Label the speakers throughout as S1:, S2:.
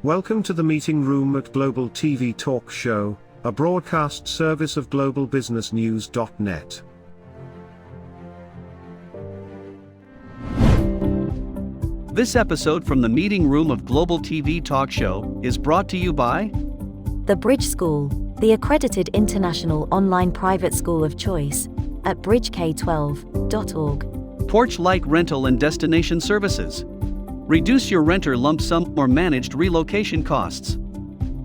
S1: Welcome to the meeting room at Global TV Talk Show, a broadcast service of globalbusinessnews.net.
S2: This episode from the meeting room of Global TV Talk Show is brought to you by
S3: The Bridge School, the accredited international online private school of choice, at bridgek12.org.
S2: Porch Light Rental and Destination Services. Reduce your renter lump sum or managed relocation costs.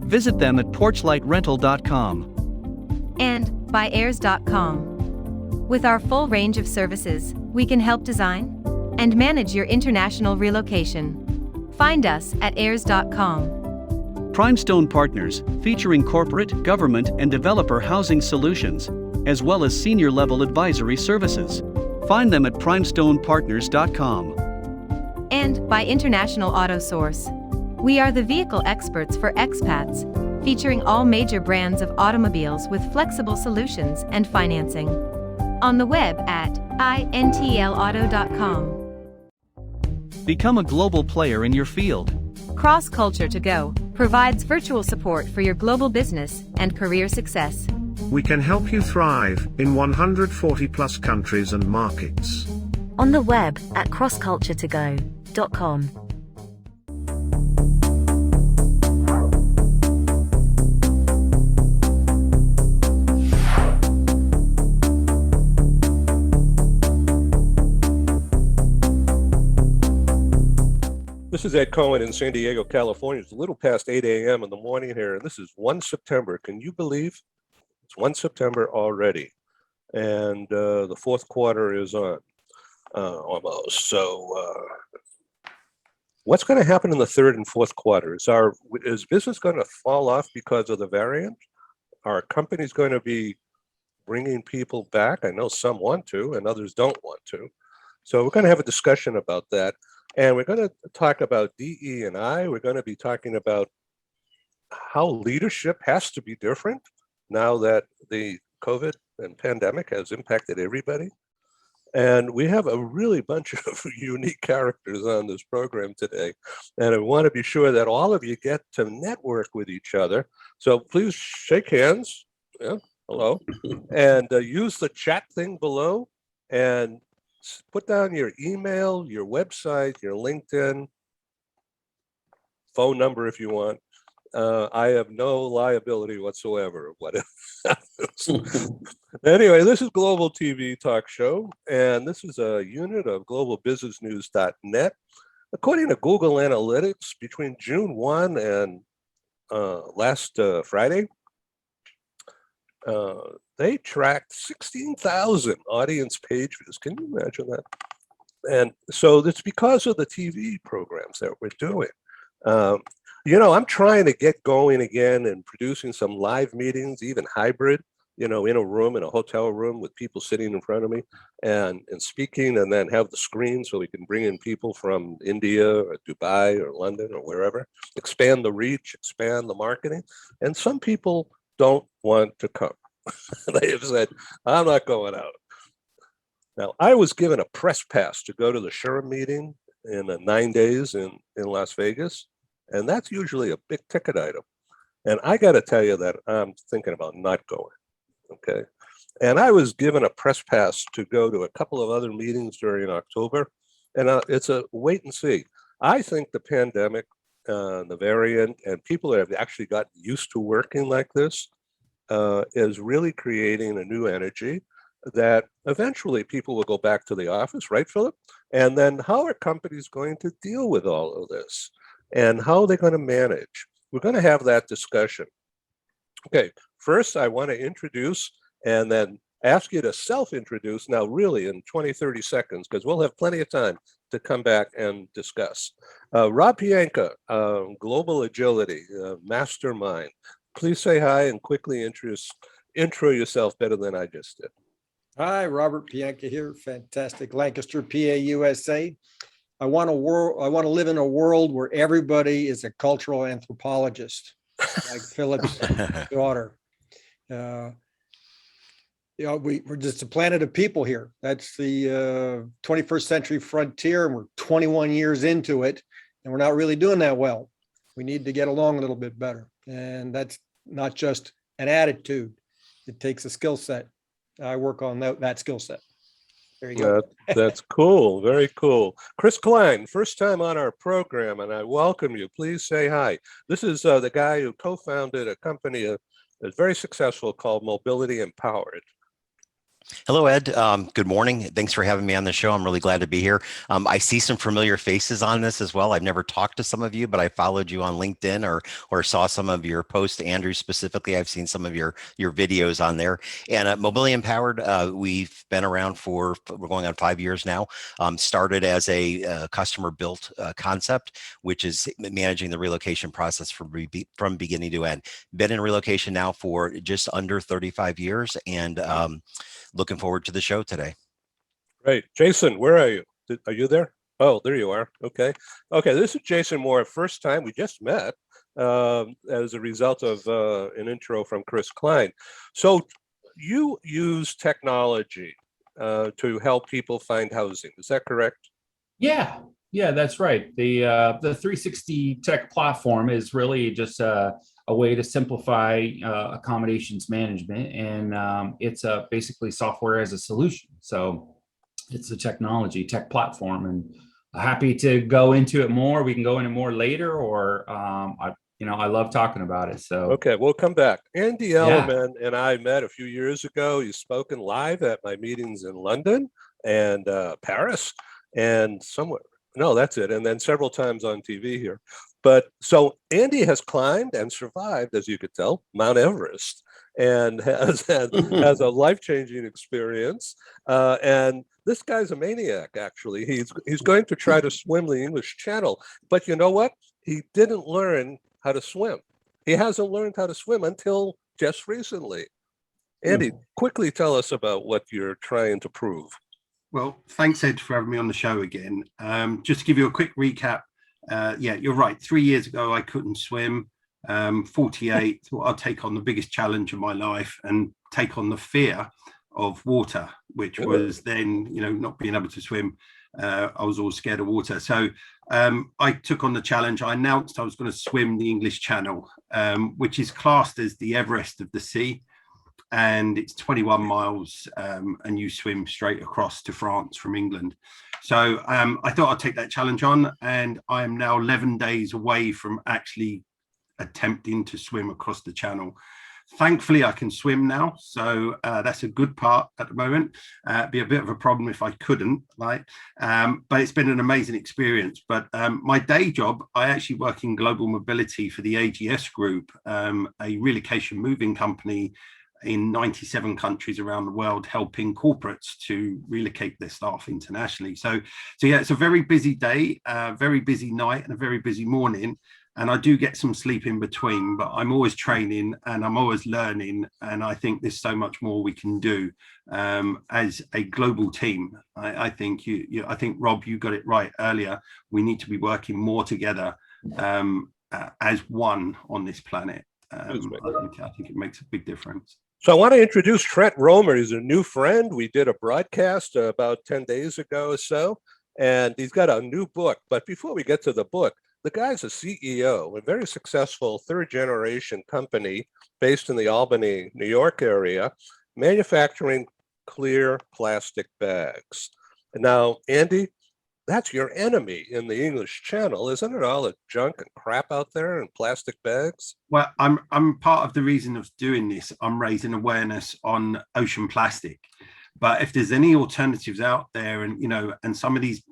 S2: Visit them at porchlightrental.com.
S4: And by airs.com. With our full range of services, we can help design and manage your international relocation. Find us at airs.com.
S2: Primestone Partners, featuring corporate, government, and developer housing solutions, as well as senior-level advisory services. Find them at primestonepartners.com.
S4: And by International Auto Source. We are the vehicle experts for expats, featuring all major brands of automobiles with flexible solutions and financing. On the web at intlauto.com.
S2: Become a global player in your field.
S4: Cross Culture to Go provides virtual support for your global business and career success.
S1: We can help you thrive in 140 plus countries and markets.
S3: On the web at crossculturetogo.com.
S5: This is Ed Cohen in San Diego, California. It's a little past 8 a.m. in the morning here, and this is 1 September. Can you believe it's 1 September already? And the fourth quarter is on almost. So what's going to happen in the third and fourth quarter? Is business going to fall off because of the variant? Are companies going to be bringing people back? I know some want to and others don't want to. So we're going to have a discussion about that. And we're going to talk about DE&I. We're going to be talking about how leadership has to be different now that the COVID and pandemic has impacted everybody. And we have a really bunch of unique characters on this program today. And I want to be sure that all of you get to network with each other. So please shake hands. Yeah, hello. And use the chat thing below and put down your email, your website, your LinkedIn, phone number if you want. I have no liability whatsoever. Whatever. Anyway, this is Global TV Talk Show, and this is a unit of globalbusinessnews.net. According to Google Analytics, between June 1 and last Friday, they tracked 16,000 audience page views. Can you imagine that? And so it's because of the TV programs that we're doing. I'm trying to get going again and producing some live meetings, even hybrid, in a room, in a hotel room with people sitting in front of me and speaking, and then have the screen so we can bring in people from India or Dubai or London or wherever, expand the reach, expand the marketing. And some people don't want to come. They have said, I'm not going out. Now, I was given a press pass to go to the SHRM meeting in 9 days in Las Vegas, and that's usually a big ticket item. And I got to tell you that I'm thinking about not going, okay? And I was given a press pass to go to a couple of other meetings during October, and it's a wait and see. I think the pandemic, the variant, and people that have actually gotten used to working like this, is really creating a new energy that eventually people will go back to the office, right, Philip? And then how are companies going to deal with all of this? And how are they going to manage? We're going to have that discussion. Okay, first I want to introduce and then ask you to self-introduce now really in 20, 30 seconds, because we'll have plenty of time to come back and discuss. Rob Pienka, Global Agility, Mastermind. Please say hi and quickly intro yourself better than I just did.
S6: Hi, Robert Pienka here, fantastic Lancaster, PA, USA. I want to live in a world where everybody is a cultural anthropologist, like Philip's daughter. we're just a planet of people here. That's the 21st century frontier, and we're 21 years into it, and we're not really doing that well. We need to get along a little bit better, and that's not just an attitude. It takes a skill set. I work on that skill set. There you go.
S5: That's cool. Very cool. Chris Klein, first time on our program, and I welcome you. Please say hi. This is the guy who co-founded a company that's very successful called Mobility Empowered.
S7: Hello, Ed. Good morning. Thanks for having me on the show. I'm really glad to be here. I see some familiar faces on this as well. I've never talked to some of you, but I followed you on LinkedIn or saw some of your posts. Andrew, specifically, I've seen some of your videos on there. And at Mobility Empowered, we've been around we're going on 5 years now. Started as a customer-built concept, which is managing the relocation process from beginning to end. Been in relocation now for just under 35 years, and looking forward to the show today.
S5: Great. Jason, where are you? Are you there? Oh, there you are. Okay. Okay. This is Jason Moore. First time we just met as a result of an intro from Chris Klein. So you use technology to help people find housing. Is that correct?
S8: Yeah, that's right. The 360 Tech platform is really just a way to simplify accommodations management, and it's basically software as a solution. So it's a tech platform, and happy to go into it more. We can go into more later, or I love talking about it. So
S5: okay, we'll come back. Andy Elliman and I met a few years ago. He's spoken live at my meetings in London and Paris and somewhere. No, that's it. And then several times on TV here. But so Andy has climbed and survived, as you could tell, Mount Everest, and has a life-changing experience. And this guy's a maniac, actually. He's going to try to swim the English Channel. But you know what? He didn't learn how to swim. He hasn't learned how to swim until just recently. Andy, quickly tell us about what you're trying to prove.
S9: Well, thanks, Ed, for having me on the show again. Just to give you a quick recap, you're right. 3 years ago, I couldn't swim. 48, thought I'll take on the biggest challenge of my life and take on the fear of water, which was then, not being able to swim. I was all scared of water. So I took on the challenge. I announced I was going to swim the English Channel, which is classed as the Everest of the sea. And it's 21 miles and you swim straight across to France from England. So I thought I'd take that challenge on, and I am now 11 days away from actually attempting to swim across the channel. Thankfully, I can swim now, so that's a good part at the moment. It'd be a bit of a problem if I couldn't, right? But it's been an amazing experience. But my day job, I actually work in global mobility for the AGS Group, a relocation moving company in 97 countries around the world, helping corporates to relocate their staff internationally. So yeah, it's a very busy day, very busy night, and a very busy morning. And I do get some sleep in between, but I'm always training and I'm always learning. And I think there's so much more we can do as a global team. I think I think Rob, you got it right earlier. We need to be working more together as one on this planet. I think it makes a big difference.
S5: So I want to introduce Trent Romer. He's a new friend. We did a broadcast about 10 days ago or so, and he's got a new book. But before we get to the book, the guy's a CEO, a very successful third-generation company based in the Albany, New York area, manufacturing clear plastic bags. Now, Andy, that's your enemy in the English Channel, isn't it? All the junk and crap out there in plastic bags.
S9: Well, I'm part of the reason of doing this. I'm raising awareness on ocean plastic. But if there's any alternatives out there, and and some of these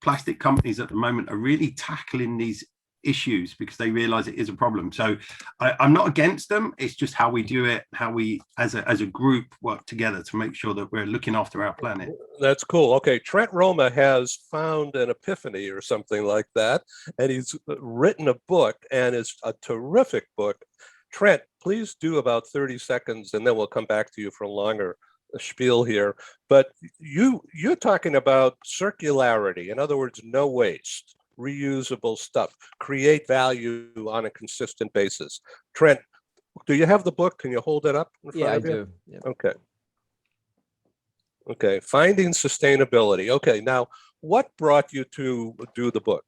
S9: plastic companies at the moment are really tackling these issues because they realize it is a problem. So I'm not against them. It's just how we do it, how we as a group work together to make sure that we're looking after our planet.
S5: That's cool. Okay, Trent Roma has found an epiphany or something like that, and he's written a book, and it's a terrific book. Trent, please do about 30 seconds, and then we'll come back to you for a longer spiel here. But you're talking about circularity. In other words, no waste, reusable stuff, create value on a consistent basis. Trent, do you have the book? Can you hold it up?
S10: Yeah, I do. Yeah.
S5: Okay. Okay, finding sustainability. Okay, now what brought you to do the book?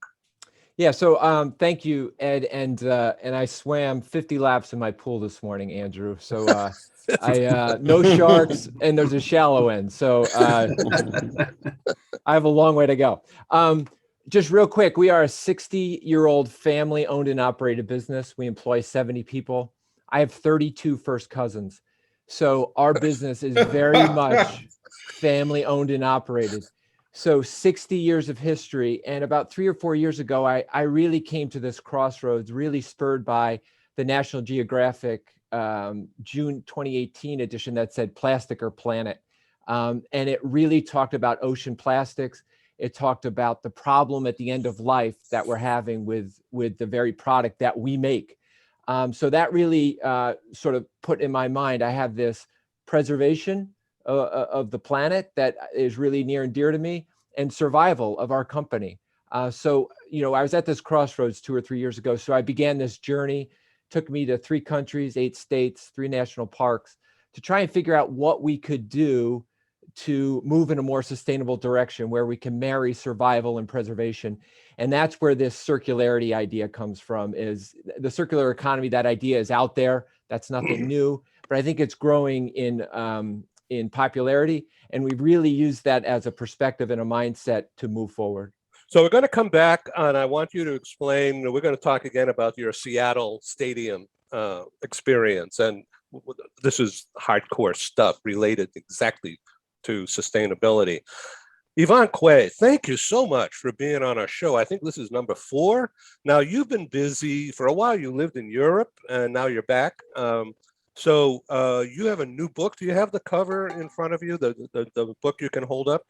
S10: Yeah, so thank you, Ed, and I swam 50 laps in my pool this morning, Andrew. So I no sharks, and there's a shallow end. So I have a long way to go. Just real quick, we are a 60-year-old family-owned and operated business. We employ 70 people. I have 32 first cousins. So our business is very much family-owned and operated. So 60 years of history. And about 3 or 4 years ago, I really came to this crossroads, really spurred by the National Geographic June 2018 edition that said Plastic or Planet. And it really talked about ocean plastics. It talked about the problem at the end of life that we're having with the very product that we make. So that really sort of put in my mind, I have this preservation of the planet that is really near and dear to me, and survival of our company. So, you know, I was at this crossroads 2 or 3 years ago. So I began this journey, took me to 3 countries, 8 states, 3 national parks, to try and figure out what we could do to move in a more sustainable direction where we can marry survival and preservation. And that's where this circularity idea comes from, is the circular economy. That idea is out there. That's nothing new, but I think it's growing in popularity. And we've really used that as a perspective and a mindset to move forward.
S5: So we're going to come back, and I want you to explain, we're going to talk again about your Seattle Stadium experience. And this is hardcore stuff related exactly to sustainability. Yvonne Quay, thank you so much for being on our show. I think this is number 4. Now, you've been busy for a while. You lived in Europe, and now you're back. So you have a new book. Do you have the cover in front of you, the book you can hold up?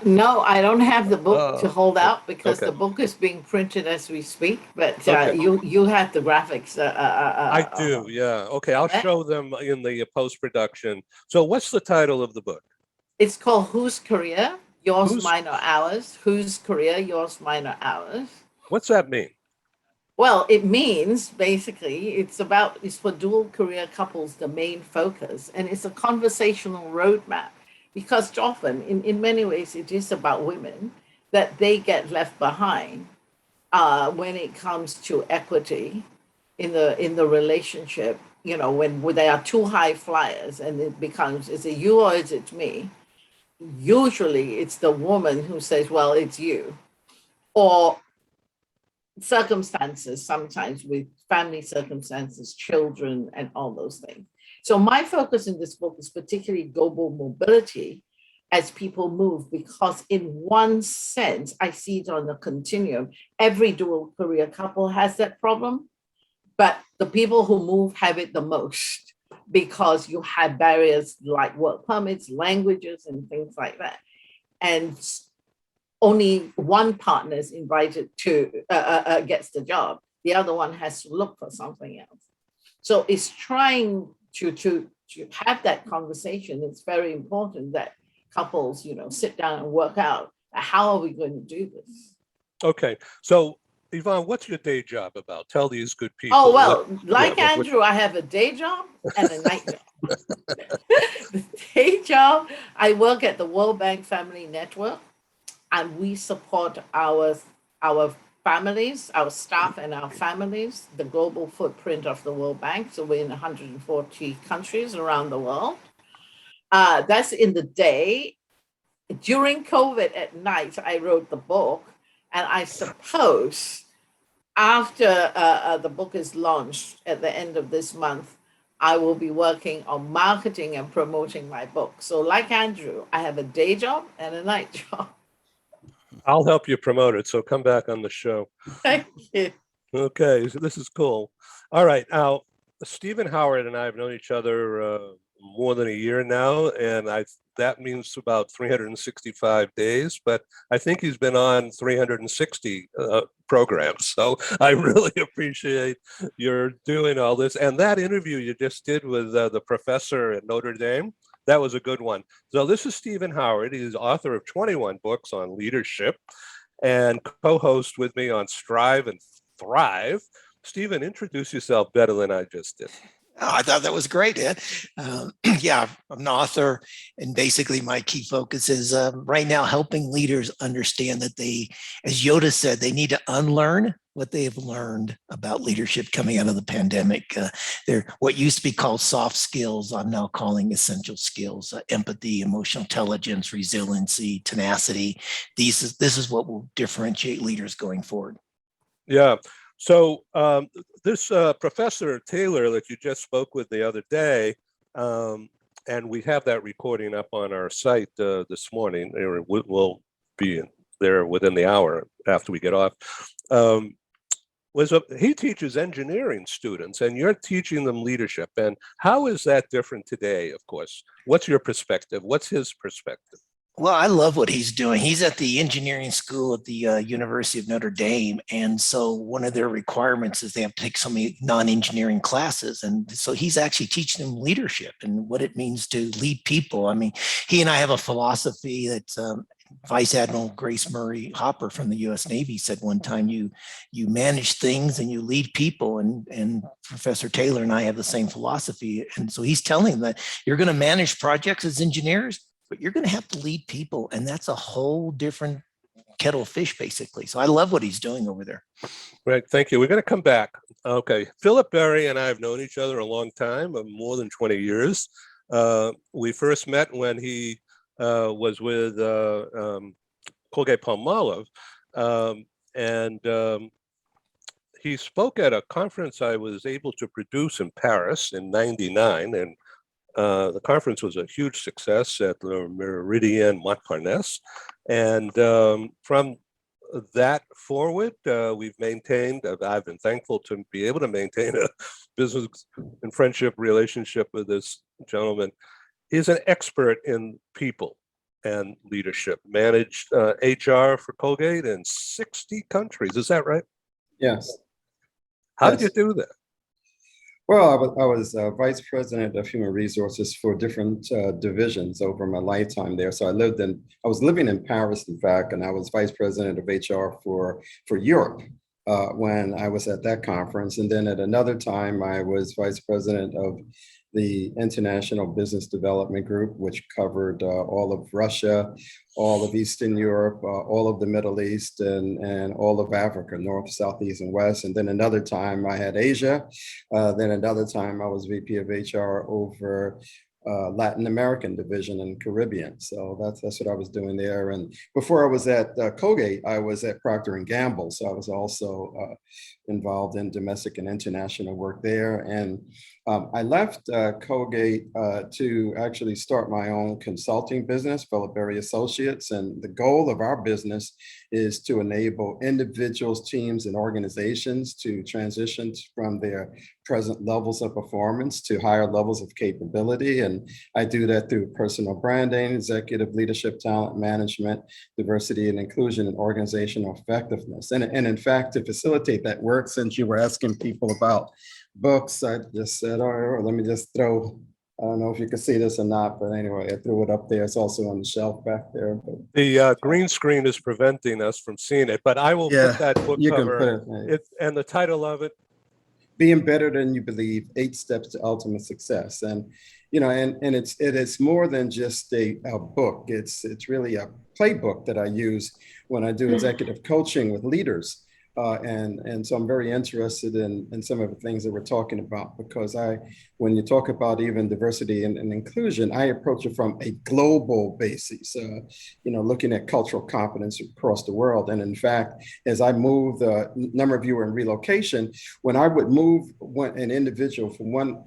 S11: No, I don't have the book to hold out because
S5: okay.
S11: the book is being printed as we speak, but you have the graphics.
S5: I do, yeah. Okay, I'll show them in the post-production. So what's the title of the book?
S11: It's called Whose Career? Yours, Mine, or Ours? Whose Career? Yours, Mine, or Ours?
S5: What's that mean?
S11: Well, it means basically it's for dual career couples, the main focus, and it's a conversational roadmap. Because often, in many ways, it is about women, that they get left behind when it comes to equity in the relationship. You know, when they are too high flyers and it becomes, is it you or is it me? Usually it's the woman who says, well, it's you. Or circumstances, sometimes with family circumstances, children, and all those things. So my focus in this book is particularly global mobility as people move, because in one sense, I see it on a continuum. Every dual career couple has that problem, but the people who move have it the most because you have barriers like work permits, languages, and things like that. And only one partner is invited to, gets the job. The other one has to look for something else. So it's trying to have that conversation. It's very important that couples, you know, sit down and work out how are we going to do this.
S5: Okay, so Yvonne, what's your day job about? Tell these good people.
S11: Oh, well, Andrew, I have a day job and a night job. The day job, I work at the World Bank Family Network, and we support our families, our staff and our families, the global footprint of the World Bank. So we're in 140 countries around the world. That's in the day. During COVID at night, I wrote the book. And I suppose after the book is launched at the end of this month, I will be working on marketing and promoting my book. So like Andrew, I have a day job and a night job.
S5: I'll help you promote it. So come back on the show.
S11: Thank you.
S5: Okay, so this is cool. All right. Now, Stephen Howard and I have known each other more than a year now, and that means about 365 days, but I think he's been on 360 programs. So I really appreciate your doing all this. And that interview you just did with the professor at Notre Dame, that was a good one. So this is Stephen Howard. He's author of 21 books on leadership and co-host with me on Strive and Thrive. Stephen, introduce yourself better than I just did.
S12: Oh, I thought that was great, Ed. Yeah, I'm an author, and basically my key focus is right now helping leaders understand that they, as Yoda said, they need to unlearn what they have learned about leadership coming out of the pandemic. They're what used to be called soft skills, I'm now calling essential skills: empathy, emotional intelligence, resiliency, tenacity. This is what will differentiate leaders going forward.
S5: Yeah. So this Professor Taylor that you just spoke with the other day, and we have that recording up on our site this morning. We'll be there within the hour after we get off. He teaches engineering students, and you're teaching them leadership. And how is that different today? Of course, what's your perspective? What's his perspective?
S12: Well, I love what he's doing. He's at the engineering school at the University of Notre Dame. And so one of their requirements is they have to take so many non-engineering classes. And so he's actually teaching them leadership and what it means to lead people. I mean, he and I have a philosophy that Vice Admiral Grace Murray Hopper from the US Navy said one time: you manage things and you lead people. And Professor Taylor and I have the same philosophy. And so he's telling them that you're going to manage projects as engineers, but you're going to have to lead people. And that's a whole different kettle of fish, basically. So I love what he's doing over there.
S5: Right. Thank you. We're going to come back. Okay. Philip Berry and I have known each other a long time, more than 20 years. We first met when he was with Colgate-Palmolive. And he spoke at a conference I was able to produce in Paris in '99. And the conference was a huge success at the Méridien Montparnasse. And from that forward, we've maintained, I've been thankful to be able to maintain a business and friendship relationship with this gentleman. He's an expert in people and leadership, managed HR for Colgate in 60 countries. Is that right?
S13: Yes.
S5: How did you do that?
S13: Well, I was vice president of human resources for different divisions over my lifetime there. So I was living in Paris, in fact, and I was vice president of HR for Europe when I was at that conference. And then at another time, I was vice president of the International Business Development Group, which covered all of Russia, all of Eastern Europe, all of the Middle East, and all of Africa, North, South, East, and West. And then another time I had Asia. Then another time I was VP of HR over Latin American division and Caribbean. So that's what I was doing there. And before I was at Colgate, I was at Procter & Gamble. So I was also involved in domestic and international work there. And I left Colgate to actually start my own consulting business, Philip Berry Associates. And the goal of our business is to enable individuals, teams, and organizations to transition from their present levels of performance to higher levels of capability. And I do that through personal branding, executive leadership, talent management, diversity and inclusion, and organizational effectiveness. And in fact, to facilitate that work, since you were asking people about books, I just said, oh, let me just throw, I don't know if you can see this or not, but anyway, I threw it up there. It's also on the shelf back there. But
S5: the green screen is preventing us from seeing it, but I will put that book cover and the title of it.
S13: Being Better Than You Believe, 8 Steps to Ultimate Success. And, you know, and it is more than just a book. It's really a playbook that I use when I do executive coaching with leaders. And so I'm very interested in some of the things that we're talking about, because when you talk about even diversity and inclusion, I approach it from a global basis, looking at cultural competence across the world. And in fact, as I moved, a number of you were in relocation, when I would move an individual from one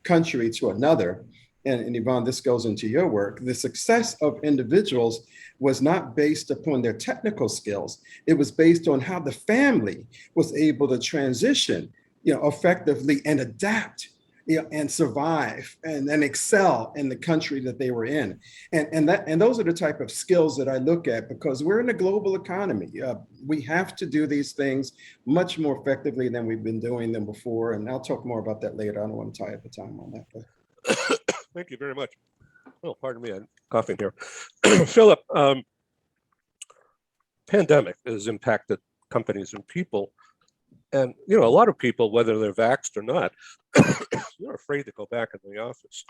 S13: country to another, and Yvonne, this goes into your work, the success of individuals was not based upon their technical skills. It was based on how the family was able to transition, effectively and adapt, and survive and excel in the country that they were in. And those are the type of skills that I look at, because we're in a global economy. We have to do these things much more effectively than we've been doing them before. And I'll talk more about that later. I don't want to tie up the time on that. But.
S5: Thank you very much. Oh, pardon me, I'm coughing here. Philip, pandemic has impacted companies and people. And, you know, a lot of people, whether they're vaxxed or not, they're afraid to go back in the office.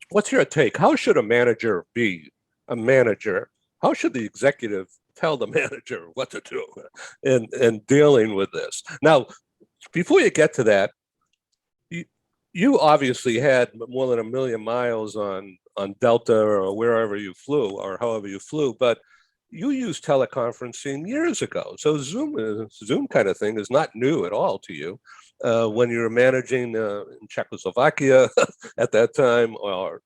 S5: What's your take? How should a manager be a manager? How should the executive tell the manager what to do in dealing with this? Now, before you get to that, you obviously had more than 1 million miles on Delta or wherever you flew or however you flew, but you used teleconferencing years ago. So Zoom kind of thing is not new at all to you. When you were managing in Czechoslovakia at that time, or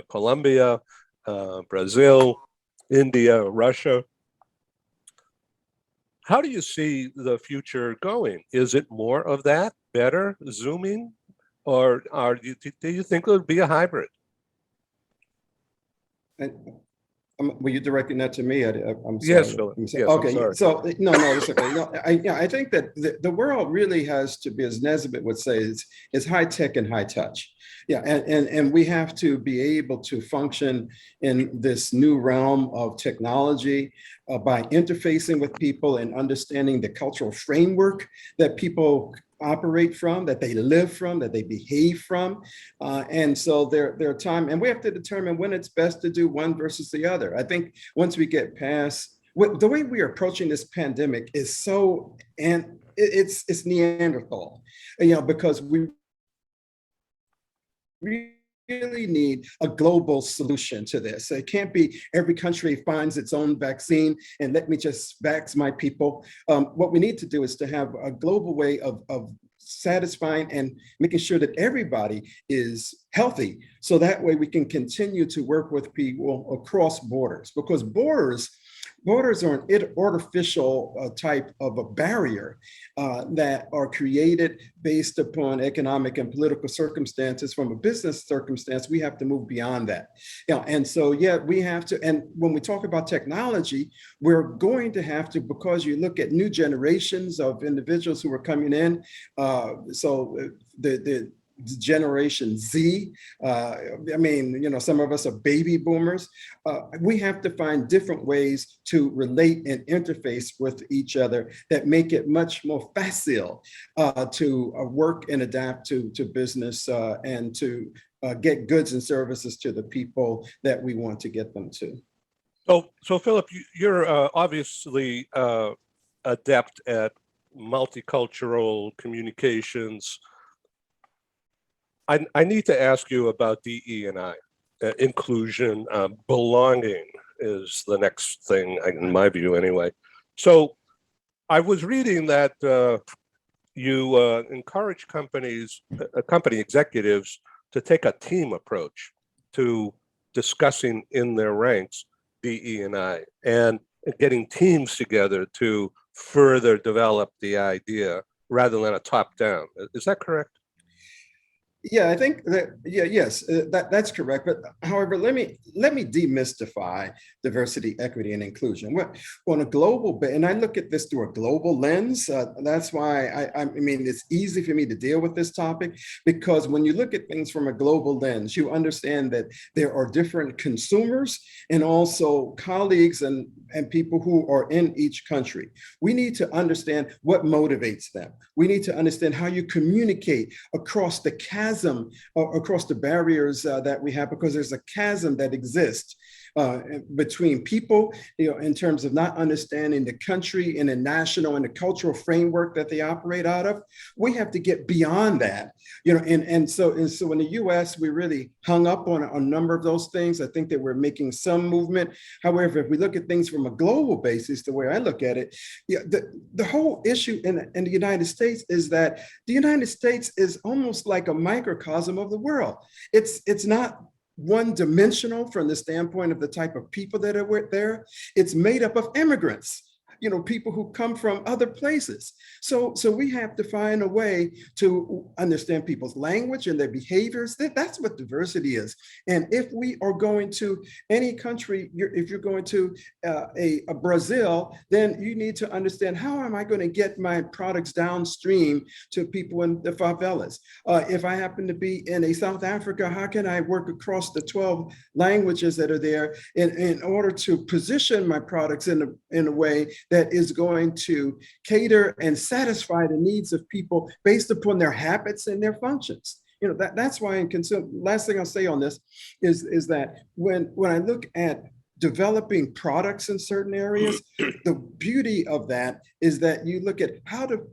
S5: Colombia, Brazil, India, Russia. How do you see the future going? Is it more of that, better Zooming, or do you think it would be a hybrid?
S13: Were you directing that to me? I'm sorry.
S5: Yes, Philip. Yes,
S13: okay,
S5: I'm sorry.
S13: so no, it's okay. No, I think that the world really has to be, as Nesbitt would say, is high tech and high touch. Yeah, and we have to be able to function in this new realm of technology by interfacing with people and understanding the cultural framework that people operate from, that they live from, that they behave from. And so there are times, and we have to determine when it's best to do one versus the other. I think once we get past, the way we are approaching this pandemic is so, and it's Neanderthal, you know, because we really need a global solution to this. It can't be every country finds its own vaccine and let me just vax my people. What we need to do is to have a global way of satisfying and making sure that everybody is healthy. So that way we can continue to work with people across borders, because borders are an artificial type of a barrier that are created based upon economic and political circumstances. From a business circumstance, we have to move beyond that. And so, yeah, we have to, and when we talk about technology, we're going to have to, because you look at new generations of individuals who are coming in, so the Generation Z, I mean, you know, some of us are baby boomers. We have to find different ways to relate and interface with each other that make it much more facile to work and adapt to business and to get goods and services to the people that we want to get them to.
S5: So Philip, you're obviously adept at multicultural communications. I need to ask you about DE&I, inclusion, belonging is the next thing, in my view anyway. So I was reading that you encourage company executives to take a team approach to discussing in their ranks DE&I and getting teams together to further develop the idea rather than a top-down. Is that correct?
S13: Yeah, I think that, yes, that's correct. But however, let me demystify diversity, equity, and inclusion. On a global, and I look at this through a global lens. That's why I mean, it's easy for me to deal with this topic, because when you look at things from a global lens, you understand that there are different consumers and also colleagues and people who are in each country. We need to understand what motivates them. We need to understand how you communicate across the chasm, across the barriers that we have, because there's a chasm that exists between people, you know, in terms of not understanding the country and the national and the cultural framework that they operate out of. We have to get beyond that, you know, and so in the US, we really hung up on a number of those things. I think that we're making some movement. However, if we look at things from a global basis, the way I look at it, yeah, the whole issue in the United States is that the United States is almost like a microcosm of the world. It's not one-dimensional from the standpoint of the type of people that are there. It's made up of immigrants, you know, people who come from other places. So we have to find a way to understand people's language and their behaviors. That's what diversity is. And if we are going to any country, if you're going to a Brazil, then you need to understand, how am I going to get my products downstream to people in the favelas? If I happen to be in a South Africa, how can I work across the 12 languages that are there in order to position my products in a way that is going to cater and satisfy the needs of people based upon their habits and their functions. You know, that's why in consumer, last thing I'll say on this is that when I look at developing products in certain areas, the beauty of that is that you look at how do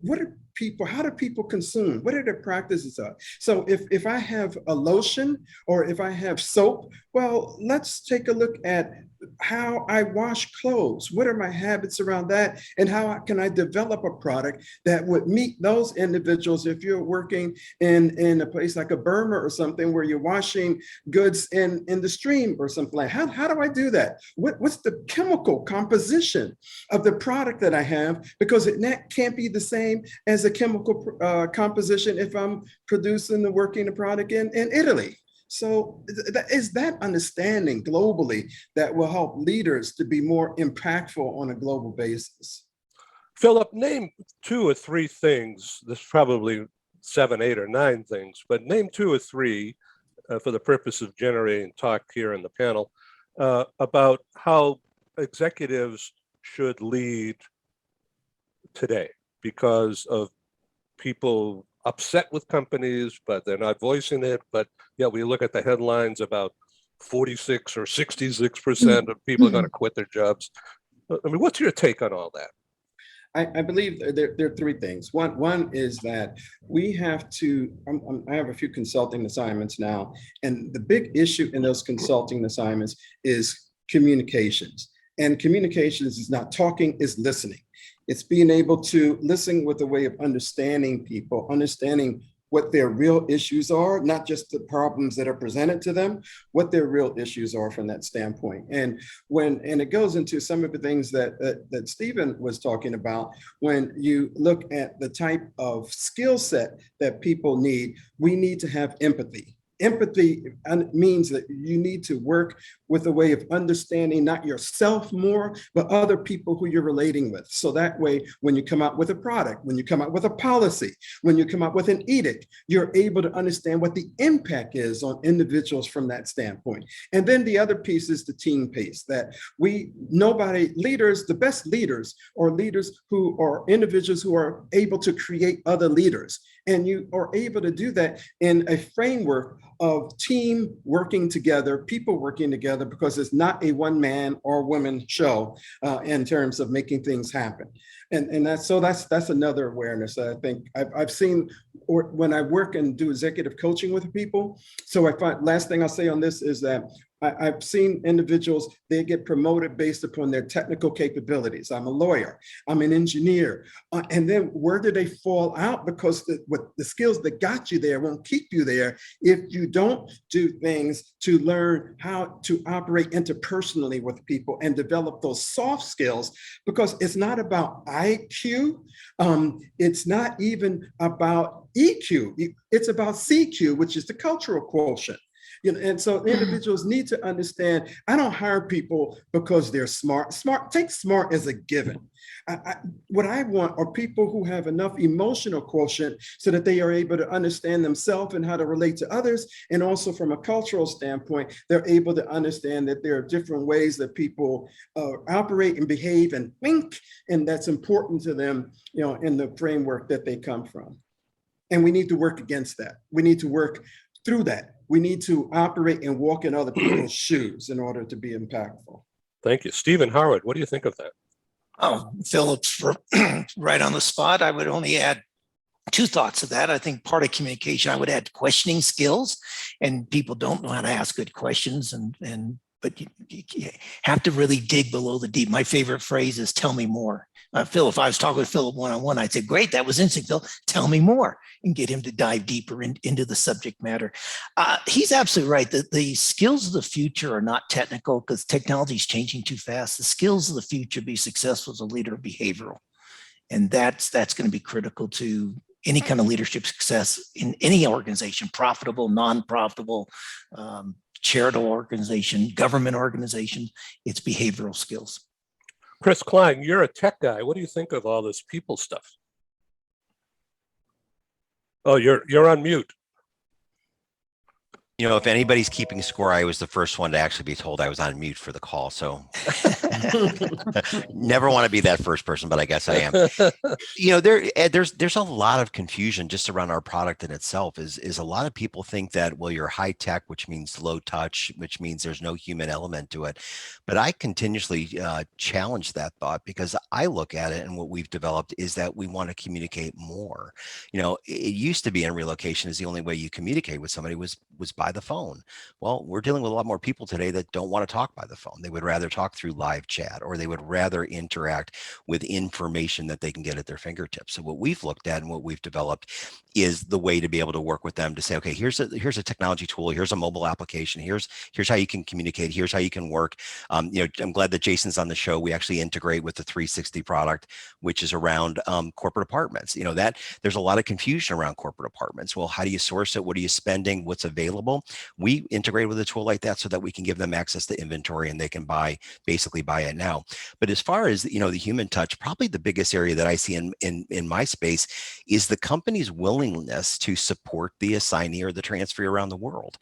S13: people consume? What are their practices are? So if I have a lotion or if I have soap, well, let's take a look at how I wash clothes. What are my habits around that? And how can I develop a product that would meet those individuals? If you're working in a place like a Burma or something where you're washing goods in the stream or something like, how do I do that? What's the chemical composition of the product that I have? Because it can't be the same as a chemical composition if I'm producing and working the product in Italy. So is that understanding globally that will help leaders to be more impactful on a global basis?
S5: Philip, name 2 or 3 things. There's probably 7, 8, or 9 things, but name 2 or 3 for the purpose of generating talk here in the panel about how executives should lead today because of people upset with companies, but they're not voicing it. But yeah, we look at the headlines about 46 or 66% of people are going to quit their jobs. I mean, what's your take on all that?
S13: I believe there are 3 things. One is that we have to, I have a few consulting assignments now, and the big issue in those consulting assignments is communications. And communications is not talking, is listening. It's being able to listen with a way of understanding people, understanding what their real issues are, not just the problems that are presented to them, what their real issues are from that standpoint. And it goes into some of the things that Stephen was talking about. When you look at the type of skill set that people need, we need to have empathy. Empathy means that you need to work with a way of understanding not yourself more, but other people who you're relating with. So that way, when you come out with a product, when you come out with a policy, when you come out with an edict, you're able to understand what the impact is on individuals from that standpoint. And then the other piece is the team piece, that leaders, the best leaders are leaders who are individuals who are able to create other leaders. And you are able to do that in a framework of team working together, people working together, because it's not a one man or woman show in terms of making things happen. And that's another awareness that I think I've seen when I work and do executive coaching with people. So I find, last thing I'll say on this is that I've seen individuals, they get promoted based upon their technical capabilities. I'm a lawyer, I'm an engineer. And then where do they fall out? Because the skills that got you there won't keep you there if you don't do things to learn how to operate interpersonally with people and develop those soft skills, because it's not about IQ. It's not even about EQ. It's about CQ, which is the cultural quotient. And so individuals need to understand, I don't hire people because they're smart. Take smart as a given. What I want are people who have enough emotional quotient so that they are able to understand themselves and how to relate to others. And also from a cultural standpoint, they're able to understand that there are different ways that people operate and behave and think. And that's important to them, in the framework that they come from. And we need to work against that. We need to work through that. We need to operate and walk in other people's shoes in order to be impactful.
S5: Thank you. Stephen Harwood, what do you think of that?
S12: Oh, Philip's right on the spot. I would only add 2 thoughts to that. I think part of communication, I would add questioning skills, and people don't know how to ask good questions, but you have to really dig below the deep. My favorite phrase is "tell me more." Phil, if I was talking with Philip one-on-one, I'd say, "Great, that was interesting, Phil. Tell me more," and get him to dive deeper into the subject matter. He's absolutely right. The skills of the future are not technical because technology is changing too fast. The skills of the future to be successful as a leader are behavioral, and that's going to be critical to any kind of leadership success in any organization, profitable, non-profitable, charitable organization, government organization. It's behavioral skills.
S5: Chris Klein, you're a tech guy. What do you think of all this people stuff? Oh, you're on mute.
S7: You know, if anybody's keeping score, I was the first one to actually be told I was on mute for the call. So never want to be that first person, but I guess I am. You know, there's a lot of confusion just around our product in itself. Is a lot of people think that, well, you're high tech, which means low touch, which means there's no human element to it. But I continuously challenge that thought, because I look at it and what we've developed is that we want to communicate more. You know, it used to be in relocation is the only way you communicate with somebody was by the phone. Well, we're dealing with a lot more people today that don't want to talk by the phone. They would rather talk through live chat, or they would rather interact with information that they can get at their fingertips. So what we've looked at and what we've developed is the way to be able to work with them to say, okay, here's a technology tool, here's a mobile application, here's how you can communicate, here's how you can work. You know, I'm glad that Jason's on the show. We actually integrate with the 360 product, which is around corporate apartments. You know, that there's a lot of confusion around corporate apartments. Well, how do you source it? What are you spending? What's available? We integrate with a tool like that so that we can give them access to inventory and they can basically buy it now. But as far as, you know, the human touch, probably the biggest area that I see in my space is the company's willingness to support the assignee or the transfer around the world.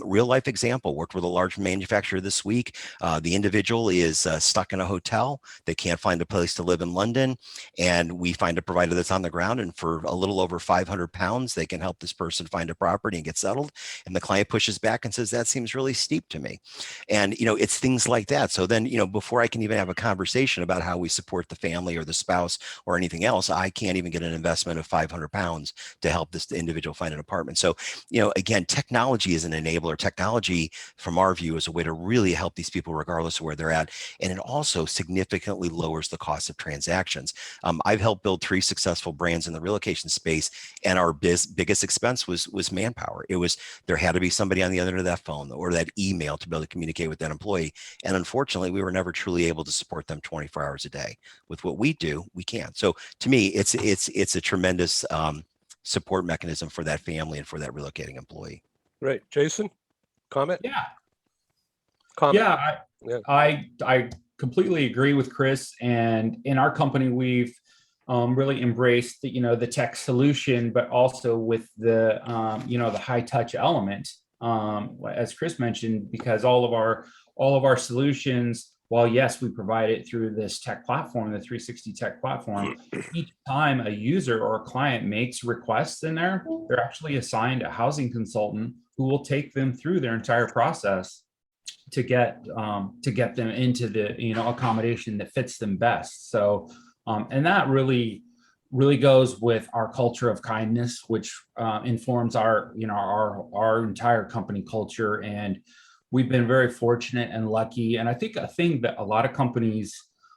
S7: Real life example, worked with a large manufacturer this week. The individual is stuck in a hotel. They can't find a place to live in London. And we find a provider that's on the ground, and for a little over 500 pounds, they can help this person find a property and get settled. And the client pushes back and says, that seems really steep to me. And, you know, it's things like that. So then, you know, before I can even have a conversation about how we support the family or the spouse or anything else, I can't even get an investment of 500 pounds to help this individual find an apartment. So, you know, again, technology is an enabler. Technology, from our view, is a way to really help these people regardless of where they're at. And it also significantly lowers the cost of transactions. I've helped build 3 successful brands in the relocation space, and our biggest expense was manpower. It was, there had to be somebody on the other end of that phone or that email to be able to communicate with that employee. And unfortunately, we were never truly able to support them 24 hours a day. With what we do, we can. So to me, it's a tremendous support mechanism for that family and for that relocating employee.
S5: Right. Jason, comment?
S8: Yeah.
S5: Comment.
S8: Yeah, I completely agree with Chris. And in our company, we've really embraced the, you know, the tech solution, but also with the, you know, the high touch element, as Chris mentioned, because all of our solutions, while yes, we provide it through this tech platform, the 360 tech platform, each time a user or a client makes requests in there, they're actually assigned a housing consultant who will take them through their entire process to get them into the, you know, accommodation that fits them best. So, and that really goes with our culture of kindness, which informs our, you know, our entire company culture. And we've been very fortunate and lucky. And I think a thing that a lot of companies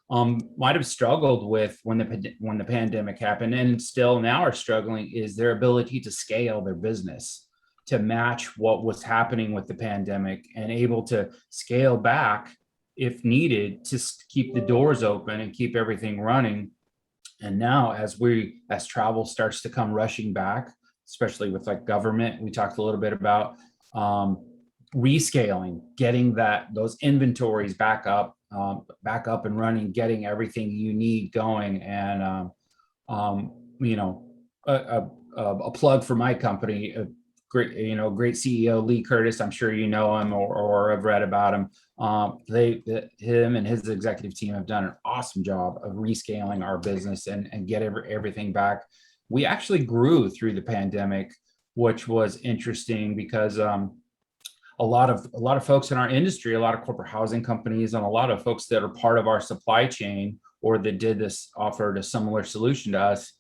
S8: might have struggled with when the pandemic happened, and still now are struggling, is their ability to scale their business to match what was happening with the pandemic, and able to scale back if needed to keep the doors open and keep everything running. And now as travel starts to come rushing back, especially with like government, we talked a little bit about rescaling, getting those inventories back up and running, getting everything you need going. And you know, a plug for my company, great CEO, Lee Curtis. I'm sure you know him or have read about him. Him and his executive team have done an awesome job of rescaling our business and get everything back. We actually grew through the pandemic, which was interesting because a lot of folks in our industry, a lot of corporate housing companies, and a lot of folks that are part of our supply chain or that offered a similar solution to us,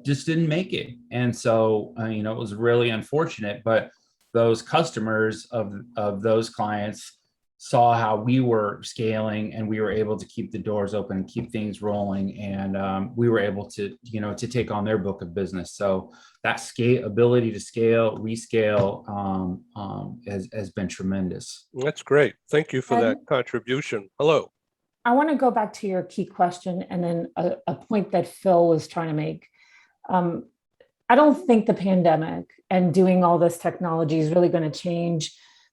S8: just didn't make it. And so, you know, it was really unfortunate, but those customers of those clients saw how we were scaling, and we were able to keep the doors open and keep things rolling. And we were able to, you know, to take on their book of business. So that ability to scale, rescale has been tremendous.
S5: That's great. Thank you for that contribution. Hello.
S14: I want to go back to your key question and then a point that Phil was trying to make. I don't think the pandemic and doing all this technology is really going to change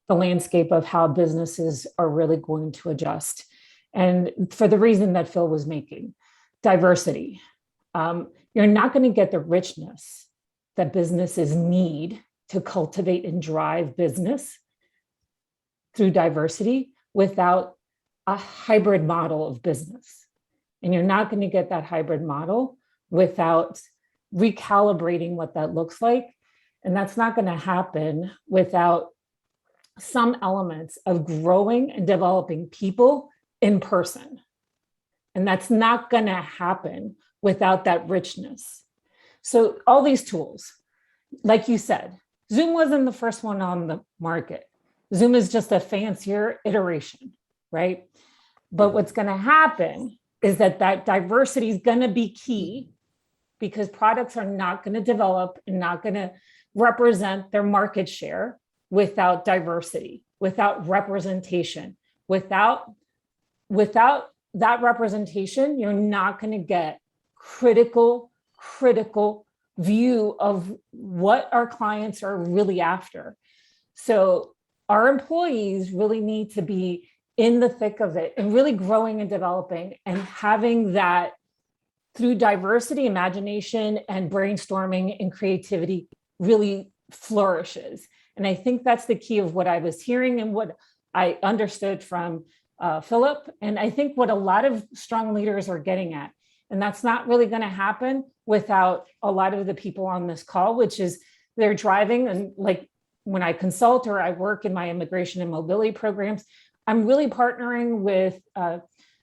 S14: the landscape of how businesses are really going to adjust. And for the reason that Phil was making, diversity. You're not going to get the richness that businesses need to cultivate and drive business through diversity without a hybrid model of business. And you're not going to get that hybrid model without recalibrating what that looks like. And that's not going to happen without some elements of growing and developing people in person. And that's not going to happen without that richness. So all these tools, like you said, Zoom wasn't the first one on the market. Zoom is just a fancier iteration, right? But what's going to happen is that diversity is going to be key, because products are not going to develop and not going to represent their market share without diversity, without representation. Without that representation, you're not going to get critical view of what our clients are really after. So our employees really need to be in the thick of it and really growing and developing and having that through diversity, imagination, and brainstorming and creativity really flourishes. And I think that's the key of what I was hearing and what I understood from Philip. And I think what a lot of strong leaders are getting at, and that's not really going to happen without a lot of the people on this call, which is they're driving. And like when I consult or I work in my immigration and mobility programs, I'm really partnering with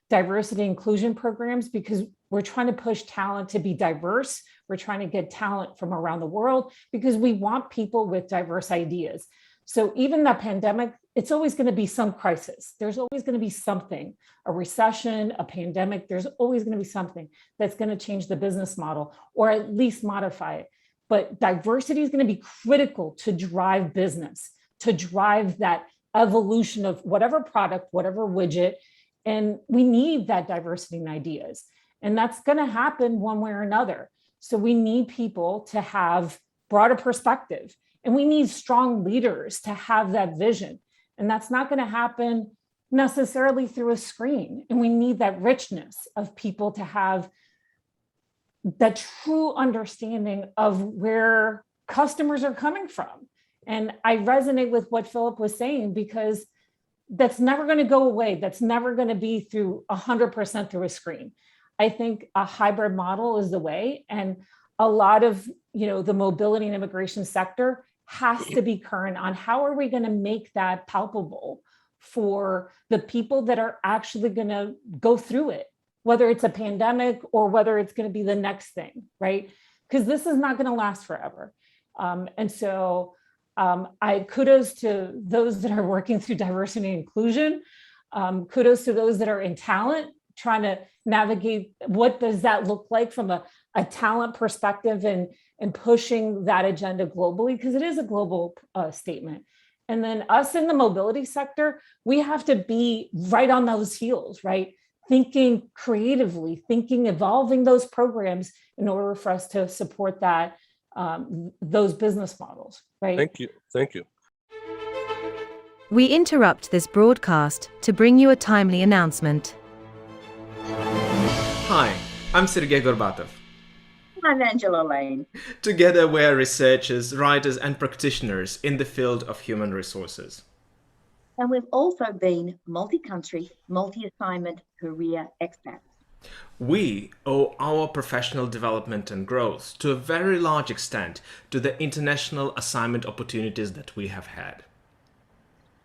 S14: diversity inclusion programs, because we're trying to push talent to be diverse. We're trying to get talent from around the world because we want people with diverse ideas. So even the pandemic, it's always going to be some crisis. There's always going to be something, a recession, a pandemic. There's always going to be something that's going to change the business model or at least modify it. But diversity is going to be critical to drive business, to drive that evolution of whatever product, whatever widget. And we need that diversity in ideas. And that's going to happen one way or another. So we need people to have broader perspective, and we need strong leaders to have that vision. And that's not going to happen necessarily through a screen. And we need that richness of people to have that true understanding of where customers are coming from. And I resonate with what Philip was saying, because that's never going to go away. That's never going to be through 100% through a screen. I think a hybrid model is the way. And a lot of, the mobility and immigration sector has to be current on how are we going to make that palpable for the people that are actually going to go through it, whether it's a pandemic or whether it's going to be the next thing, right? Because this is not going to last forever. And so I kudos to those that are working through diversity and inclusion. Kudos to those that are in talent, trying to navigate what does that look like from a talent perspective and pushing that agenda globally, because it is a global statement. And then us in the mobility sector, we have to be right on those heels, right? Thinking creatively, evolving those programs in order for us to support that, those business models, right?
S5: Thank you.
S4: We interrupt this broadcast to bring you a timely announcement.
S15: Hi, I'm Sergei Gorbatov.
S16: I'm Angela Lane.
S15: Together we're researchers, writers and practitioners in the field of human resources.
S16: And we've also been multi-country, multi-assignment career expats.
S15: We owe our professional development and growth to a very large extent to the international assignment opportunities that we have had.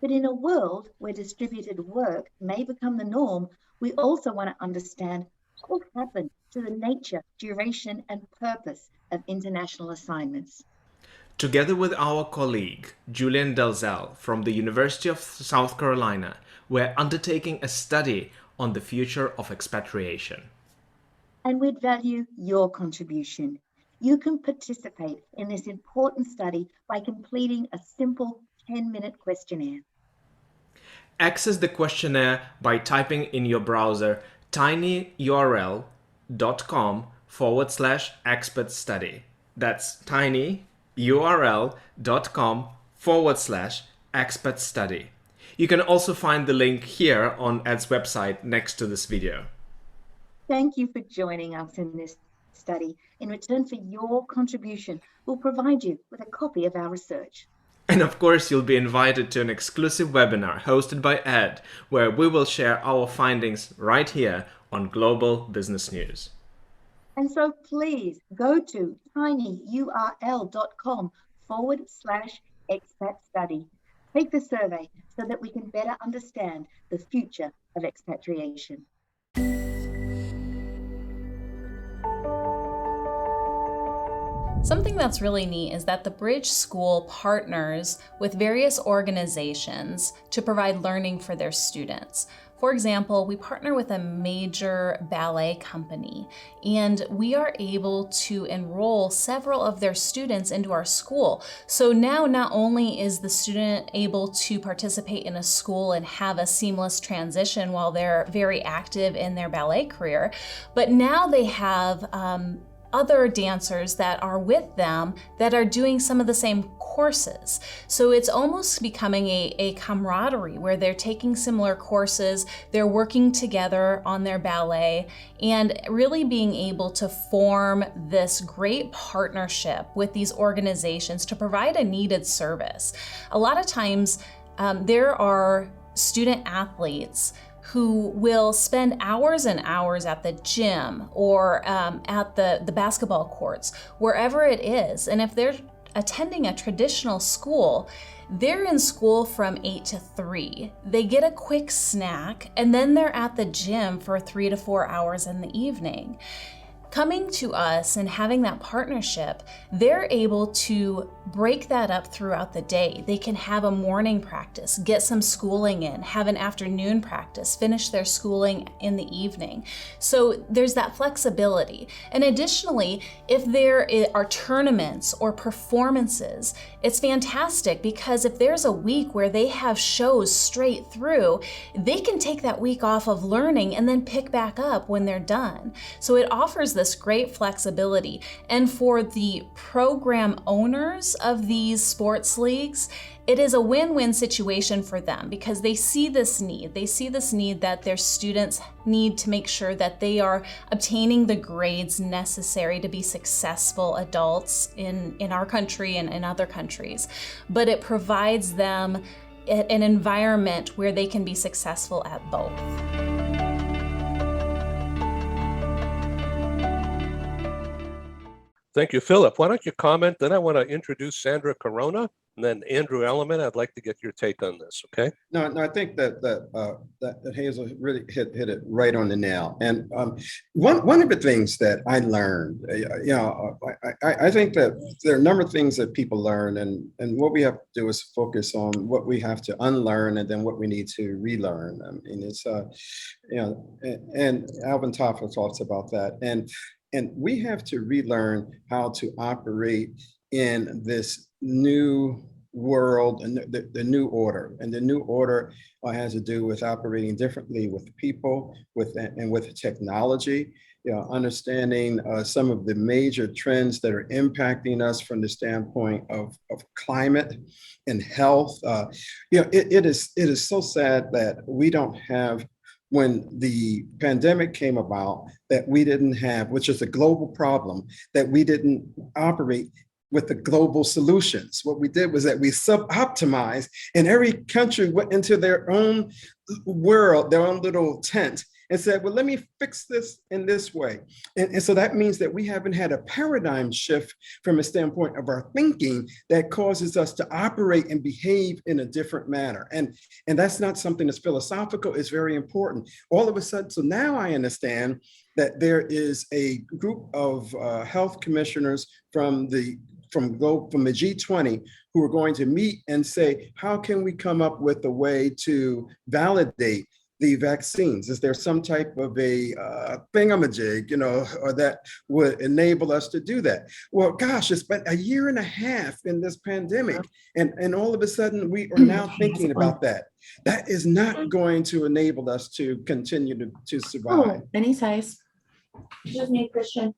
S16: But in a world where distributed work may become the norm, we also want to understand what will happen to the nature, duration, and purpose of international assignments.
S15: Together with our colleague, Julian Dalzell from the University of South Carolina, we're undertaking a study on the future of expatriation.
S16: And we'd value your contribution. You can participate in this important study by completing a simple 10-minute questionnaire.
S15: Access the questionnaire by typing in your browser tinyurl.com/expert study. That's tinyurl.com/expert study. You can also find the link here on Ed's website next to this video.
S16: Thank you for joining us in this study in return for your contribution. We'll provide you with a copy of our research.
S15: And of course, you'll be invited to an exclusive webinar hosted by Ed, where we will share our findings right here on Global Business News.
S16: And so please go to tinyurl.com/expat study. Take the survey so that we can better understand the future of expatriation.
S17: Something that's really neat is that the Bridge School partners with various organizations to provide learning for their students. For example, we partner with a major ballet company, and we are able to enroll several of their students into our school. So now not only is the student able to participate in a school and have a seamless transition while they're very active in their ballet career, but now they have other dancers that are with them that are doing some of the same courses. So it's almost becoming a camaraderie where they're taking similar courses, they're working together on their ballet, and really being able to form this great partnership with these organizations to provide a needed service. A lot of times there are student athletes who will spend hours and hours at the gym or at the basketball courts, wherever it is. And if they're attending a traditional school, they're in school from 8 to 3. They get a quick snack, and then they're at the gym for 3 to 4 hours in the evening. Coming to us and having that partnership, they're able to break that up throughout the day. They can have a morning practice, get some schooling in, have an afternoon practice, finish their schooling in the evening. So there's that flexibility. And additionally, if there are tournaments or performances, it's fantastic because if there's a week where they have shows straight through, they can take that week off of learning and then pick back up when they're done. So it offers this great flexibility. And for the program owners of these sports leagues, it is a win-win situation for them because they see this need. They see this need that their students need to make sure that they are obtaining the grades necessary to be successful adults in our country and in other countries. But it provides them an environment where they can be successful at both.
S5: Thank you, Philip. Why don't you comment? Then I want to introduce Sandra Corona, and then Andrew Elliman. I'd like to get your take on this. Okay.
S13: No, I think that Hazel really hit it right on the nail. And one of the things that I learned, I think that there are a number of things that people learn, and what we have to do is focus on what we have to unlearn and then what we need to relearn. I mean, it's and Alvin Toffler talks about that, and we have to relearn how to operate in this new world and the new order. And the new order has to do with operating differently with people, with technology, understanding some of the major trends that are impacting us from the standpoint of climate and health. It is so sad that we don't have, when the pandemic came about, that we didn't have, which is a global problem, that we didn't operate with the global solutions. What we did was that we sub-optimized, and every country went into their own world, their own little tent, and said, well, let me fix this in this way. And so that means that we haven't had a paradigm shift from a standpoint of our thinking that causes us to operate and behave in a different manner. And that's not something that's philosophical, it's very important. All of a sudden, so now I understand that there is a group of health commissioners from the G20 who are going to meet and say, how can we come up with a way to validate the vaccines? Is there some type of a thingamajig, or that would enable us to do that? Well, gosh, it's been a year and a half in this pandemic, and all of a sudden we are now thinking about that. That is not going to enable us to continue to survive.
S18: Any size. Just me, Christian.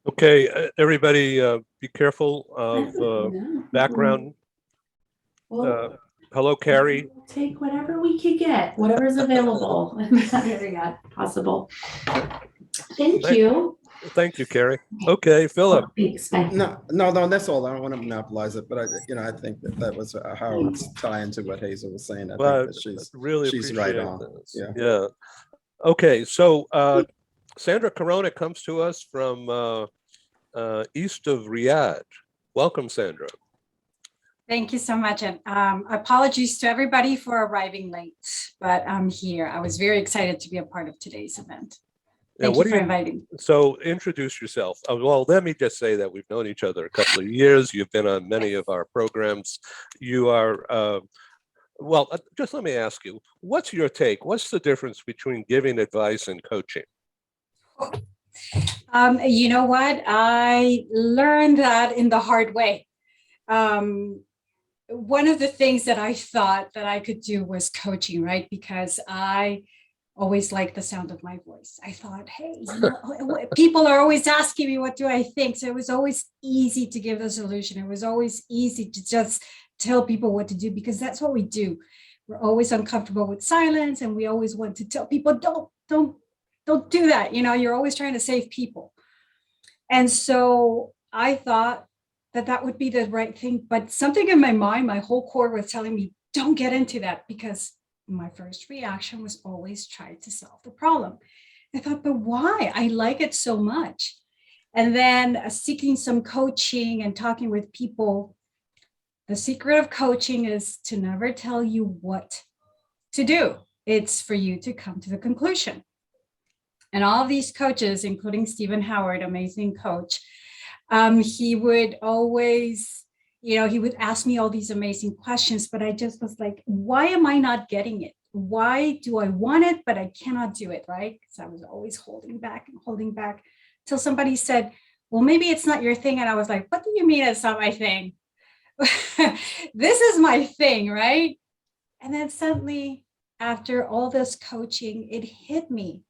S5: Okay, everybody, be careful of background. Hello, Carrie.
S18: Take whatever we could get, whatever's available in that area possible. Thank you.
S5: Thank you, Carrie. Okay, Philip.
S13: No, that's all. I don't want to monopolize it, but I think that was how it's tie into what Hazel was saying. I think that she's right on.
S5: This. Yeah. Okay, so Sandra Corona comes to us from east of Riyadh. Welcome, Sandra.
S19: Thank you so much. And apologies to everybody for arriving late, but I'm here. I was very excited to be a part of today's event. Thank you for inviting.
S5: So introduce yourself. Well, let me just say that we've known each other a couple of years. You've been on many of our programs. You are, just let me ask you, what's your take? What's the difference between giving advice and coaching?
S19: You know what? I learned that in the hard way. One of the things that I thought that I could do was coaching, right? Because I always liked the sound of my voice. I thought, hey, people are always asking me, what do I think? So it was always easy to give the solution. It was always easy to just tell people what to do, because that's what we do. We're always uncomfortable with silence, and we always want to tell people, don't do that. You're always trying to save people. And so I thought that would be the right thing. But something in my mind, my whole core was telling me, don't get into that, because my first reaction was always try to solve the problem. I thought, but why? I like it so much. And then seeking some coaching and talking with people, the secret of coaching is to never tell you what to do. It's for you to come to the conclusion. And all of these coaches, including Stephen Howard, amazing coach, he would always, he would ask me all these amazing questions, but I just was like, why am I not getting it? Why do I want it, but I cannot do it, right? Because I was always holding back till somebody said, well, maybe it's not your thing. And I was like, what do you mean it's not my thing? This is my thing, right? And then suddenly, after all this coaching, it hit me.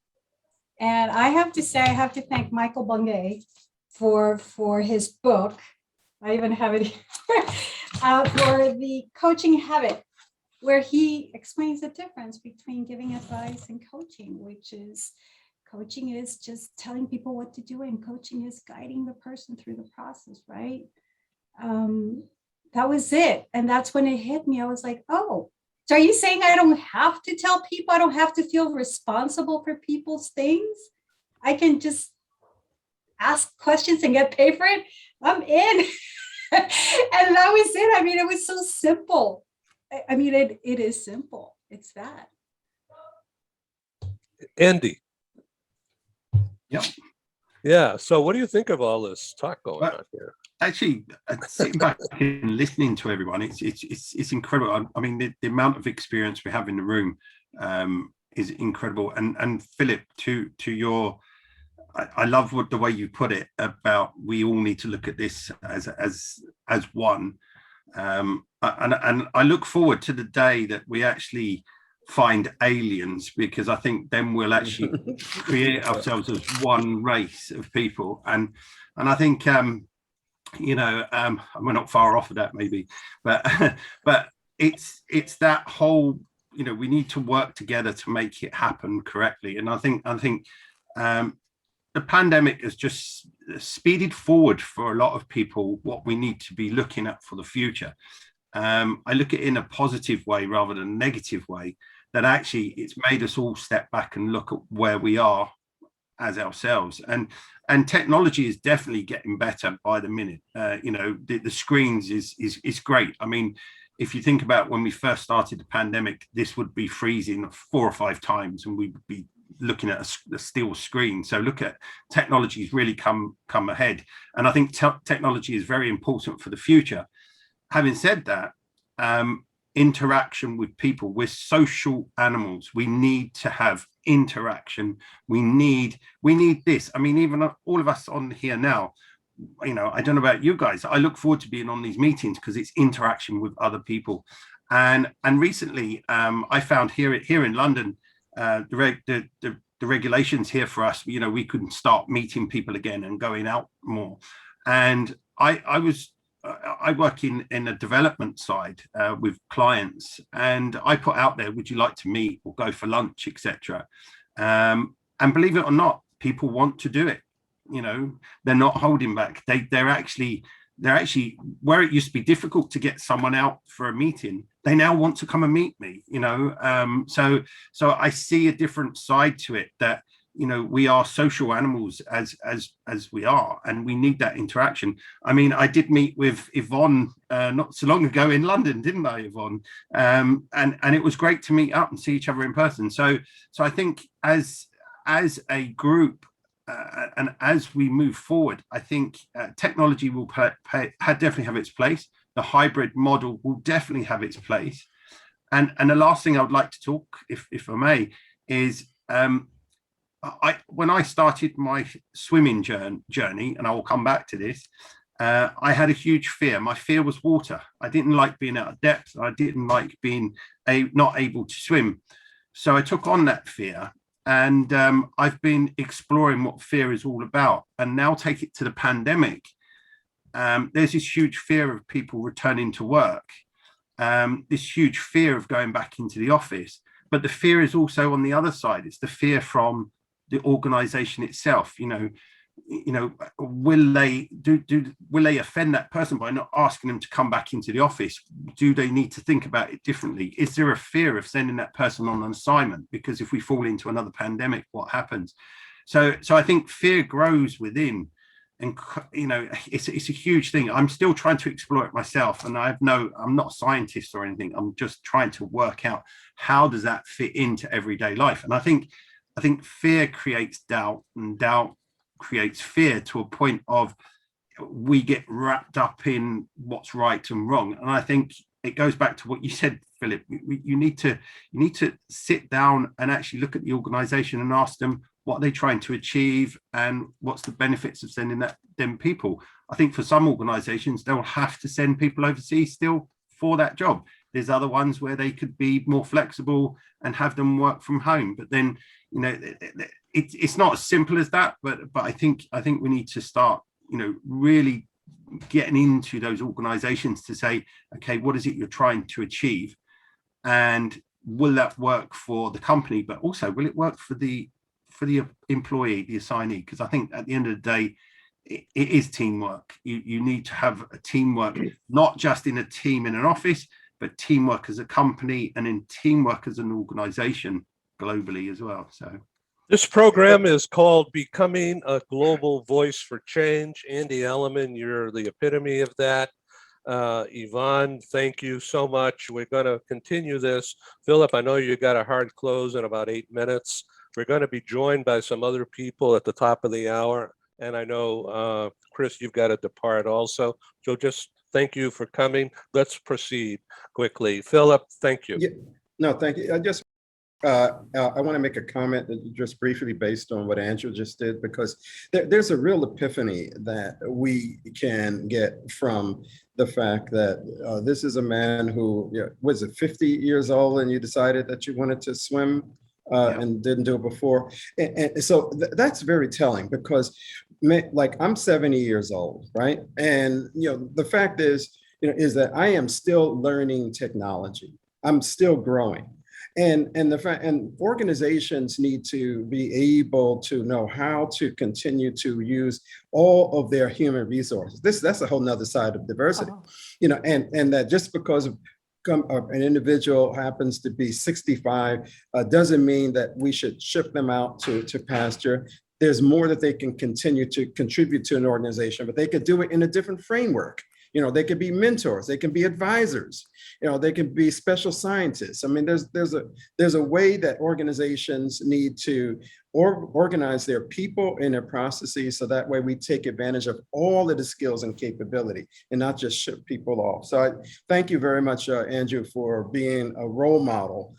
S19: And I have to say, I have to thank Michael Bungay for his book. I even have it here, for the coaching habit, where he explains the difference between giving advice and coaching, which is coaching is just telling people what to do, and coaching is guiding the person through the process, right? That was it. And that's when it hit me. I was like, oh, so are you saying I don't have to tell people? I don't have to feel responsible for people's things? I can just ask questions and get paid for it? I'm in. And that was it. I mean, it was so simple. I mean, it is simple. It's that.
S5: Andy.
S9: Yeah.
S5: Yeah. So what do you think of all this talk going on here?
S9: Actually, sitting back and listening to everyone, it's incredible. I mean, the amount of experience we have in the room is incredible. And Philip, to your, I love the way you put it about we all need to look at this as one. And I look forward to the day that we actually find aliens, because I think then we'll actually create ourselves as one race of people. And I think we're not far off of that maybe, but it's that whole, we need to work together to make it happen correctly. And I think the pandemic has just speeded forward for a lot of people what we need to be looking at for the future. I look at it in a positive way rather than a negative way, that actually it's made us all step back and look at where we are as ourselves. And technology is definitely getting better by the minute. The screens is great. I mean, if you think about when we first started the pandemic, this would be freezing 4 or 5 times and we would be looking at a steel screen. So look at technology has really come ahead. And I think technology is very important for the future. Having said that, interaction with people, we're social animals. We need to have interaction. We need this. I mean, even all of us on here now, I don't know about you guys, I look forward to being on these meetings because it's interaction with other people. And recently I found here in London, the regulations here for us, we couldn't start meeting people again and going out more. And I work in a development side with clients, and I put out there, would you like to meet or go for lunch, etc. And believe it or not, people want to do it. they're not holding back. They're actually where it used to be difficult to get someone out for a meeting, they now want to come and meet me. So I see a different side to it, that we are social animals as we are, and we need that interaction. I mean, I did meet with Yvonne not so long ago in London, didn't I, Yvonne? And it was great to meet up and see each other in person. So I think as a group, and as we move forward, I think technology will definitely have its place. The hybrid model will definitely have its place. And the last thing I would like to talk, if I may, is when I started my swimming journey, and I will come back to this, I had a huge fear. My fear was water. I didn't like being out of depth. I didn't like being not able to swim. So I took on that fear. And I've been exploring what fear is all about. And now take it to the pandemic. There's this huge fear of people returning to work, this huge fear of going back into the office. But the fear is also on the other side. It's the fear from the organization itself. Will they offend that person by not asking them to come back into the office? Do they need to think about it differently? Is there a fear of sending that person on an assignment? Because if we fall into another pandemic, what happens? So I think fear grows within, and it's a huge thing. I'm still trying to explore it myself, and I'm not a scientist or anything. I'm just trying to work out how does that fit into everyday life. And I think fear creates doubt, and doubt creates fear to a point of we get wrapped up in what's right and wrong. And I think it goes back to what you said, Philip. You need to sit down and actually look at the organization and ask them what they're trying to achieve and what's the benefits of sending them people. I think for some organizations, they'll have to send people overseas still for that job. There's other ones where they could be more flexible and have them work from home. But then, it's not as simple as that. But I think we need to start, really getting into those organizations to say, okay, what is it you're trying to achieve? And will that work for the company? But also, will it work for the employee, the assignee? Because I think at the end of the day, it is teamwork. You need to have a teamwork, not just in a team in an office, but teamwork as a company and in teamwork as an organization globally as well. So
S5: this program is called Becoming a Global Voice for Change. Andy Elliman, you're the epitome of that. Yvonne, thank you so much. We're going to continue this. Philip, I know you got a hard close in about 8 minutes. We're going to be joined by some other people at the top of the hour. And I know, Chris, you've got to depart also. So just thank you for coming. Let's proceed quickly. Philip, thank you.
S13: Yeah. No, thank you. I want to make a comment just briefly based on what Andrew just did, because there's a real epiphany that we can get from the fact that this is a man who was it 50 years old and you decided that you wanted to swim and didn't do it before. And so that's very telling, because like I'm 70 years old, right? And the fact is that I am still learning technology. I'm still growing. And organizations need to be able to know how to continue to use all of their human resources. That's a whole nother side of diversity, and that just because an individual happens to be 65 doesn't mean that we should ship them out to pasture. There's more that they can continue to contribute to an organization, but they could do it in a different framework. They could be mentors, they can be advisors, they can be special scientists. I mean, there's a way that organizations need to organize their people and their processes, so that way we take advantage of all of the skills and capability and not just ship people off. So I thank you very much, Andrew, for being a role model,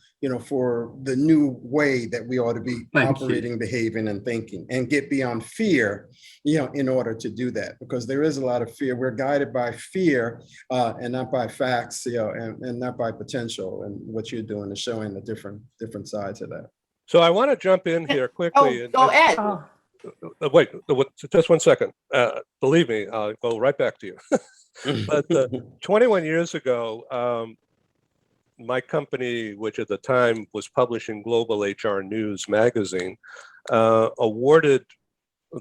S13: for the new way that we ought to be operating, behaving, and thinking, and get beyond fear, in order to do that, because there is a lot of fear. We're guided by fear and not by facts, and not by potential. And what you're doing is showing the different sides of that.
S5: So I want to jump in here quickly.
S11: Go Ed.
S5: Wait, just 1 second. Believe me, I'll go right back to you. But 21 years ago, my company, which at the time was publishing Global HR News magazine, awarded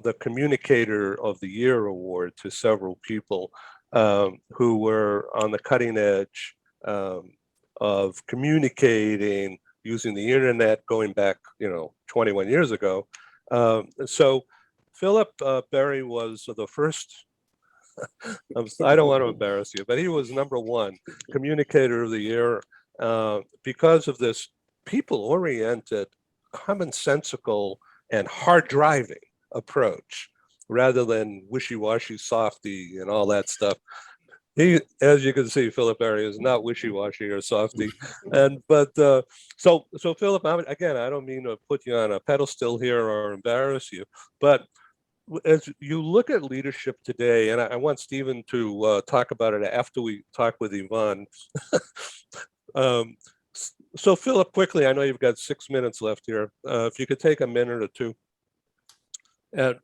S5: the Communicator of the Year award to several people who were on the cutting edge of communicating using the internet going back, 21 years ago. So Philip Berry was the first, I don't want to embarrass you, but he was #1 Communicator of the Year because of this people-oriented, commonsensical, and hard-driving approach rather than wishy-washy softy and all that stuff. He, as you can see, Philip Berry is not wishy-washy or softy. So Philip, again, I don't mean to put you on a pedestal here or embarrass you, but as you look at leadership today, and I want Stephen to talk about it after we talk with Yvonne. So Philip, quickly, I know you've got 6 minutes left here. If you could take a minute or two. And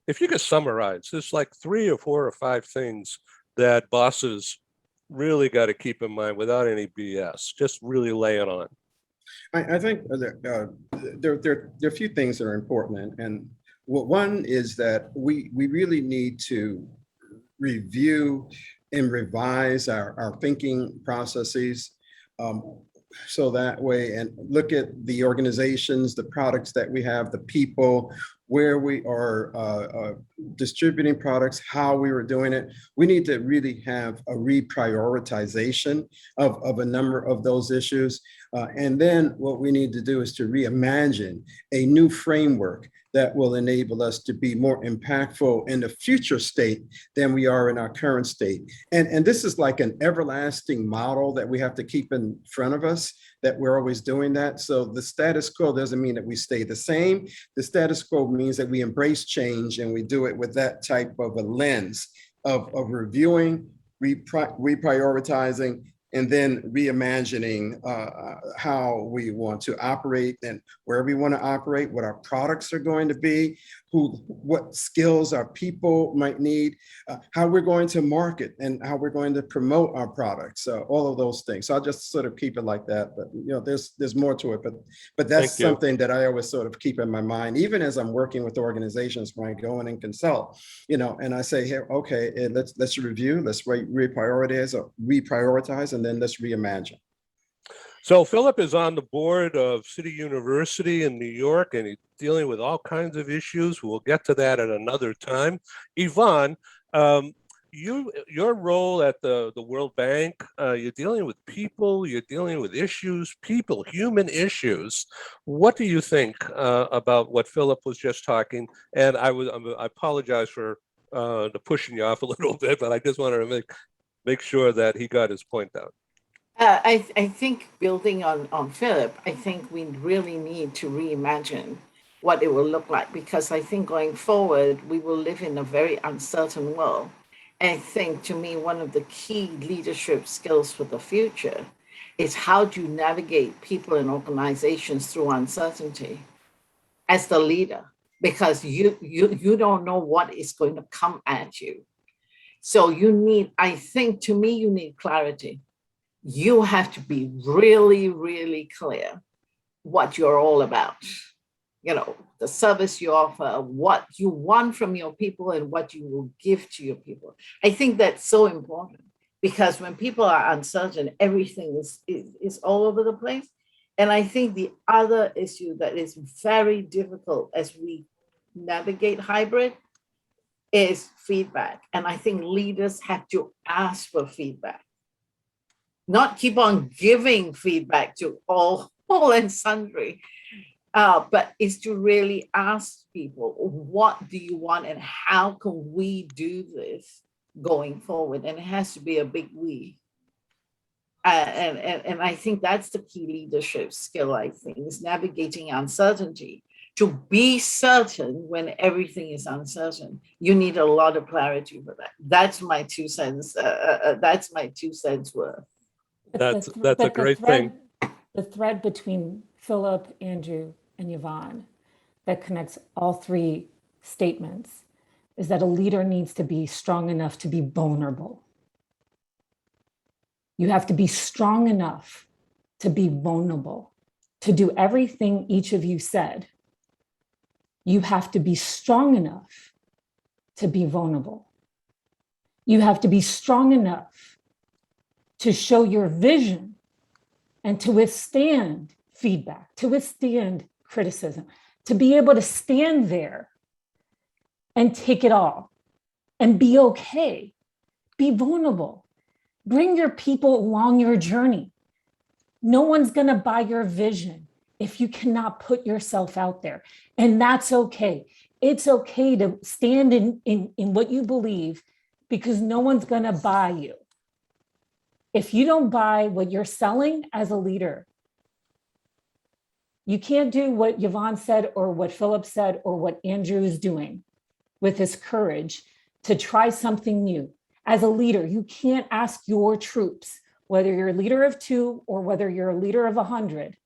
S5: if you could summarize, there's like 3 or 4 or 5 things that bosses really got to keep in mind without any BS, just really lay it on.
S13: I think there are a few things that are important. And one is that we really need to review and revise our thinking processes. So that way, and look at the organizations, the products that we have, the people, where we are distributing products, how we were doing it. We need to really have a reprioritization of a number of those issues. And then what we need to do is to reimagine a new framework that will enable us to be more impactful in the future state than we are in our current state. And this is like an everlasting model that we have to keep in front of us, that we're always doing that. So the status quo doesn't mean that we stay the same. The status quo means that we embrace change, and we do it with that type of a lens of reviewing, reprioritizing, and then reimagining how we want to operate and where we want to operate, what our products are going to be, what skills our people might need, how we're going to market and how we're going to promote our products, all of those things. So I'll just sort of keep it like that, but there's more to it, but that's something that I always sort of keep in my mind, even as I'm working with organizations when I go in and consult, and I say, here, okay, let's review, let's reprioritize, and then let's reimagine.
S5: So Philip is on the board of City University in New York, and he's dealing with all kinds of issues. We'll get to that at another time. Yvonne, your role at the World Bank, you're dealing with people, you're dealing with issues, human issues. What do you think about what Philip was just talking? And I apologize for pushing you off a little bit, but I just wanted to make sure that he got his point out.
S11: I think building on Philip, I think we really need to reimagine what it will look like, because I think going forward, we will live in a very uncertain world. And I think, to me, one of the key leadership skills for the future is how do you navigate people and organizations through uncertainty as the leader, because you don't know what is going to come at you. So you need clarity. You have to be really, really clear what you're all about. The service you offer, what you want from your people, and what you will give to your people. I think that's so important, because when people are uncertain, everything is all over the place. And I think the other issue that is very difficult as we navigate hybrid is feedback. And I think leaders have to ask for feedback, not keep on giving feedback to all and sundry, but is to really ask people, what do you want and how can we do this going forward? And it has to be a big we. And I think that's the key leadership skill, I think, is navigating uncertainty. To be certain when everything is uncertain, you need a lot of clarity for that. That's my 2 cents. That's my 2 cents worth.
S5: That's a great thing.
S14: The thread between Philip, Andrew, and Yvonne that connects all 3 statements is that a leader needs to be strong enough to be vulnerable. You have to be strong enough to be vulnerable, to do everything each of you said, You have to be strong enough to be vulnerable. You have to be strong enough to show your vision and to withstand feedback, to withstand criticism, to be able to stand there and take it all and be okay, be vulnerable, bring your people along your journey. No one's gonna buy your vision if you cannot put yourself out there. And that's okay. It's okay to stand in what you believe, because no one's gonna buy you. If you don't buy what you're selling as a leader, you can't do what Yvonne said or what Philip said or what Andrew is doing with his courage to try something new. As a leader, you can't ask your troops, whether you're a leader of 2 or whether you're a leader of 100,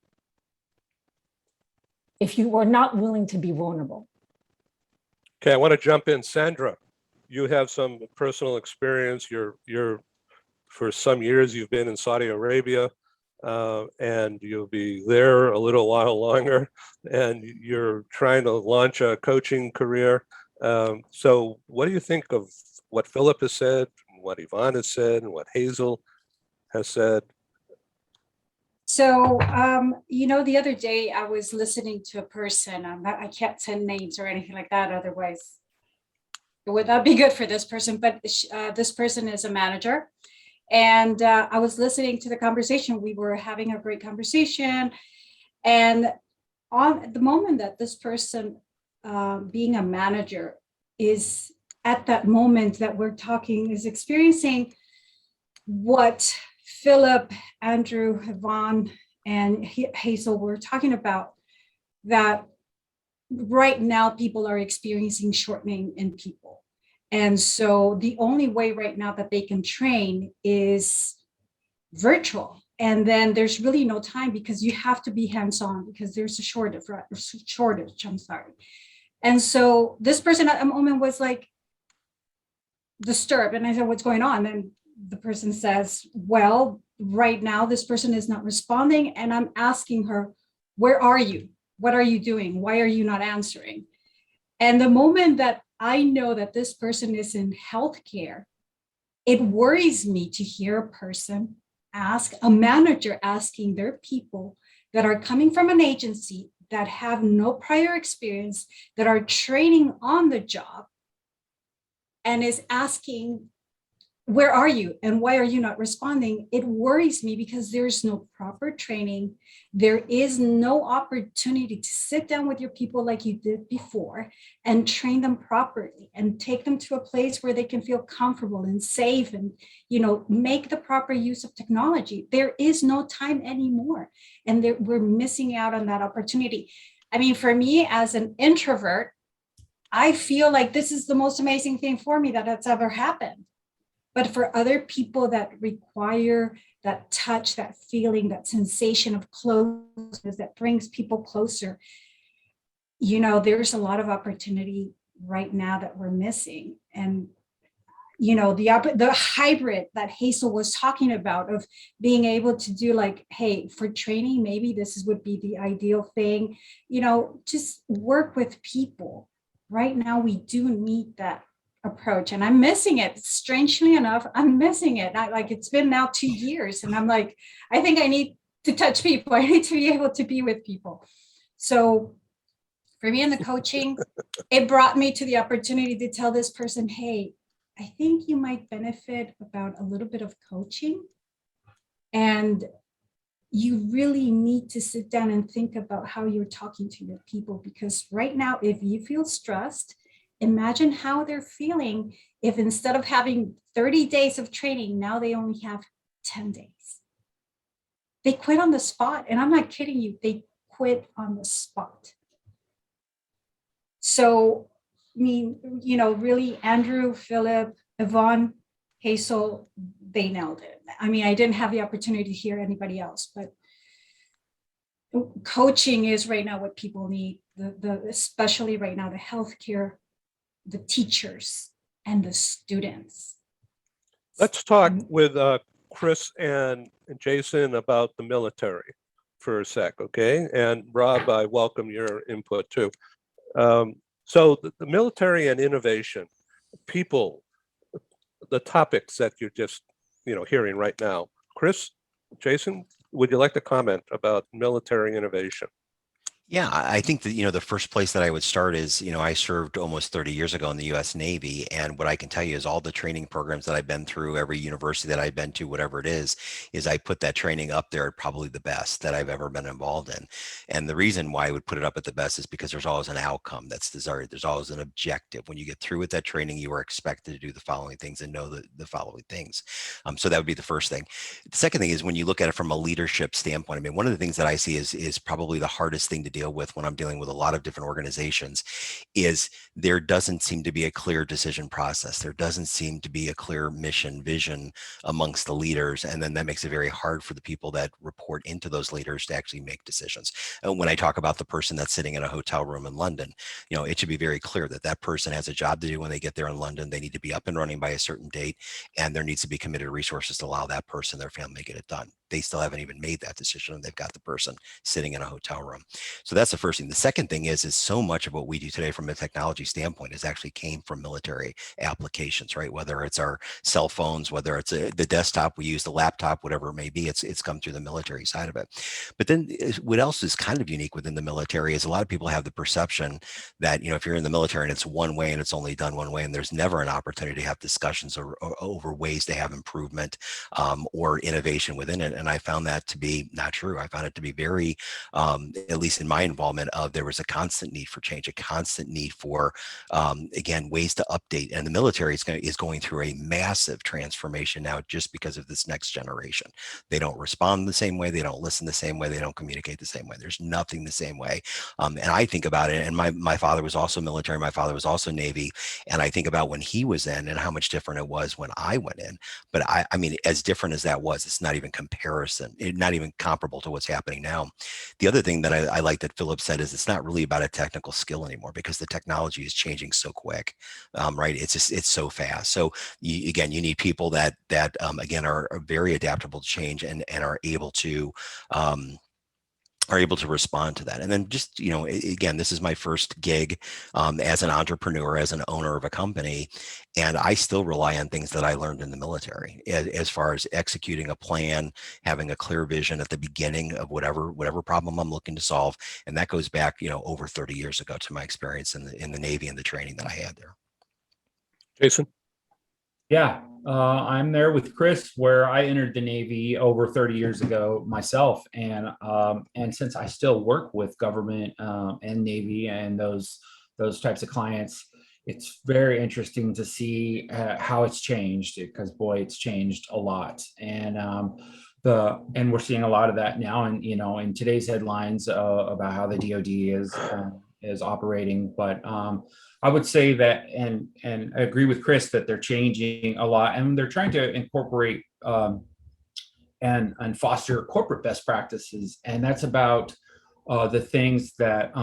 S14: if you are not willing to be vulnerable.
S5: Okay, I want to jump in. Sandra, you have some personal experience. You're for some years you've been in Saudi Arabia, and you'll be there a little while longer, and you're trying to launch a coaching career. So what do you think of what Philip has said, what Yvonne has said, and what Hazel has said?
S19: So, the other day I was listening to a person. I can't send names or anything like that. Otherwise, it would not be good for this person. But this person is a manager. And I was listening to the conversation. We were having a great conversation. And on the moment that this person, being a manager, is at that moment that we're talking, is experiencing what Philip, Andrew, Yvonne, and Hazel were talking about, that right now people are experiencing shortening in people. And so the only way right now that they can train is virtual. And then there's really no time, because you have to be hands-on, because there's a shortage, I'm sorry. And so this person at a moment was like disturbed. And I said, what's going on? And the person says, well, right now this person is not responding. And I'm asking her, where are you? What are you doing? Why are you not answering? And the moment that I know that this person is in healthcare, it worries me to hear a person ask, a manager asking their people that are coming from an agency that have no prior experience, that are training on the job, and is asking, where are you and why are you not responding? It worries me, because there's no proper training. There is no opportunity to sit down with your people like you did before and train them properly and take them to a place where they can feel comfortable and safe and, make the proper use of technology. There is no time anymore. And we're missing out on that opportunity. I mean, for me as an introvert, I feel like this is the most amazing thing for me that's ever happened. But for other people that require that touch, that feeling, that sensation of closeness that brings people closer, there's a lot of opportunity right now that we're missing. And, the hybrid that Hazel was talking about, of being able to do like, hey, for training, maybe this would be the ideal thing, just work with people. Right now, we do need that approach, and I'm missing it. Strangely enough, I'm missing it. It's been now 2 years, and I'm like, I think I need to touch people. I need to be able to be with people. So for me in the coaching, it brought me to the opportunity to tell this person, hey, I think you might benefit about a little bit of coaching, and you really need to sit down and think about how you're talking to your people, because right now, if you feel stressed, imagine how they're feeling if instead of having 30 days of training, now they only have 10 days. They quit on the spot. And I'm not kidding you, they quit on the spot. So, really, Andrew, Philip, Yvonne, Hazel, they nailed it. I mean, I didn't have the opportunity to hear anybody else, but coaching is right now what people need, especially right now, the healthcare, the teachers, and the students.
S5: Let's talk with Chris and Jason about the military for a sec, okay? And Rob, I welcome your input too. So the military and innovation, people, the topics that you're just hearing right now. Chris, Jason, would you like to comment about military innovation?
S7: Yeah, I think that, the first place that I would start is, I served almost 30 years ago in the US Navy. And what I can tell you is all the training programs that I've been through, every university that I've been to, whatever it is I put that training up there at probably the best that I've ever been involved in. And the reason why I would put it up at the best is because there's always an outcome that's desired. There's always an objective. When you get through with that training, you are expected to do the following things and know the following things. So that would be the first thing. The second thing is when you look at it from a leadership standpoint, I mean, one of the things that I see is probably the hardest thing to deal with when I'm dealing with a lot of different organizations is there doesn't seem to be a clear decision process. There doesn't seem to be a clear mission vision amongst the leaders. And then that makes it very hard for the people that report into those leaders to actually make decisions. And when I talk about the person that's sitting in a hotel room in London, it should be very clear that that person has a job to do when they get there in London. They need to be up and running by a certain date, and there needs to be committed resources to allow that person, their family, to get it done. They still haven't even made that decision, and they've got the person sitting in a hotel room. So that's the first thing. The second thing is so much of what we do today from a technology standpoint is actually came from military applications, right? Whether it's our cell phones, whether it's the desktop we use, the laptop, whatever it may be, it's come through the military side of it. But then what else is kind of unique within the military is a lot of people have the perception that, if you're in the military and it's one way and it's only done one way, and there's never an opportunity to have discussions over ways to have improvement or innovation within it. And I found that to be not true. I found it to be very, at least in my involvement, there was a constant need for change, a constant need for, again, ways to update. And the military is going through a massive transformation now just because of this next generation. They don't respond the same way. They don't listen the same way. They don't communicate the same way. There's nothing the same way. And I think about it, and my father was also military. My father was also Navy. And I think about when he was in and how much different it was when I went in. But I mean, as different as that was, it's not even not even comparable to what's happening now. The other thing that I like that Philip said is it's not really about a technical skill anymore because the technology is changing so quick, right? It's so fast. So you need people that again are very adaptable to change and are able to respond to that. And then just, again, this is my first gig as an entrepreneur, as an owner of a company, and I still rely on things that I learned in the military as far as executing a plan, having a clear vision at the beginning of whatever problem I'm looking to solve. And that goes back, over 30 years ago to my experience in the Navy and the training that I had there.
S5: Jason?
S8: Yeah, I'm there with Chris, where I entered the Navy over 30 years ago myself, and since I still work with government and Navy and those types of clients, it's very interesting to see how it's changed, because boy, it's changed a lot, and we're seeing a lot of that now, and in today's headlines about how the DoD is operating, but. I would say that, and I agree with Chris that they're changing a lot, and they're trying to incorporate and foster corporate best practices, and that's about the things that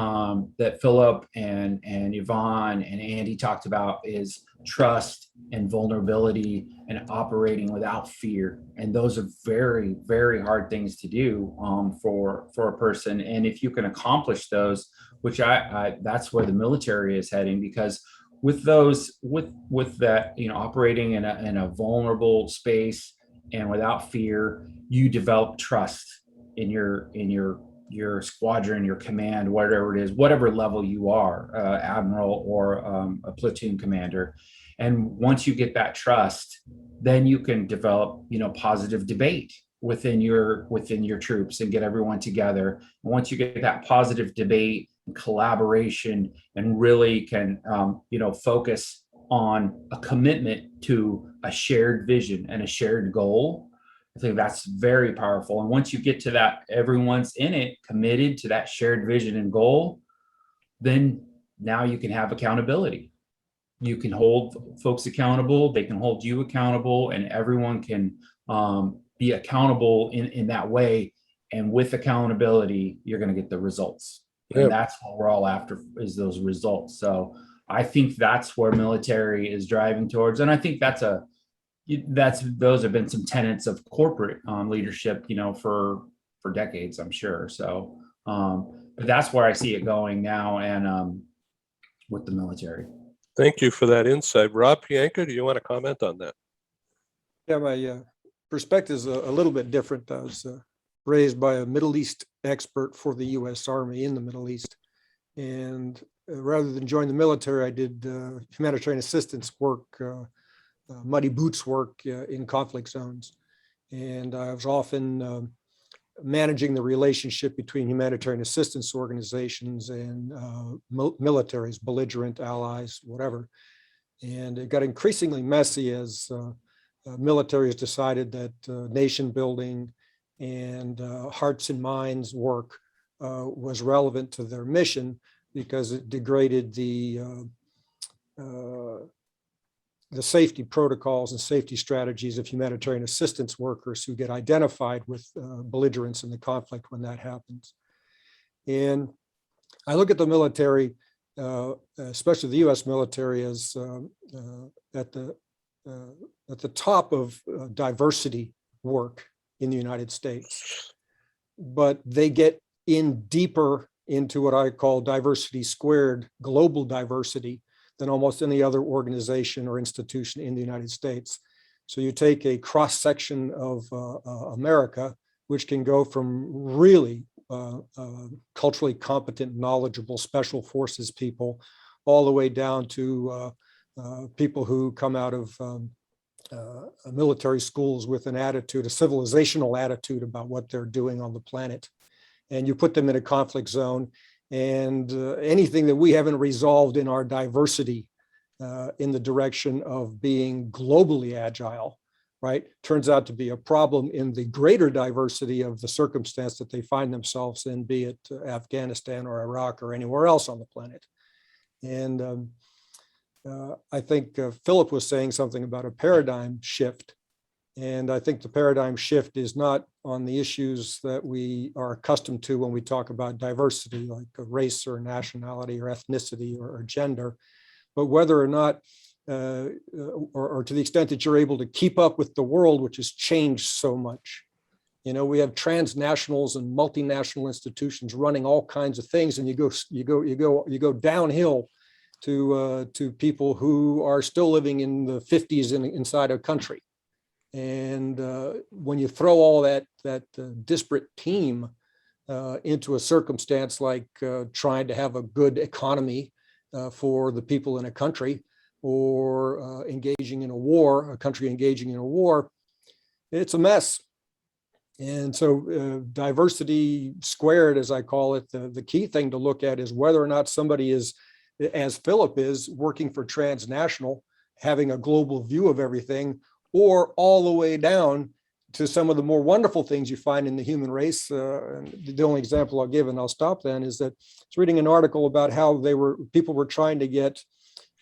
S8: that Philip and Yvonne and Andy talked about is trust and vulnerability and operating without fear, and those are very, very hard things to do for a person. And if you can accomplish those, which I that's where the military is heading, because with that, operating in a vulnerable space and without fear, you develop trust in your squadron, your command, whatever it is, whatever level you are, admiral or a platoon commander. And once you get that trust, then you can develop, positive debate within your troops and get everyone together. And once you get that positive debate and collaboration and really can, focus on a commitment to a shared vision and a shared goal, I think that's very powerful. And once you get to that, everyone's in it, committed to that shared vision and goal, then now you can have accountability. You can hold folks accountable, they can hold you accountable, and everyone can be accountable in that way. And with accountability, you're going to get the results. And that's what we're all after, is those results. So I think that's where military is driving towards. And I think those have been some tenets of corporate leadership, for decades, I'm sure. So, but that's where I see it going now. And
S20: with the military.
S5: Thank you for that insight. Rob Pianka, do you want to comment on that?
S6: Yeah, my perspective is a little bit different. I was raised by a Middle East expert for the U.S. Army in the Middle East. And rather than join the military, I did humanitarian assistance work, muddy boots work in conflict zones. And I was often managing the relationship between humanitarian assistance organizations and militaries, belligerent allies, whatever. And it got increasingly messy as militaries decided that nation building and hearts and minds work was relevant to their mission because it degraded the safety protocols and safety strategies of humanitarian assistance workers who get identified with belligerents in the conflict when that happens. And I look at the military, especially the U.S. military, as at the top of diversity work in the United States, but they get in deeper into what I call diversity squared, global diversity, than almost any other organization or institution in the United States. So you take a cross section of America, which can go from really culturally competent, knowledgeable special forces people, all the way down to people who come out of military schools with an attitude, a civilizational attitude about what they're doing on the planet. And you put them in a conflict zone, and anything that we haven't resolved in our diversity in the direction of being globally agile, right, turns out to be a problem in the greater diversity of the circumstance that they find themselves in, be it Afghanistan or Iraq or anywhere else on the planet. And I think Philip was saying something about a paradigm shift. And I think the paradigm shift is not on the issues that we are accustomed to when we talk about diversity, like race or nationality or ethnicity or gender, but whether or not, or to the extent that you're able to keep up with the world, which has changed so much. You know, we have transnationals and multinational institutions running all kinds of things, and you go downhill to people who are still living in the 50s inside a country. And when you throw all that disparate team into a circumstance like trying to have a good economy for the people in a country, or engaging in a war, a country engaging in a war, it's a mess. And so diversity squared, as I call it, the key thing to look at is whether or not somebody is, as Philip is, working for transnational, having a global view of everything, or all the way down to some of the more wonderful things you find in the human race. And the only example I'll give, and I'll stop then, is that I was reading an article about how people were trying to get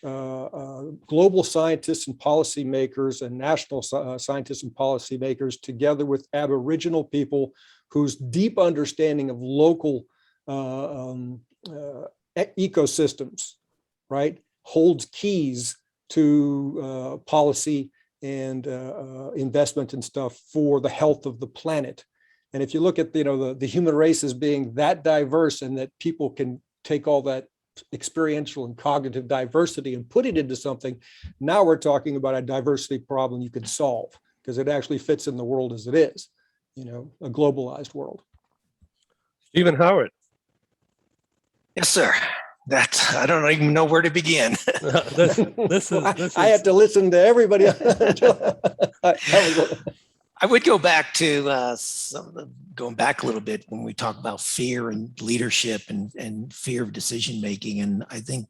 S6: global scientists and policymakers and national scientists and policymakers together with Aboriginal people whose deep understanding of local ecosystems, right, holds keys to policy and investment and stuff for the health of the planet. And if you look at the human race as being that diverse, and that people can take all that experiential and cognitive diversity and put it into something, now we're talking about a diversity problem you can solve, because it actually fits in the world as it is, a globalized world.
S5: Stephen Howard.
S12: Yes, sir. I don't even know where to begin.
S6: I had to listen to everybody.
S12: I would go back to going back a little bit when we talk about fear and leadership and fear of decision making. And I think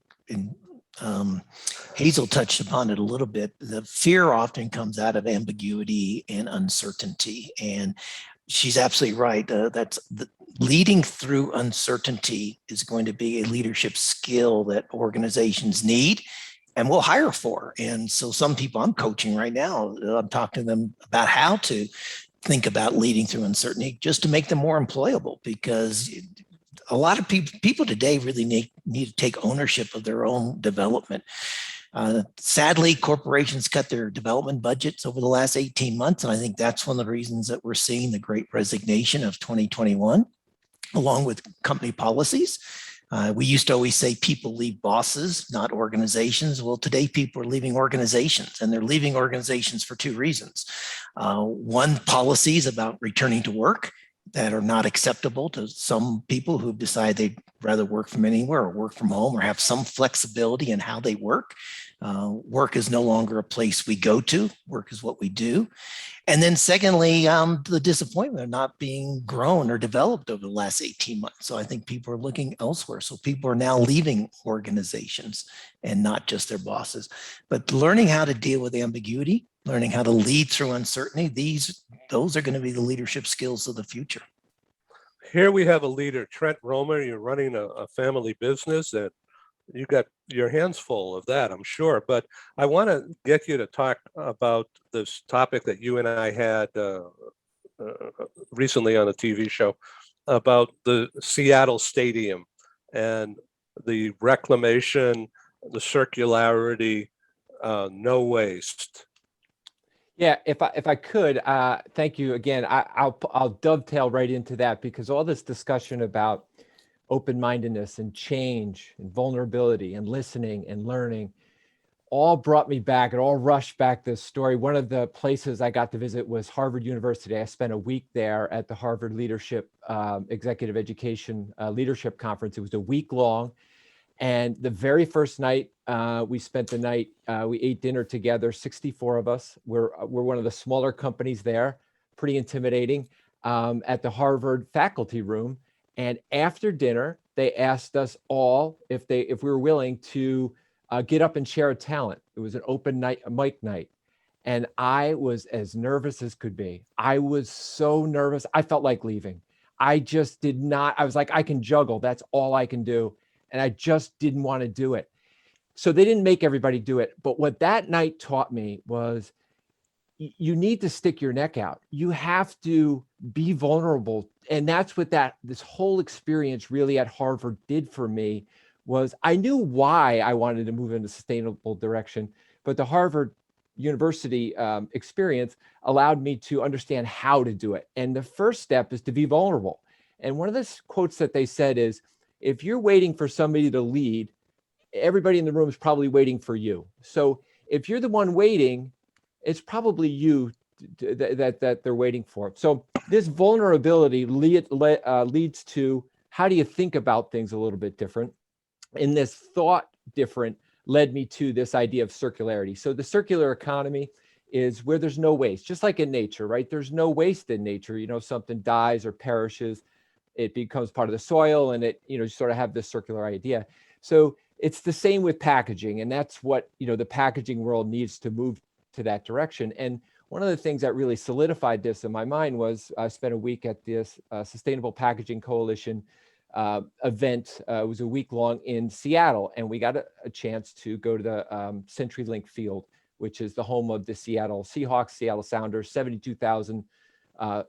S12: Hazel touched upon it a little bit. The fear often comes out of ambiguity and uncertainty. And she's absolutely right. Leading through uncertainty is going to be a leadership skill that organizations need and will hire for. And so some people I'm coaching right now, I'm talking to them about how to think about leading through uncertainty just to make them more employable, because a lot of people today really need to take ownership of their own development. Sadly, corporations cut their development budgets over the last 18 months. And I think that's one of the reasons that we're seeing the great resignation of 2021, along with company policies. We used to always say people leave bosses, not organizations. Well, today people are leaving organizations, and they're leaving organizations for two reasons. One, policies about returning to work that are not acceptable to some people who've decided they'd rather work from anywhere or work from home or have some flexibility in how they work. Work is no longer a place we go to. Work is what we do. And then secondly, the disappointment of not being grown or developed over the last 18 months. So I think people are looking elsewhere. So people are now leaving organizations and not just their bosses, but learning how to deal with ambiguity, learning how to lead through uncertainty. Those are going to be the leadership skills of the future.
S5: Here we have a leader, Trent Romer. You're running a family business, and you got your hands full of that, I'm sure. But I want to get you to talk about this topic that you and I had recently on a TV show about the Seattle Stadium and the reclamation, the circularity, no waste.
S10: Yeah, if I could, thank you again. I'll dovetail right into that, because all this discussion about open-mindedness and change and vulnerability and listening and learning all brought me back. It all rushed back this story. One of the places I got to visit was Harvard University. I spent a week there at the Harvard Leadership Executive Education Leadership Conference. It was a week long. And the very first night, we spent the night, we ate dinner together, 64 of us. We're one of the smaller companies there, pretty intimidating, at the Harvard faculty room. And after dinner, they asked us all if we were willing to get up and share a talent. It was an open night, a mic night. And I was as nervous as could be. I was so nervous. I felt like leaving. I just did not, I was like, I can juggle. That's all I can do. And I just didn't want to do it. So they didn't make everybody do it. But what that night taught me was you need to stick your neck out. You have to be vulnerable. And that's what this whole experience really at Harvard did for me. Was I knew why I wanted to move in a sustainable direction, but the Harvard University experience allowed me to understand how to do it. And the first step is to be vulnerable. And one of the quotes that they said is, if you're waiting for somebody to lead, everybody in the room is probably waiting for you. So if you're the one waiting, it's probably you that they're waiting for. So this vulnerability leads to how do you think about things a little bit different. And this thought different led me to this idea of circularity. So the circular economy is where there's no waste, just like in nature, right? There's no waste in nature. You know, something dies or perishes, it becomes part of the soil, and it, you sort of have this circular idea. So it's the same with packaging, and that's what, the packaging world needs to move to that direction. And one of the things that really solidified this in my mind was I spent a week at this Sustainable Packaging Coalition event. It was a week long in Seattle, and we got a chance to go to the CenturyLink Field, which is the home of the Seattle Seahawks, Seattle Sounders, 72,000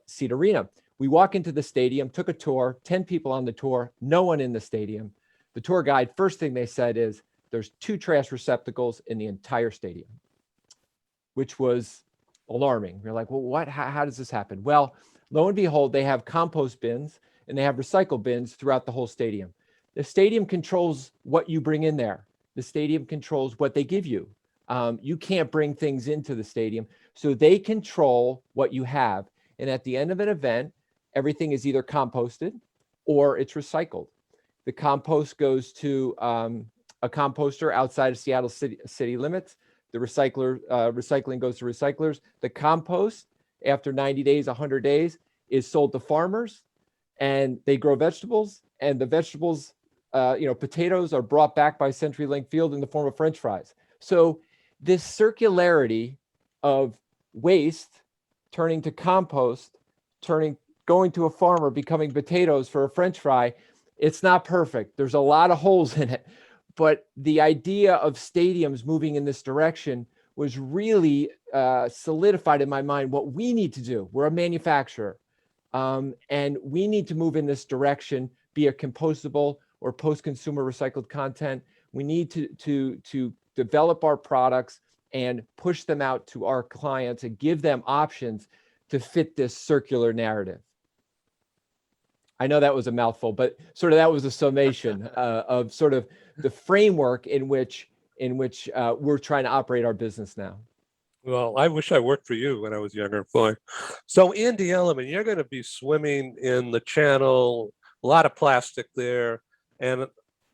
S10: seat arena. We walk into the stadium, took a tour, 10 people on the tour, no one in the stadium. The tour guide, first thing they said is, there's 2 trash receptacles in the entire stadium, which was alarming. We're like, well, what? How does this happen? Well, lo and behold, they have compost bins and they have recycle bins throughout the whole stadium. The stadium controls what you bring in there. The stadium controls what they give you. You can't bring things into the stadium, so they control what you have. And at the end of an event, everything is either composted or it's recycled. The compost goes to a composter outside of Seattle city limits. The recycling goes to recyclers. The compost, after 90 days, 100 days, is sold to farmers, and they grow vegetables. And the vegetables, potatoes, are brought back by CenturyLink Field in the form of French fries. So this circularity of waste turning to compost, going to a farmer, becoming potatoes for a French fry, it's not perfect. There's a lot of holes in it. But the idea of stadiums moving in this direction was really solidified in my mind what we need to do. We're a manufacturer, and we need to move in this direction, be it compostable or post-consumer recycled content. We need to develop our products and push them out to our clients and give them options to fit this circular narrative. I know that was a mouthful, but sort of that was a summation of sort of the framework in which we're trying to operate our business now.
S5: Well, I wish I worked for you when I was younger, boy. So Andy Elliman, you're going to be swimming in the channel, a lot of plastic there. And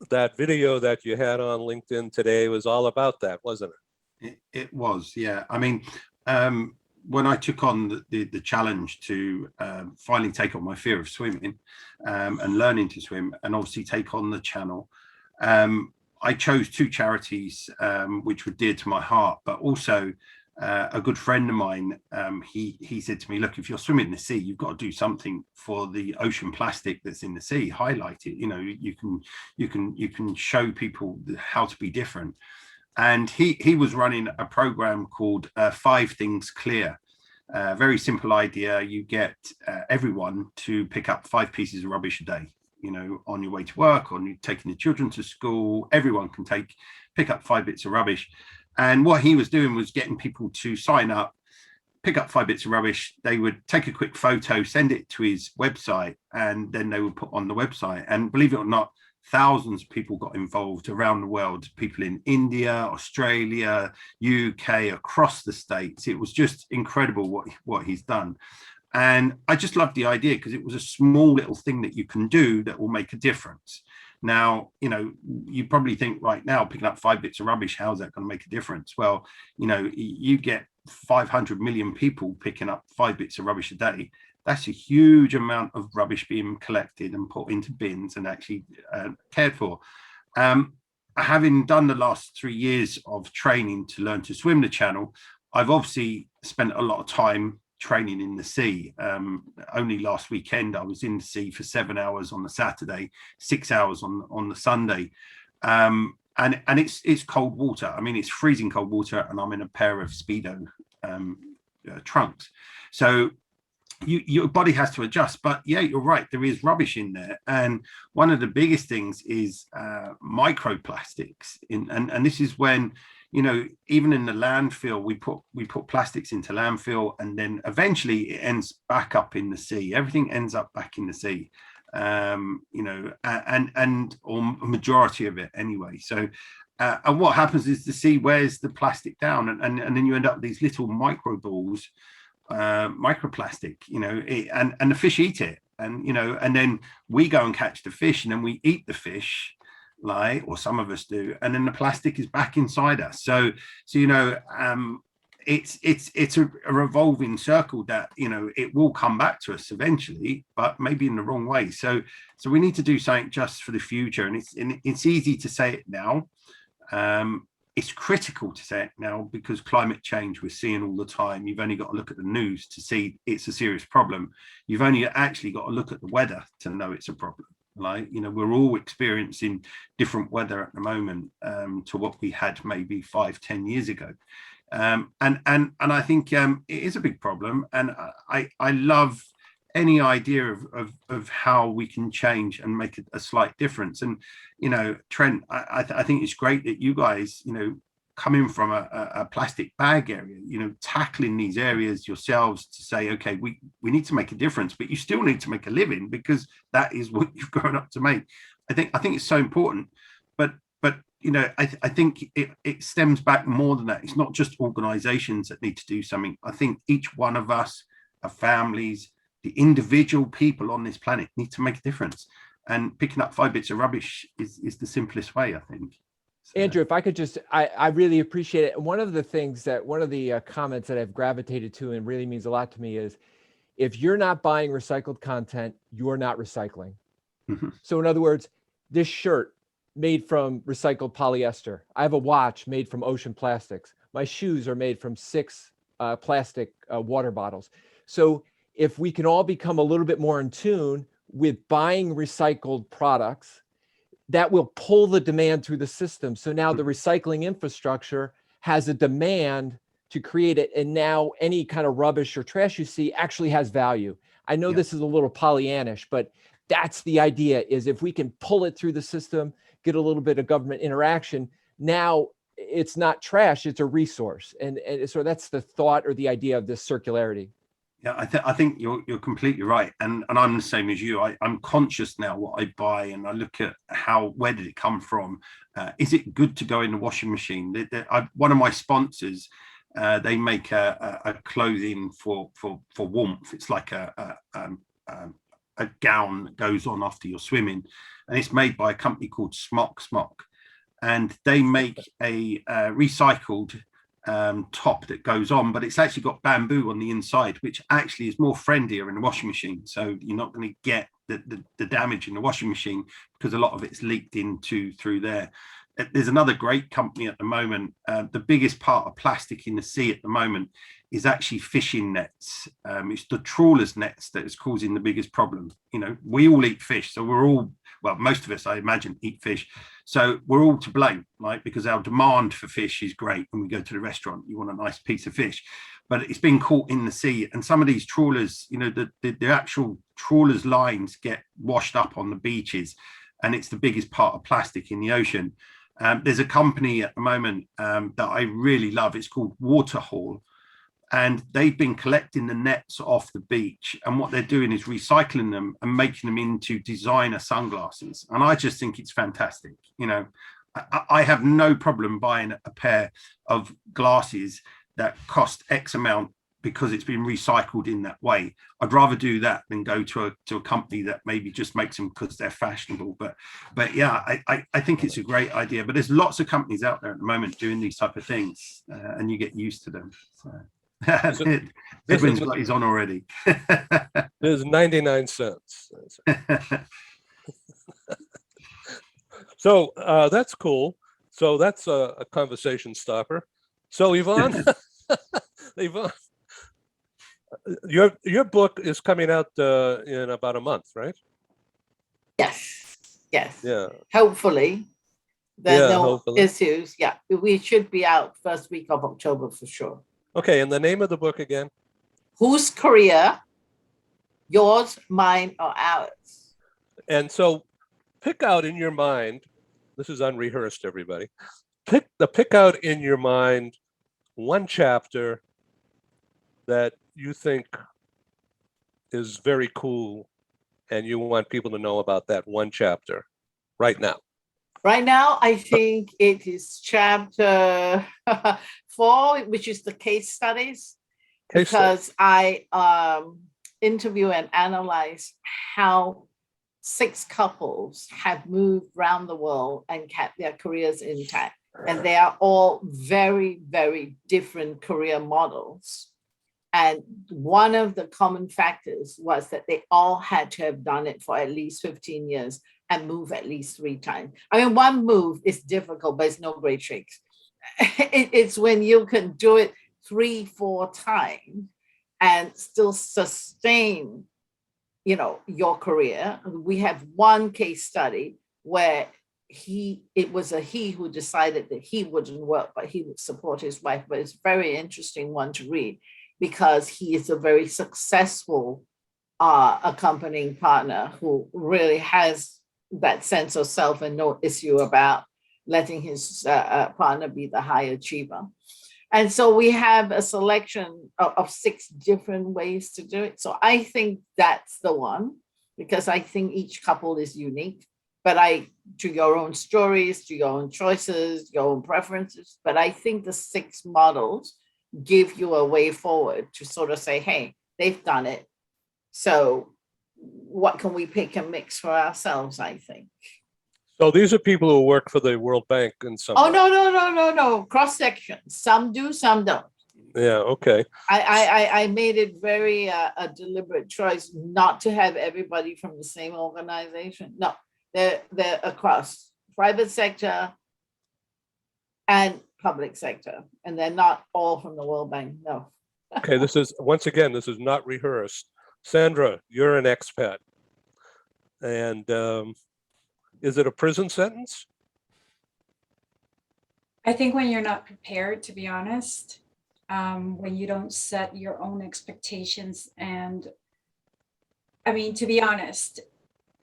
S5: that video that you had on LinkedIn today was all about that, wasn't it?
S9: It was, yeah. I mean, when I took on the challenge to finally take on my fear of swimming and learning to swim, and obviously take on the channel, I chose two charities which were dear to my heart, but also a good friend of mine, he said to me, look, if you're swimming in the sea, you've got to do something for the ocean plastic that's in the sea, highlight it. You know, you can show people how to be different. And he was running a program called 5 Things Clear. Very simple idea. You get everyone to pick up 5 pieces of rubbish a day, you know, on your way to work, or you're taking the children to school. Everyone can pick up 5 bits of rubbish. And what he was doing was getting people to sign up, pick up 5 bits of rubbish. They would take a quick photo, send it to his website, and then they would put on the website. And believe it or not, thousands of people got involved around the world, people in India, Australia, UK, across the States. It was just incredible what he's done. And I just loved the idea because it was a small little thing that you can do that will make a difference. Now, you know, you probably think right now, picking up 5 bits of rubbish, how's that going to make a difference? Well, you know, you get 500 million people picking up 5 bits of rubbish a day. That's a huge amount of rubbish being collected and put into bins and actually cared for. Having done the last 3 years of training to learn to swim the channel, I've obviously spent a lot of time training in the sea. Only last weekend, I was in the sea for 7 hours on the Saturday, 6 hours on the Sunday. And it's cold water. I mean, it's freezing cold water, and I'm in a pair of Speedo trunks. So your body has to adjust. But yeah, you're right, there is rubbish in there. And one of the biggest things is microplastics. And this is when, you know, even in the landfill, we put plastics into landfill, and then eventually it ends back up in the sea. Everything ends up back in the sea, you know, or majority of it anyway. So, and what happens is the sea wears the plastic down, and then you end up with these little micro balls, microplastic, you know, and the fish eat it, and you know, and then we go and catch the fish, and then we eat the fish. Or some of us do, and then the plastic is back inside us. So you know, it's a revolving circle that, you know, it will come back to us eventually, but maybe in the wrong way. So we need to do something just for the future, and it's easy to say it now. It's critical to say it now because climate change we're seeing all the time. You've only got to look at the news to see it's a serious problem. You've only actually got to look at the weather to know it's a problem. Like, you know, we're all experiencing different weather at the moment to what we had maybe 5-10 years ago. And I think it is a big problem. And I love any idea of how we can change and make a slight difference. And, you know, Trent, I think it's great that you guys, you know, coming from a plastic bag area, you know, tackling these areas yourselves to say, okay, we need to make a difference, but you still need to make a living because that is what you've grown up to make. I think it's so important, but you know, I think it stems back more than that. It's not just organizations that need to do something. I think each one of us, our families, the individual people on this planet need to make a difference. And picking up 5 bits of rubbish is the simplest way, I think. So.
S10: Andrew, if I could just, I really appreciate it. One of the comments that I've gravitated to and really means a lot to me is, if you're not buying recycled content, you're not recycling.
S9: Mm-hmm.
S10: So in other words, this shirt made from recycled polyester. I have a watch made from ocean plastics. My shoes are made from 6 plastic water bottles. So if we can all become a little bit more in tune with buying recycled products, that will pull the demand through the system. So now the recycling infrastructure has a demand to create it. And now any kind of rubbish or trash you see actually has value. I know this is a little Pollyannish, but that's the idea, is if we can pull it through the system, get a little bit of government interaction, now it's not trash, it's a resource. And so that's the thought or the idea of this circularity.
S9: Yeah, I think you're completely right, and I'm the same as you. I'm conscious now what I buy, and I look at where did it come from? Is it good to go in the washing machine? One of my sponsors, they make a clothing for warmth. It's like a gown that goes on after you're swimming, and it's made by a company called Smock, and they make a recycled top that goes on, but it's actually got bamboo on the inside, which actually is more friendlier in the washing machine. So you're not going to get the damage in the washing machine because a lot of it's leaked through there. There's another great company at the moment. The biggest part of plastic in the sea at the moment is actually fishing nets. It's the trawlers nets that is causing the biggest problem. You know, we all eat fish, so we're all, well, most of us, I imagine, eat fish. So we're all to blame, right? Because our demand for fish is great. When we go to the restaurant, you want a nice piece of fish, but it's been caught in the sea. And some of these trawlers, you know, the actual trawlers lines get washed up on the beaches, and it's the biggest part of plastic in the ocean. There's a company at the moment that I really love. It's called Waterhaul. And they've been collecting the nets off the beach, and what they're doing is recycling them and making them into designer sunglasses. And I just think it's fantastic. You know, I have no problem buying a pair of glasses that cost X amount because it's been recycled in that way. I'd rather do that than go to a company that maybe just makes them because they're fashionable. But yeah, I think it's a great idea. But there's lots of companies out there at the moment doing these type of things, and you get used to them. So. Edwin's got his on already.
S5: There's 99 cents. So that's cool. So that's a conversation stopper. So Yvonne, Yvonne, your book is coming out in about a month, right?
S11: Yes.
S5: Yeah.
S11: Hopefully. There are no
S5: hopefully.
S11: issues. Yeah, we should be out first week of October for sure.
S5: Okay, and the name of the book again?
S11: Whose career? Yours, mine, or ours?
S5: And so pick out in your mind, this is unrehearsed, everybody. Pick out in your mind one chapter that you think is very cool and you want people to know about that one chapter right now.
S11: Right now, I think it is chapter 4, which is the case studies, because I interview and analyze how 6 couples have moved around the world and kept their careers intact. And they are all very, very different career models. And one of the common factors was that they all had to have done it for at least 15 years and move at least 3 times. I mean, one move is difficult, but it's no great tricks. It's when you can do it 3-4 times and still sustain, you know, your career. We have one case study where it was a he who decided that he wouldn't work, but he would support his wife. But it's a very interesting one to read because he is a very successful accompanying partner who really has that sense of self and no issue about letting his partner be the high achiever. And so we have a selection of 6 different ways to do it. So I think that's the one, because I think each couple is unique, but to your own stories, to your own choices, your own preferences. But I think the 6 models give you a way forward to sort of say, hey, they've done it. So what can we pick and mix for ourselves, I think.
S5: So these are people who work for the World Bank in some
S11: Oh,
S5: way.
S11: no. Cross section. Some do, some don't.
S5: Yeah, okay.
S11: I made it very a deliberate choice not to have everybody from the same organization. No, they're across private sector and public sector, and they're not all from the World Bank. No.
S5: Okay, this is not rehearsed. Sandra, you're an expat. And is it a prison sentence?
S19: I think when you're not prepared, to be honest, when you don't set your own expectations. And I mean, to be honest,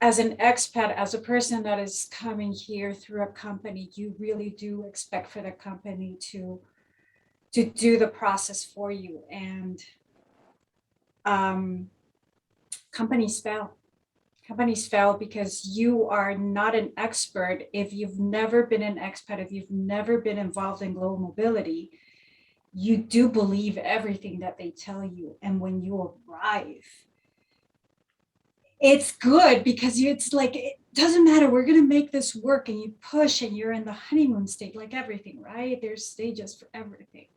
S19: as an expat, as a person that is coming here through a company, you really do expect for the company to do the process for you. And companies fail. Companies fail because you are not an expert. If you've never been an expat, if you've never been involved in global mobility, you do believe everything that they tell you. And when you arrive, it's good because it's like, it doesn't matter, we're going to make this work, and you push and you're in the honeymoon state, like everything, right? There's stages for everything.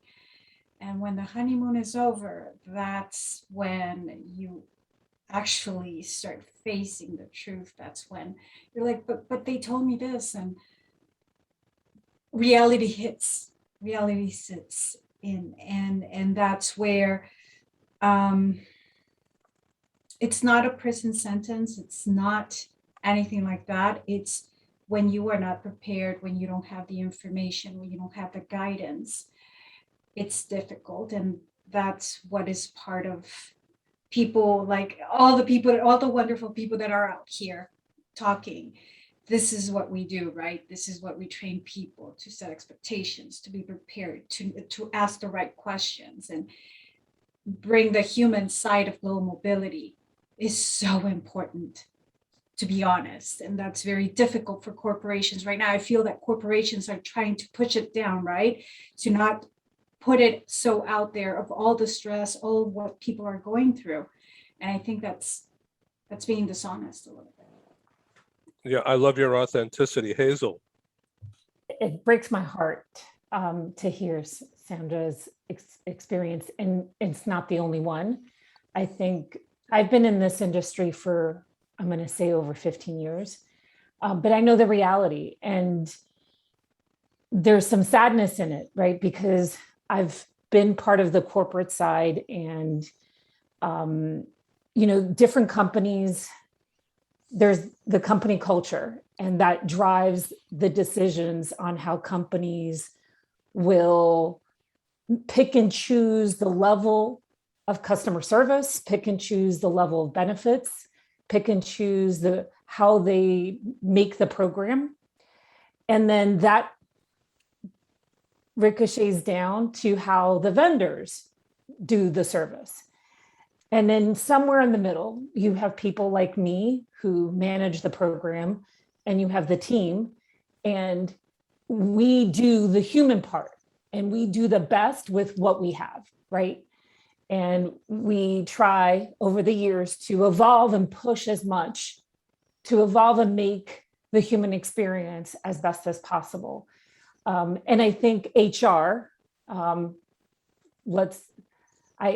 S19: And when the honeymoon is over, that's when you actually start facing the truth. That's when you're like, but they told me this, and reality hits, reality sits in, and that's where it's not a prison sentence. It's not anything like that. It's when you are not prepared, when you don't have the information, when you don't have the guidance, it's difficult. And that's what is part of people, like all the wonderful people that are out here talking. This is what we do, right? This is what we train people to set expectations, to be prepared, to ask the right questions, and bring the human side of global mobility is so important, to be honest. And that's very difficult for corporations right now. I feel that corporations are trying to push it down, right? To not put it so out there of all the stress, all of what people are going through. And I think that's being dishonest a little bit.
S5: Yeah, I love your authenticity, Hazel.
S14: It breaks my heart to hear Sandra's experience, and it's not the only one. I think I've been in this industry for, I'm going to say, over 15 years, but I know the reality, and there's some sadness in it, right? Because I've been part of the corporate side, and different companies, there's the company culture, and that drives the decisions on how companies will pick and choose the level of customer service, pick and choose the level of benefits, pick and choose how they make the program. And then that ricochets down to how the vendors do the service. And then somewhere in the middle, you have people like me who manage the program, and you have the team, and we do the human part, and we do the best with what we have, right? And we try over the years to evolve and push as much to evolve and make the human experience as best as possible. And I think HR, I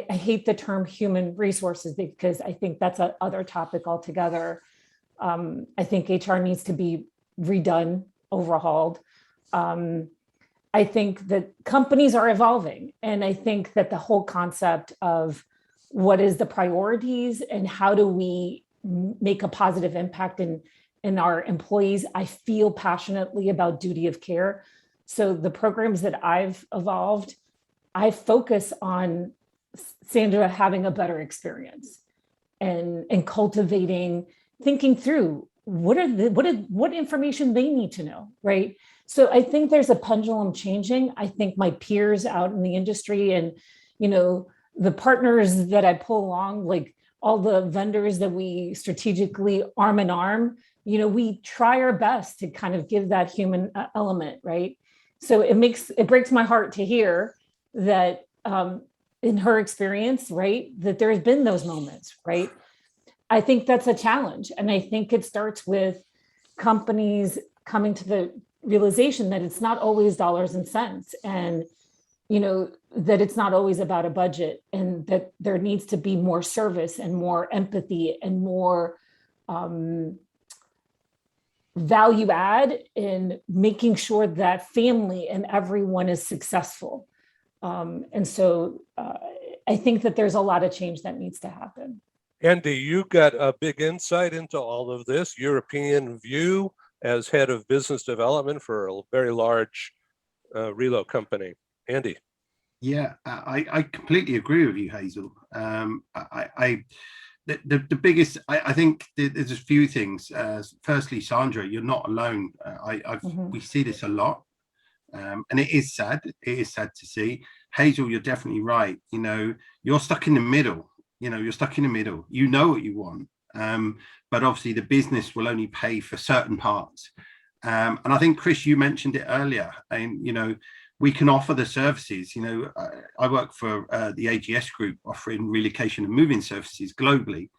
S14: hate the term human resources, because I think that's another topic altogether. I think HR needs to be redone, overhauled. I think that companies are evolving, and I think that the whole concept of what is the priorities and how do we make a positive impact in our employees, I feel passionately about duty of care. So the programs that I've evolved, I focus on Sandra having a better experience and cultivating, thinking through what information they need to know, right? So I think there's a pendulum changing. I think my peers out in the industry and, the partners that I pull along, like all the vendors that we strategically arm in arm, we try our best to kind of give that human element, right? So it breaks my heart to hear that in her experience, right, that there's been those moments, right? I think that's a challenge. And I think it starts with companies coming to the realization that it's not always dollars and cents, and, that it's not always about a budget, and that there needs to be more service and more empathy and more value add in making sure that family and everyone is successful. And so I think that there's a lot of change that needs to happen.
S5: Andy, you got a big insight into all of this, European view as head of business development for a very large relo company. Andy.
S9: Yeah, I completely agree with you, Hazel. The biggest, I think there's a few things. Firstly, Sandra, you're not alone. We see this a lot. And it is sad. It is sad to see. Hazel, you're definitely right. You're stuck in the middle. You know, you're stuck in the middle. You know what you want, but obviously the business will only pay for certain parts. And I think, Chris, you mentioned it earlier, and, you know, we can offer the services. You know, I work for the AGS group offering relocation and moving services globally,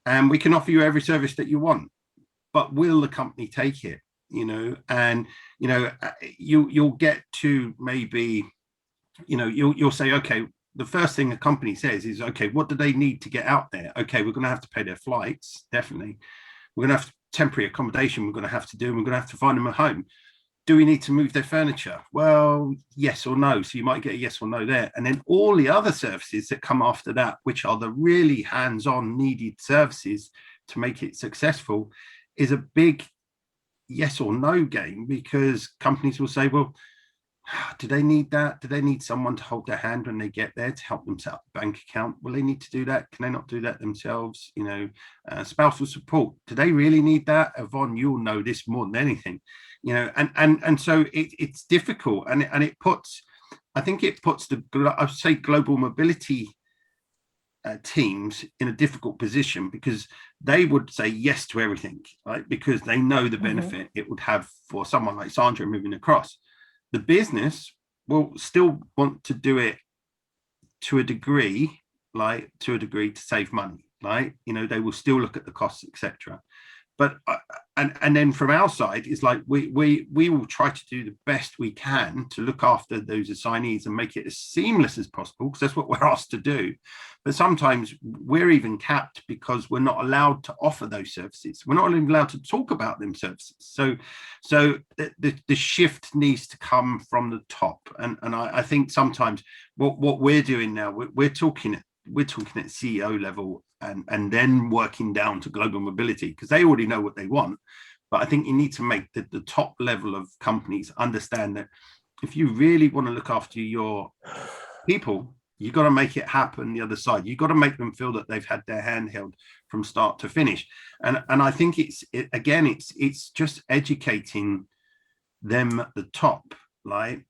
S9: and we can offer you every service that you want, but will the company take it? You know, and, you know, you'll get to maybe, you know, you'll say, okay, the first thing a company says is, okay, what do they need to get out there? Okay, we're going to have to pay their flights, definitely. We're going to have temporary accommodation we're going to have to do, and we're going to have to find them a home. Do we need to move their furniture? Well, yes or no. So you might get a yes or no there. And then all the other services that come after that, which are the really hands-on needed services to make it successful, is a big yes or no game, because companies will say, well, do they need that? Do they need someone to hold their hand when they get there to help them set up a bank account? Will they need to do that? Can they not do that themselves? You know, spousal support. Do they really need that? Yvonne, you'll know this more than anything. You know, and so it's difficult, and it puts, I think it puts the, I would say, global mobility teams in a difficult position, because they would say yes to everything, right? Because they know the benefit it would have for someone like Sandra moving across. The business will still want to do it to a degree, to save money, right? You know, they will still look at the costs, etc. But and then from our side, it's like we will try to do the best we can to look after those assignees and make it as seamless as possible, because that's what we're asked to do. But sometimes we're even capped because we're not allowed to offer those services. We're not even allowed to talk about them services. So the shift needs to come from the top. And I think sometimes what we're doing now, we're talking at CEO level, and then working down to global mobility, because they already know what they want. But I think you need to make the top level of companies understand that if you really want to look after your people, you've got to make it happen the other side. You've got to make them feel that they've had their hand held from start to finish. And I think it's just educating them at the top, right?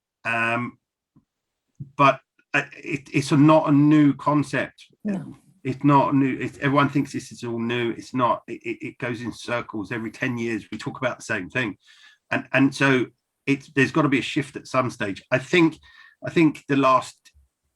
S9: But it's not a new concept.
S14: No.
S9: It's not new. Everyone thinks this is all new. It's not. It goes in circles. Every 10 years we talk about the same thing, and so there's got to be a shift at some stage. I think the last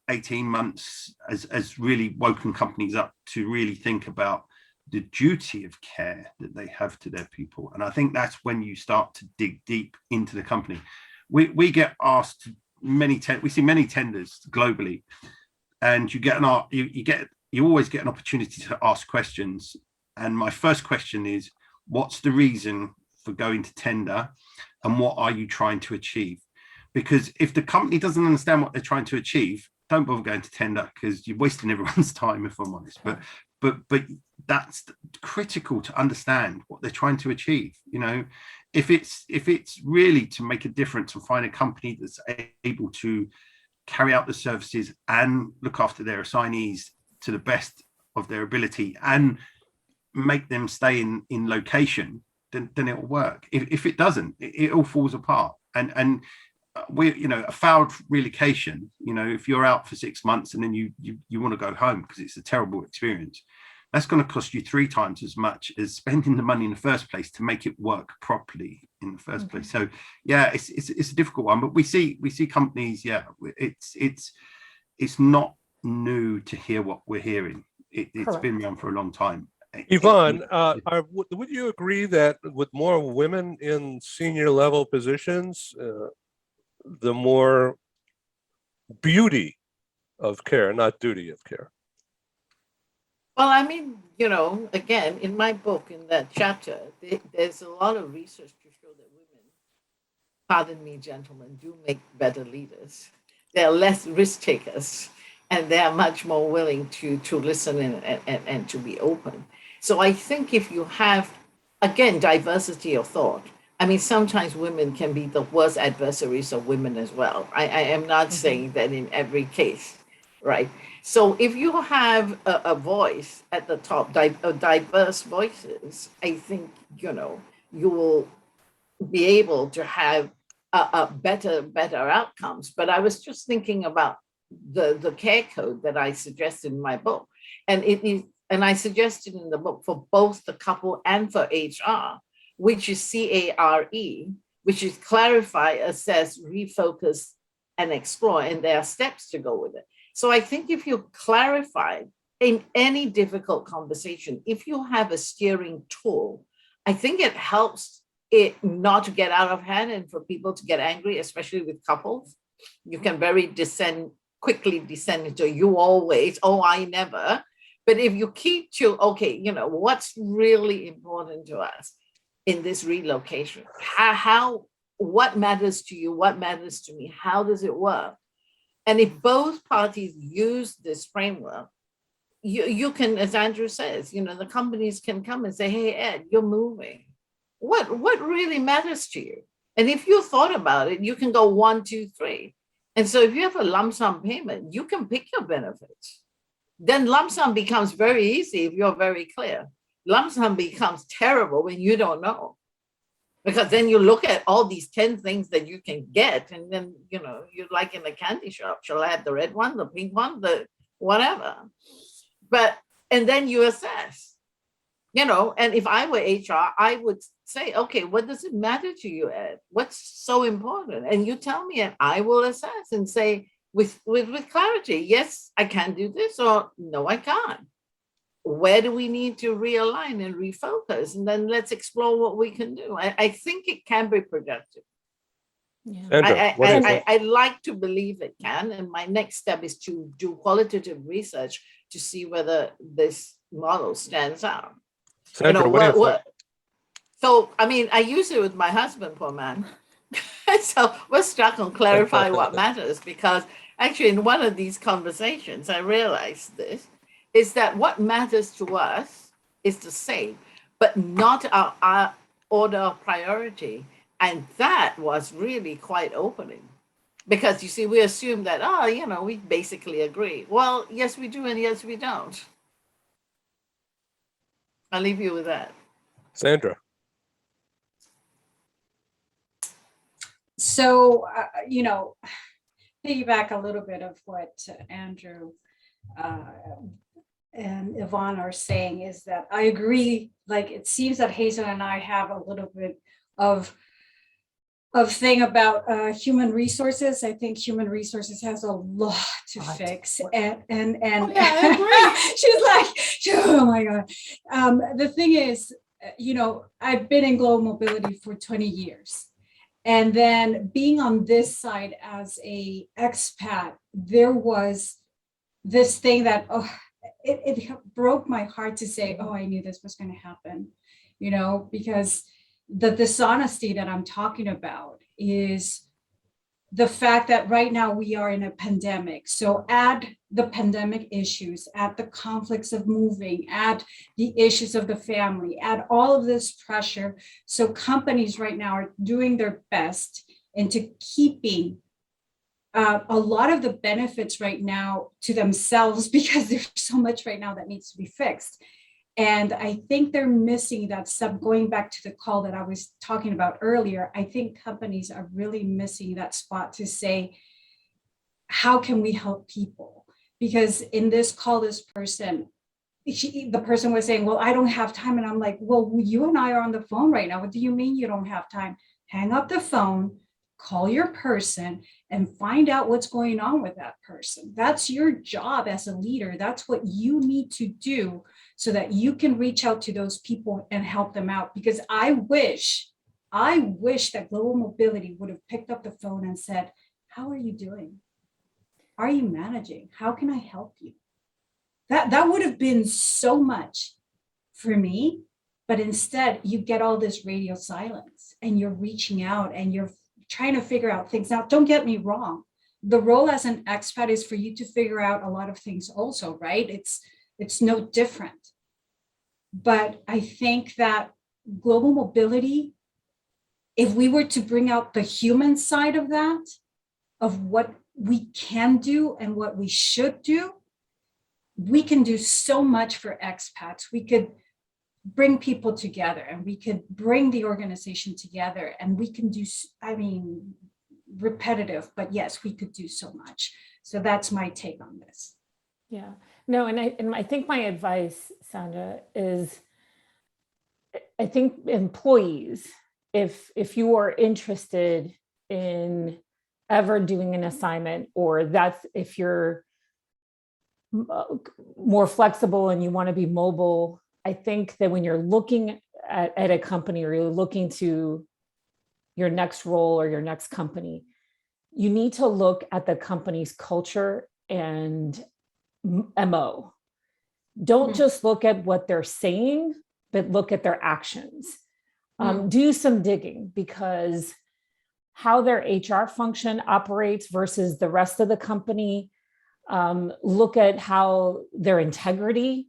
S9: 18 months has really woken companies up to really think about the duty of care that they have to their people, and I think that's when you start to dig deep into the company. We get asked we see many tenders globally, and you always get an opportunity to ask questions. And my first question is, what's the reason for going to tender, and what are you trying to achieve? Because if the company doesn't understand what they're trying to achieve, don't bother going to tender, because you're wasting everyone's time, if I'm honest. But that's critical to understand what they're trying to achieve. You know, if it's really to make a difference and find a company that's able to carry out the services and look after their assignees to the best of their ability and make them stay in location, then it will work. If it doesn't, it all falls apart. And we, you know, a failed relocation, you know, if you're out for 6 months and then you want to go home because it's a terrible experience, that's going to cost you 3 times as much as spending the money in the first place to make it work properly in the first place. So yeah, it's a difficult one, but we see companies, yeah, it's not new to hear what we're hearing. It's been around for a long time.
S5: Yvonne, would you agree that with more women in senior level positions, the more beauty of care, not duty of care?
S11: Well, I mean, you know, again, in my book, in that chapter, there's a lot of research to show that women, pardon me, gentlemen, do make better leaders. They're less risk takers, and they are much more willing to listen and to be open. So I think if you have, again, diversity of thought, I mean, sometimes women can be the worst adversaries of women as well. I am not saying that in every case, right? So if you have a voice at the top, diverse voices, I think, you know, you will be able to have a better outcomes. But I was just thinking about the care code that I suggested in my book. And it is, and I suggested in the book for both the couple and for HR, which is CARE, which is clarify, assess, refocus, and explore. And there are steps to go with it. So I think if you clarify in any difficult conversation, if you have a steering tool, I think it helps it not to get out of hand and for people to get angry, especially with couples. You can quickly descend into you always, oh, I never. But if you keep to, okay, what's really important to us in this relocation? What matters to you? What matters to me? How does it work? And if both parties use this framework, you can, as Andrew says, the companies can come and say, hey, Ed, you're moving. What really matters to you? And if you thought about it, you can go 1, 2, 3. And so if you have a lump sum payment, you can pick your benefits. Then lump sum becomes very easy if you're very clear. Lump sum becomes terrible when you don't know. Because then you look at all these 10 things that you can get, and then, you're like in a candy shop. Shall I have the red one, the pink one, the whatever? And then you assess, and if I were HR, I would say, okay, what does it matter to you, Ed? What's so important? And you tell me, and I will assess and say with clarity, yes, I can do this, or no, I can't. Where do we need to realign and refocus? And then let's explore what we can do. I think it can be productive.
S5: Sandra,
S11: I like to believe it can. And my next step is to do qualitative research to see whether this model stands out.
S5: Sandra, what do you think?
S11: So, I use it with my husband, poor man. So we're stuck on clarify what matters, because actually in one of these conversations, I realized this, is that what matters to us is the same, but not our order of priority. And that was really quite opening, because you see, we assume that, we basically agree. Well, yes, we do, and yes, we don't. I'll leave you with that.
S5: Sandra.
S19: So, piggyback a little bit of what Andrew and Yvonne are saying is that I agree. Like, it seems that Hazel and I have a little bit of thing about human resources. I think human resources has a lot to fix, and I agree. She's like, oh my God. The thing is, I've been in global mobility for 20 years. And then being on this side as a expat, there was this thing that, it broke my heart to say, I knew this was going to happen, because the dishonesty that I'm talking about is the fact that right now we are in a pandemic. So add the pandemic issues, add the conflicts of moving, add the issues of the family, add all of this pressure. So companies right now are doing their best into keeping a lot of the benefits right now to themselves, because there's so much right now that needs to be fixed. And I think they're missing that step. Going back to the call that I was talking about earlier, I think companies are really missing that spot to say, how can we help people? Because in this call, this person, the person was saying, well, I don't have time. And I'm like, well, you and I are on the phone right now. What do you mean you don't have time? Hang up the phone, call your person, and find out what's going on with that person. That's your job as a leader. That's what you need to do so that you can reach out to those people and help them out. Because I wish that Global Mobility would have picked up the phone and said, how are you doing? Are you managing? How can I help you? That would have been so much for me. But instead, you get all this radio silence and you're reaching out and you're trying to figure out things. Now, don't get me wrong. The role as an expat is for you to figure out a lot of things also, right? It's no different. But I think that global mobility, if we were to bring out the human side of that, of what we can do and what we should do, we can do so much for expats. We could bring people together and we could bring the organization together and we can do, repetitive, but yes, we could do so much. So that's my take on this.
S14: Yeah. No, and I think my advice, Sandra, is I think employees, if you are interested in ever doing an assignment, or that's if you're more flexible and you want to be mobile, I think that when you're looking at a company, or you're looking to your next role or your next company, you need to look at the company's culture and MO. Don't just look at what they're saying, but look at their actions. Do some digging, because how their HR function operates versus the rest of the company. Look at how their integrity.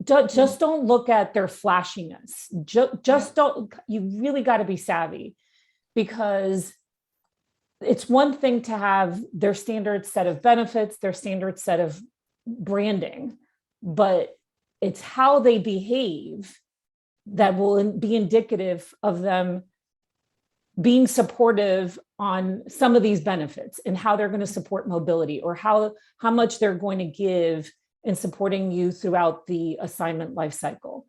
S14: Just don't look at their flashiness. Just don't. You really got to be savvy, because it's one thing to have their standard set of benefits, their standard set of branding, but it's how they behave that will be indicative of them being supportive on some of these benefits, and how they're going to support mobility, or how much they're going to give in supporting you throughout the assignment life cycle.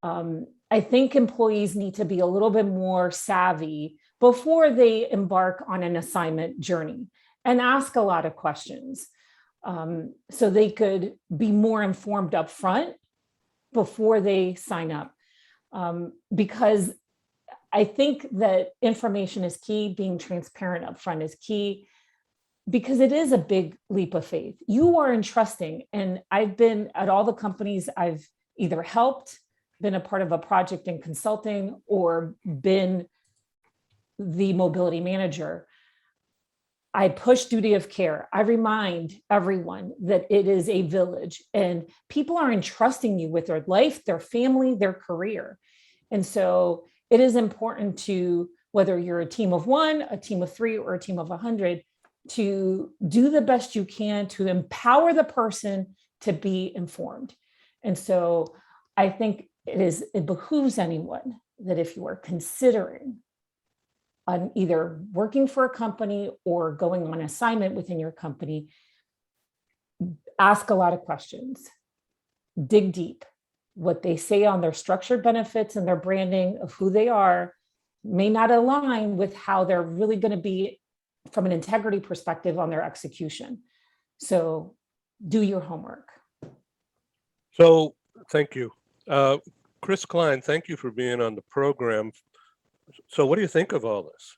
S14: I think employees need to be a little bit more savvy before they embark on an assignment journey, and ask a lot of questions, so they could be more informed up front before they sign up. Because I think that information is key, being transparent up front is key, because it is a big leap of faith. You are entrusting, and I've been at all the companies I've either helped, been a part of a project in consulting, or been the mobility manager. I push duty of care. I remind everyone that it is a village, and people are entrusting you with their life, their family, their career. And so it is important to, whether you're a team of 1, a team of 3, or a team of 100, to do the best you can to empower the person to be informed. And so I think it behooves anyone that if you are considering on either working for a company or going on assignment within your company, ask a lot of questions, dig deep. What they say on their structured benefits and their branding of who they are may not align with how they're really going to be from an integrity perspective on their execution. So do your homework.
S5: So thank you. Chris Klein, thank you for being on the program. So what do you think of all this?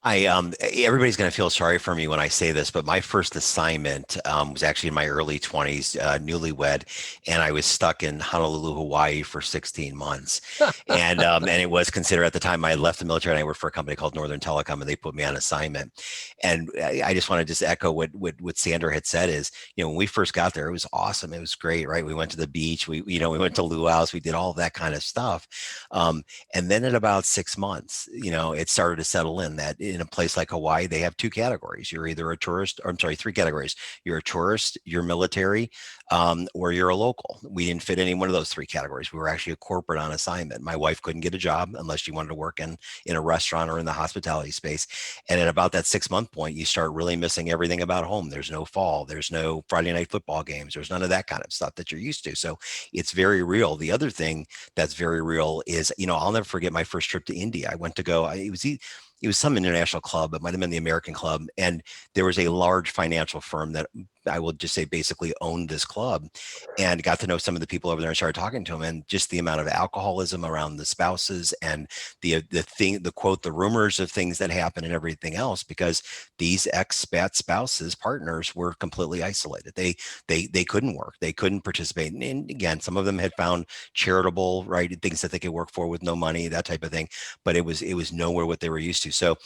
S7: Everybody's going to feel sorry for me when I say this, but my first assignment was actually in my early 20s, newlywed, and I was stuck in Honolulu, Hawaii for 16 months. And it was considered at the time I had left the military, and I worked for a company called Northern Telecom, and they put me on assignment. And I just want to just echo what Sandra had said is, when we first got there, it was awesome. It was great, right? We went to the beach, we went to luau's, we did all of that kind of stuff. And then at about 6 months, it started to settle in that in a place like Hawaii, they have 2 categories. You're either a tourist, or I'm sorry, 3 categories. You're a tourist, you're military, or you're a local. We didn't fit any one of those 3 categories. We were actually a corporate on assignment. My wife couldn't get a job unless she wanted to work in a restaurant or in the hospitality space. And at about that 6-month point, you start really missing everything about home. There's no fall, there's no Friday night football games, there's none of that kind of stuff that you're used to. So it's very real. The other thing that's very real is, I'll never forget my first trip to India. I went to go, it was some international club, it might have been the American club. And there was a large financial firm that I will just say basically owned this club, and got to know some of the people over there and started talking to them, and just the amount of alcoholism around the spouses, and the quote, the rumors of things that happen and everything else, because these expat spouses, partners, were completely isolated. They couldn't work. They couldn't participate. And again, some of them had found charitable, right, things that they could work for with no money, that type of thing. But it was nowhere what they were used to. So,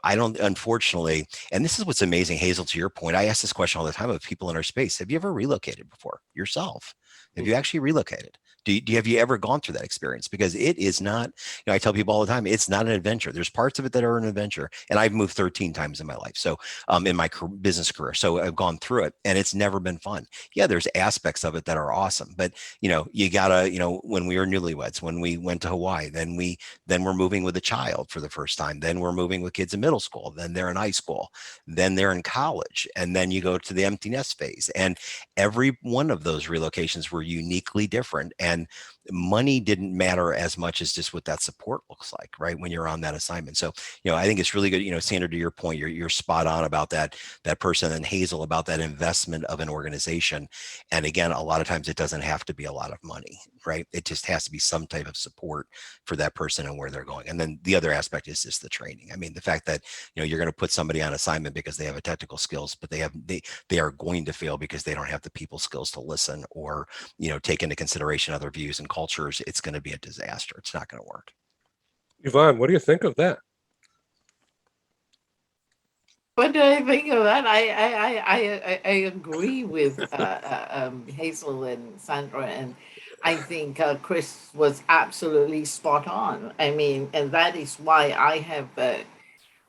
S7: I don't, unfortunately, and this is what's amazing, Hazel, to your point, I ask this question all the time of people in our space. Have you ever relocated before yourself? Have you actually relocated? Have you ever gone through that experience? Because it is not, I tell people all the time, it's not an adventure. There's parts of it that are an adventure. And I've moved 13 times in my life. So in my business career. So I've gone through it and it's never been fun. Yeah, there's aspects of it that are awesome. But, you gotta, when we were newlyweds, when we went to Hawaii, then we're moving with a child for the first time. Then we're moving with kids in middle school. Then they're in high school. Then they're in college. And then you go to the empty nest phase. And every one of those relocations were uniquely different. And money didn't matter as much as just what that support looks like, right? When you're on that assignment. So, I think it's really good, Sandra, to your point, you're spot on about that person, and Hazel about that investment of an organization. And again, a lot of times it doesn't have to be a lot of money, right? It just has to be some type of support for that person and where they're going. And then the other aspect is just the training. I mean, the fact that, you're going to put somebody on assignment because they have a technical skills, but they are going to fail because they don't have the people skills to listen or, take into consideration other views and cultures. It's going to be a disaster. It's not going to work.
S5: Yvonne, what do you think of that?
S11: What do I think of that? I agree with Hazel and Sandra, and I think Chris was absolutely spot on. I mean, and that is why I have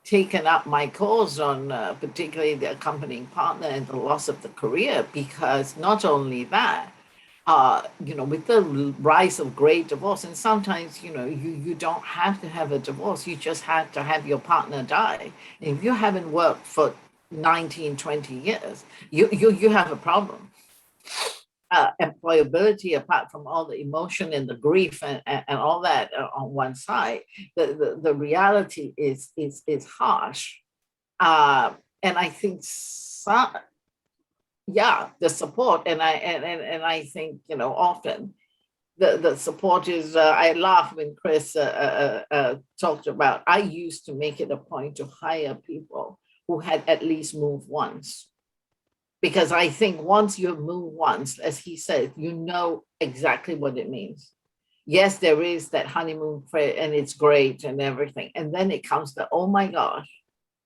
S11: taken up my cause on particularly the accompanying partner and the loss of the career, because not only that, with the rise of great divorce, and sometimes, you don't have to have a divorce, you just have to have your partner die. And if you haven't worked for 19, 20 years, you have a problem. Employability, apart from all the emotion and the grief and all that on one side, the reality is harsh. And I think the support, and I think, often the support is, I laugh when Chris talked about, I used to make it a point to hire people who had at least moved once. Because I think once you move once, as he said, you know exactly what it means. Yes, there is that honeymoon phase and it's great and everything. And then it comes to, oh my gosh,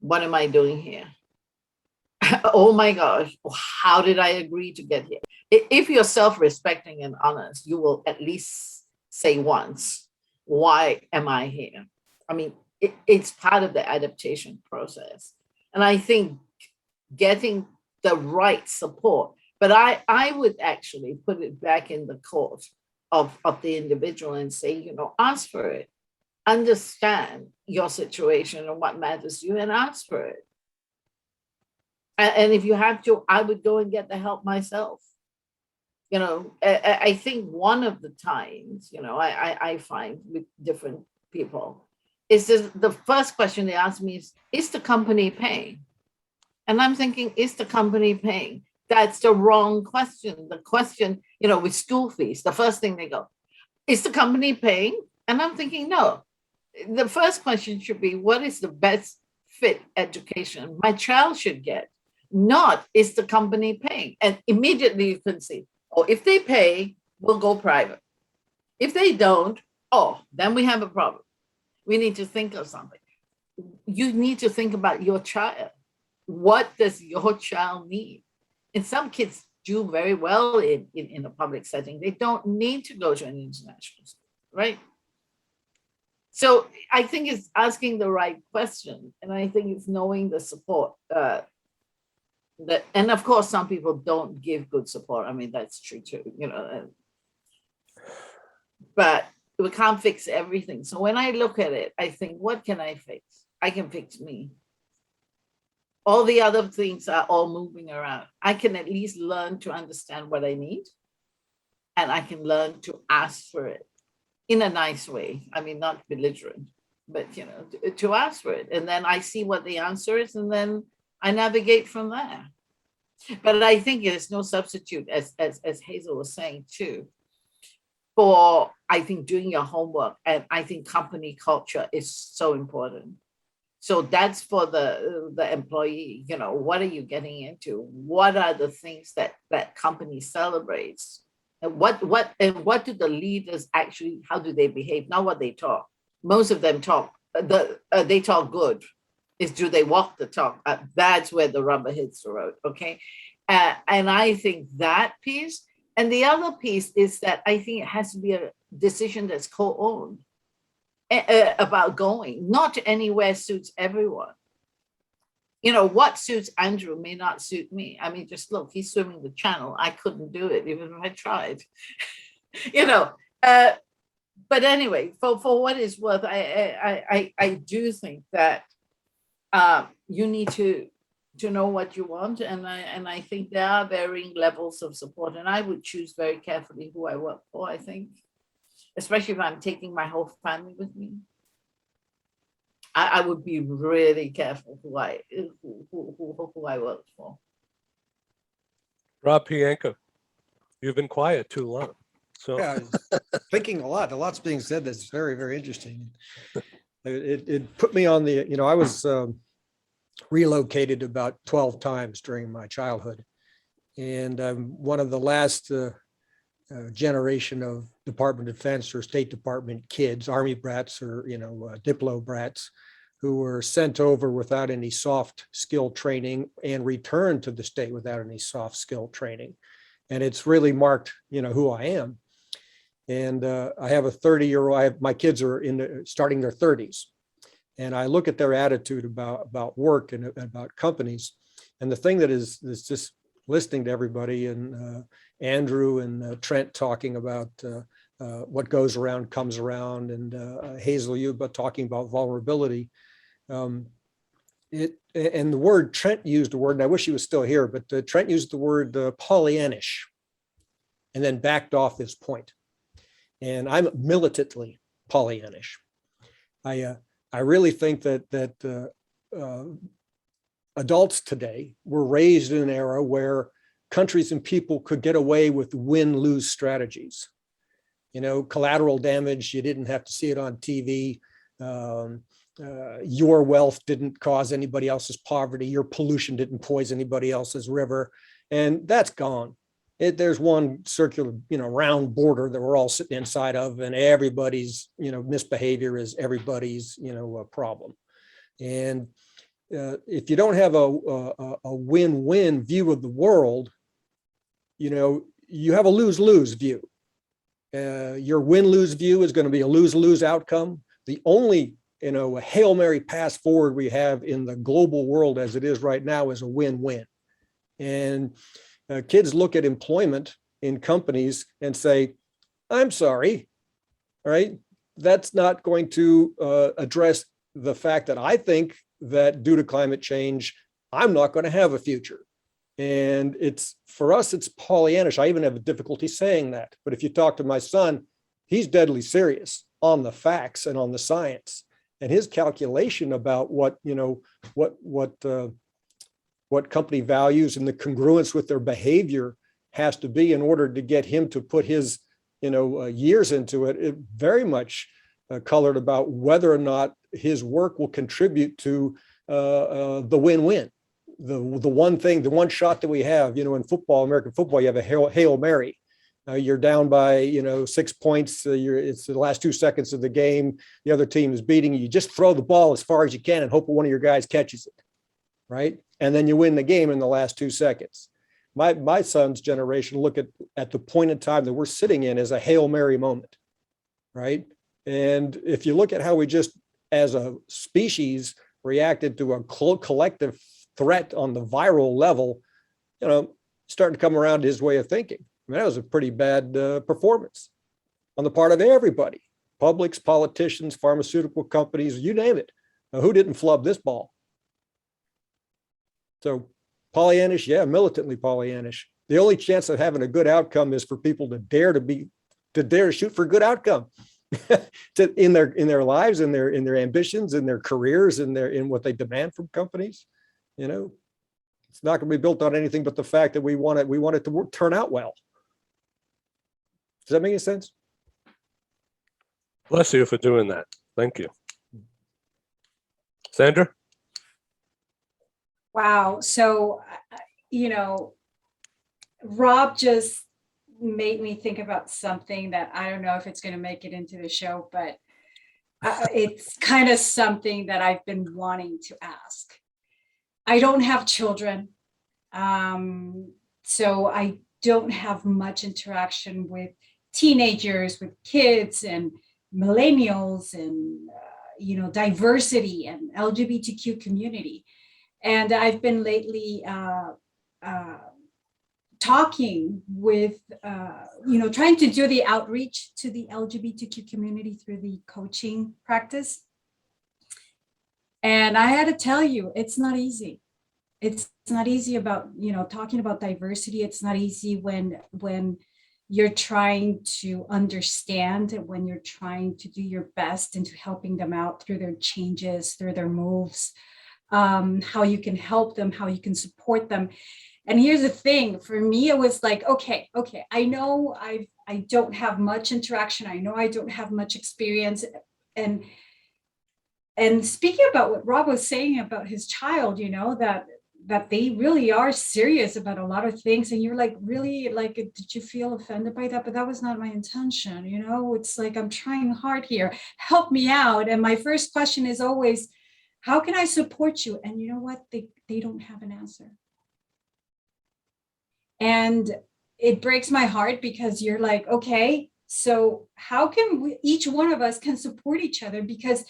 S11: what am I doing here? Oh my gosh, how did I agree to get here? If you're self-respecting and honest, you will at least say once, why am I here? I mean, it's part of the adaptation process. And I think getting the right support, but I would actually put it back in the court of the individual and say, ask for it, understand your situation and what matters to you, and ask for it. And if you have to, I would go and get the help myself. I think one of the times, I find with different people is the first question they ask me is the company paying? And I'm thinking, is the company paying? That's the wrong question. The question, with school fees, the first thing they go, is the company paying? And I'm thinking, no. The first question should be, what is the best fit education my child should get? Not, is the company paying? And immediately you can see, if they pay, we'll go private. If they don't, then we have a problem. We need to think of something. You need to think about your child. What does your child need? And some kids do very well in a public setting. They don't need to go to an international school, right? So I think it's asking the right question. And I think it's knowing the support. And of course, some people don't give good support. I mean, that's true too, but we can't fix everything. So when I look at it, I think, what can I fix? I can fix me. All the other things are all moving around. I can at least learn to understand what I need, and I can learn to ask for it in a nice way. I mean, not belligerent, but to ask for it. And then I see what the answer is, and then I navigate from there. But I think there's no substitute, as Hazel was saying too, for, I think, doing your homework. And I think company culture is so important. So that's for the employee, what are you getting into? What are the things that company celebrates? And what do the leaders actually, how do they behave? Not what they talk. Most of them talk, they talk good. Is do they walk the talk? That's where the rubber hits the road, okay? And I think that piece, And the other piece is that I think it has to be a decision that's co-owned about going. Not anywhere suits everyone. You know, what suits Andrew may not suit me. I mean, just look, he's swimming the channel. I couldn't do it even if I tried. You know, but anyway, for what it's worth, I do think that you need to know what you want, and I think there are varying levels of support, and I would choose very carefully who I work for. I think, especially if I'm taking my whole family with me, I would be really careful who I work for.
S5: Rob Pianka, you've been quiet too long. So
S6: yeah, thinking a lot. A lot's being said that's very, very interesting. It put me on the, you know, I was relocated about 12 times during my childhood. And I'm one of the last generation of Department of Defense or State Department kids, Army brats or, you know, Diplo brats, who were sent over without any soft skill training and returned to the state without any soft skill training. And it's really marked, you know, who I am. And I have a 30-year-old, my kids are starting their 30s. And I look at their attitude about work and about companies. And the thing that is just listening to everybody and Andrew and Trent talking about what goes around comes around, and Hazel, you about talking about vulnerability. And the word, Trent used the word, and I wish he was still here, but Trent used the word Pollyannish and then backed off this point. And I'm militantly Pollyannish. I really think that adults today were raised in an era where countries and people could get away with win-lose strategies. You know, collateral damage, you didn't have to see it on TV. Your wealth didn't cause anybody else's poverty. Your pollution didn't poison anybody else's river. And that's gone. There's one circular, you know, round border that we're all sitting inside of, and everybody's, you know, misbehavior is everybody's, you know, problem. And if you don't have a win-win view of the world, you know, you have a lose-lose view. Your win-lose view is going to be a lose-lose outcome. The only, you know, a Hail Mary pass forward we have in the global world as it is right now is a win-win. And kids look at employment in companies and say, I'm sorry, all right? That's not going to address the fact that I think that due to climate change, I'm not going to have a future. And it's, for us, it's Pollyannish. I even have a difficulty saying that. But if you talk to my son, he's deadly serious on the facts and on the science. And his calculation about what, you know, what company values and the congruence with their behavior has to be in order to get him to put his, you know, years into it. It very much colored about whether or not his work will contribute to the win-win. The one thing, the one shot that we have, you know, in football, American football, you have a Hail Mary. You're down by, you know, 6 points. It's the last 2 seconds of the game. The other team is beating you. You just throw the ball as far as you can and hope one of your guys catches it, right? And then you win the game in the last 2 seconds. My son's generation look at the point in time that we're sitting in as a Hail Mary moment, right? And if you look at how we just, as a species, reacted to a collective threat on the viral level, you know, starting to come around to his way of thinking. I mean, that was a pretty bad performance on the part of everybody, publics, politicians, pharmaceutical companies, you name it. Now, who didn't flub this ball? So Pollyannish, yeah, militantly Pollyannish. The only chance of having a good outcome is for people to dare to shoot for a good outcome in their lives, in their ambitions, in their careers, in what they demand from companies. You know, it's not going to be built on anything but the fact that we want it to turn out well. Does that make any sense?
S5: Bless you for doing that. Thank you. Sandra?
S19: Wow. So, you know, Rob just made me think about something that I don't know if it's going to make it into the show, but it's kind of something that I've been wanting to ask. I don't have children. So I don't have much interaction with teenagers, with kids and millennials and diversity and LGBTQ community. And I've been lately talking with, trying to do the outreach to the LGBTQ community through the coaching practice. And I had to tell you, it's not easy. It's not easy about, talking about diversity. It's not easy when you're trying to understand, when you're trying to do your best into helping them out through their changes, through their moves, how you can help them, how you can support them. And here's the thing, for me, it was like, okay, I know I don't have much interaction. I know I don't have much experience. And speaking about what Rob was saying about his child, that they really are serious about a lot of things. And you're like, really, like, did you feel offended by that? But that was not my intention. It's like, I'm trying hard here. Help me out. And my first question is always, how can I support you? And you know what? They don't have an answer. And it breaks my heart because you're like, okay, so how can each one of us can support each other? Because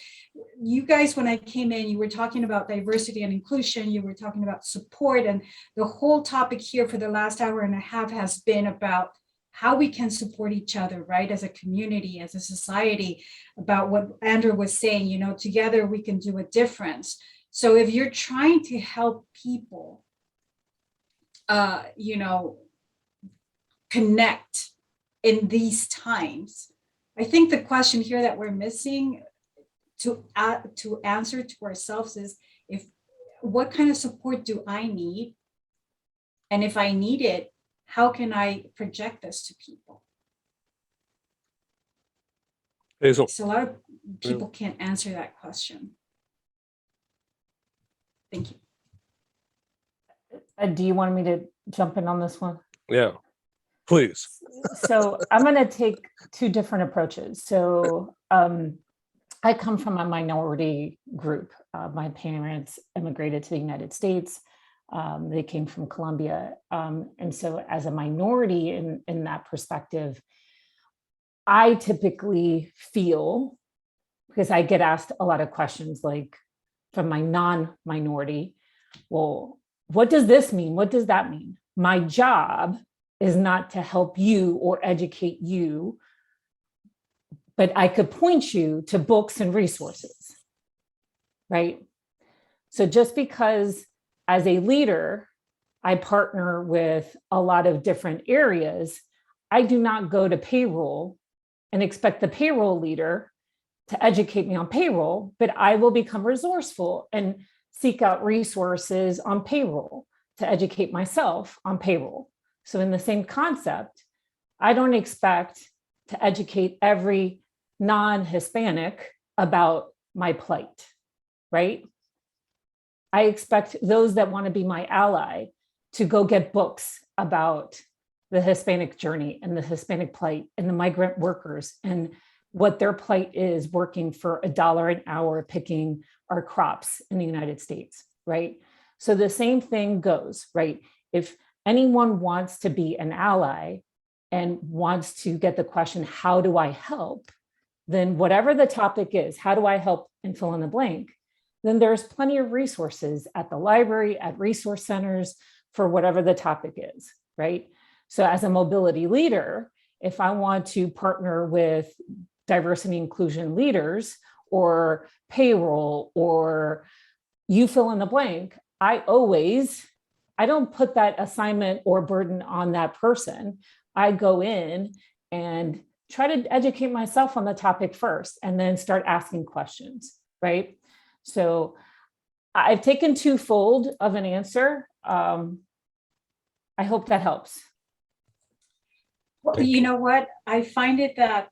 S19: you guys, when I came in, you were talking about diversity and inclusion, you were talking about support, and the whole topic here for the last hour and a half has been about how we can support each other, right? As a community, as a society, about what Andrew was saying, together we can do a difference. So if you're trying to help people, connect in these times, I think the question here that we're missing to answer to ourselves is, what kind of support do I need? And if I need it, how can I project this to people?
S5: Hazel.
S19: So a lot of people can't answer that question. Thank you.
S14: Do you want me to jump in on this one?
S5: Yeah, please.
S14: So I'm going to take two different approaches. So I come from a minority group. My parents immigrated to the United States. They came from Colombia. And so as a minority in that perspective, I typically feel, because I get asked a lot of questions like from my non-minority, well, what does this mean? What does that mean? My job is not to help you or educate you, but I could point you to books and resources, right? So just because as a leader, I partner with a lot of different areas, I do not go to payroll and expect the payroll leader to educate me on payroll, but I will become resourceful and seek out resources on payroll to educate myself on payroll. So in the same concept, I don't expect to educate every non-Hispanic about my plight, right? I expect those that want to be my ally to go get books about the Hispanic journey and the Hispanic plight and the migrant workers and what their plight is working for $1 an hour picking our crops in the United States, right? So the same thing goes, right? If anyone wants to be an ally and wants to get the question, how do I help? Then whatever the topic is, how do I help and fill in the blank? Then there's plenty of resources at the library, at resource centers for whatever the topic is, right? So as a mobility leader, if I want to partner with diversity inclusion leaders or payroll or you fill in the blank, I don't put that assignment or burden on that person. I go in and try to educate myself on the topic first and then start asking questions, right? So I've taken twofold of an answer. I hope that helps.
S19: Well, you know what? I find it that,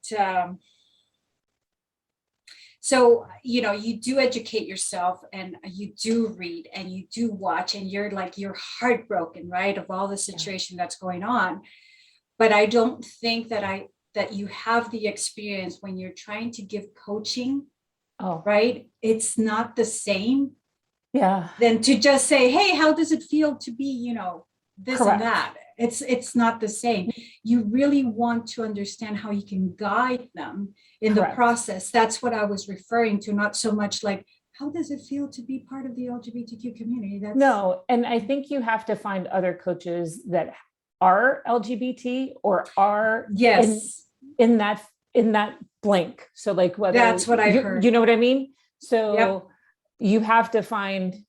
S19: so, you do educate yourself and you do read and you do watch and you're heartbroken, right? Of all the situation that's going on. But I don't think that you have the experience when you're trying to give coaching, right? It's not the same.
S14: Yeah.
S19: Than to just say, hey, how does it feel to be, this
S14: Correct.
S19: and that. It's not the same. You really want to understand how you can guide them in the
S14: Correct.
S19: process. That's what I was referring to, not so much like, how does it feel to be part of the LGBTQ community? That's
S14: No, and I think you have to find other coaches that are LGBT or are
S19: Yes.
S14: in that blank. So like whether
S19: That's what I heard.
S14: You know what I mean? So
S19: Yep.
S14: you have to find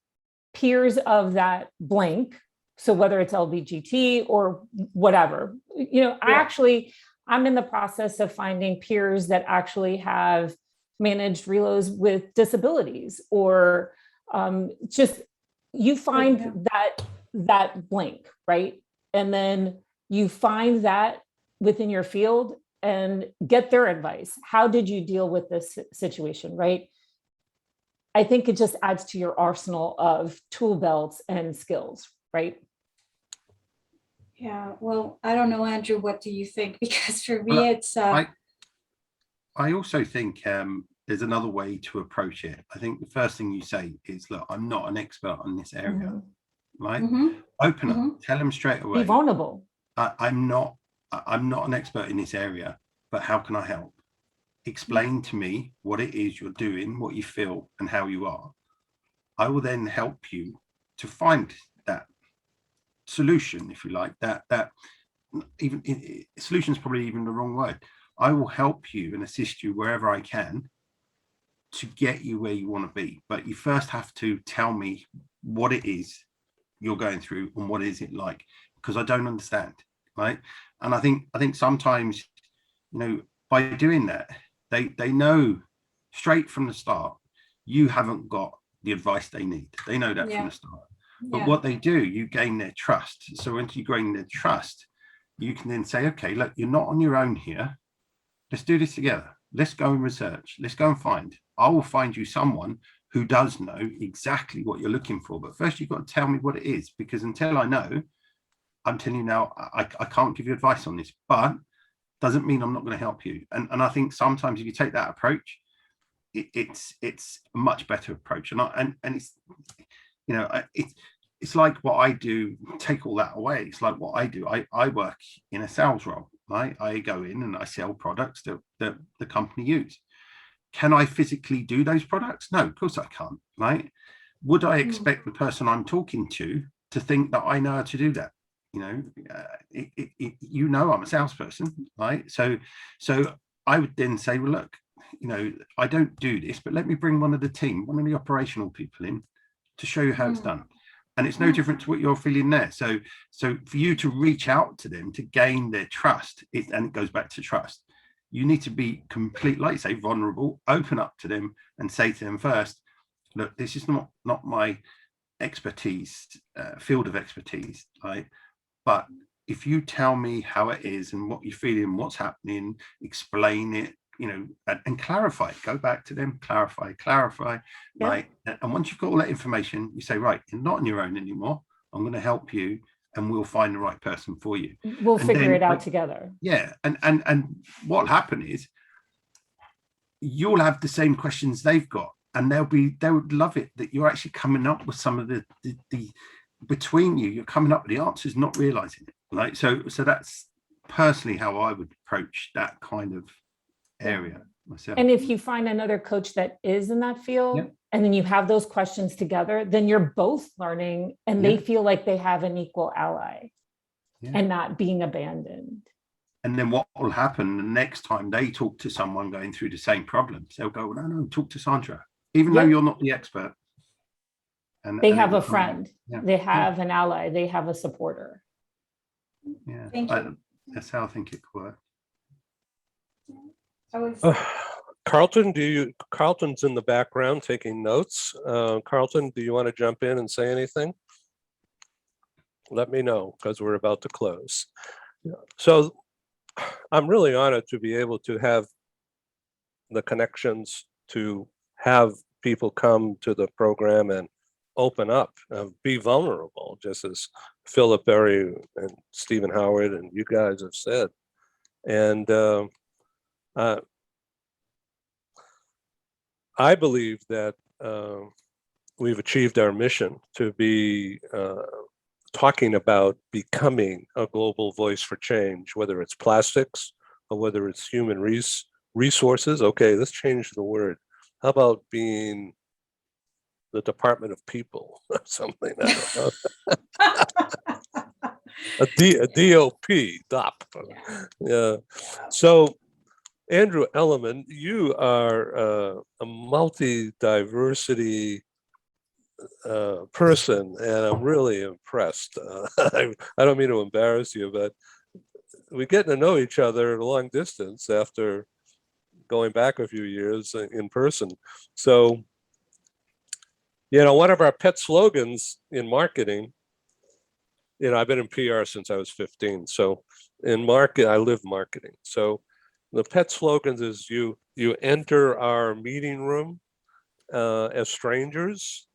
S14: peers of that blank. So whether it's LBGT or whatever, I'm in the process of finding peers that actually have managed relos with disabilities, or just you find that blank, right? And then you find that within your field and get their advice. How did you deal with this situation, right? I think it just adds to your arsenal of tool belts and skills, right?
S19: Yeah, well, I don't know, Andrew, what do you think? Because for me,
S9: Well,
S19: it's
S9: I also think there's another way to approach it. I think the first thing you say is, look, I'm not an expert on this area, right? Open up, tell them straight away.
S14: Be vulnerable.
S9: I'm not an expert in this area, but how can I help? Explain to me what it is you're doing, what you feel, and how you are. I will then help you to find that solution, if you like. That even solution is probably even the wrong word. I will help you and assist you wherever I can to get you where you want to be. But you first have to tell me what it is you're going through and what is it like, because I don't understand, right? And I think sometimes, by doing that, they know straight from the start you haven't got the advice they need. They know that from the start. But what they do, you gain their trust. So once you gain their trust, you can then say, okay, look, you're not on your own here. Let's do this together. Let's go and research. Let's go and find. I will find you someone who does know exactly what you're looking for. But first, you've got to tell me what it is, because until I know, I'm telling you now, I can't give you advice on this, but doesn't mean I'm not going to help you. And I think sometimes if you take that approach, it's a much better approach. And it's, it's like what I do, take all that away. It's like what I do. I work in a sales role, right? I go in and I sell products that the company use. Can I physically do those products? No, of course I can't, right? Would I expect the person I'm talking to think that I know how to do that? I'm a salesperson, right? So I would then say, well, look, I don't do this, but let me bring one of the team, one of the operational people in to show you how it's done. And it's no different to what you're feeling there. So for you to reach out to them to gain their trust, and it goes back to trust, you need to be complete, like you say, vulnerable, open up to them and say to them first, look, this is not my expertise, field of expertise, right? But if you tell me how it is and what you're feeling, what's happening, explain it, and clarify, go back to them, clarify, right? And once you've got all that information, you say, right, you're not on your own anymore. I'm going to help you and we'll find the right person for you.
S14: We'll figure it out together.
S9: Yeah. And what'll happen is you'll have the same questions they've got, and they would love it that you're actually coming up with some of the between you're coming up with the answers, not realizing it. Right. So that's personally how I would approach that kind of area myself.
S14: And if you find another coach that is in that field, and then you have those questions together, then you're both learning and they feel like they have an equal ally and not being abandoned.
S9: And then what will happen the next time they talk to someone going through the same problems, they'll go, well, no, talk to Sandra, even though you're not the expert. And
S14: they have a friend, they have an ally, they have a supporter.
S9: Yeah,
S19: Thank you.
S9: That's how I think it could
S19: work.
S5: Carlton's in the background taking notes. Carlton, do you want to jump in and say anything? Let me know, because we're about to close. So I'm really honored to be able to have the connections to have people come to the program and open up, be vulnerable, just as Philip Berry and Stephen Howard and you guys have said. And I believe that we've achieved our mission to be talking about becoming a global voice for change, whether it's plastics or whether it's human resources. Okay, let's change the word. How about being the Department of People or something? I don't know. a DOP. Yeah. So, Andrew Elliman, you are a multi-diversity person, and I'm really impressed. I don't mean to embarrass you, but we get to know each other at a long distance after going back a few years in person. So, one of our pet slogans in marketing, I've been in PR since I was 15. So in I live marketing. So the pet slogans is you enter our meeting room as strangers,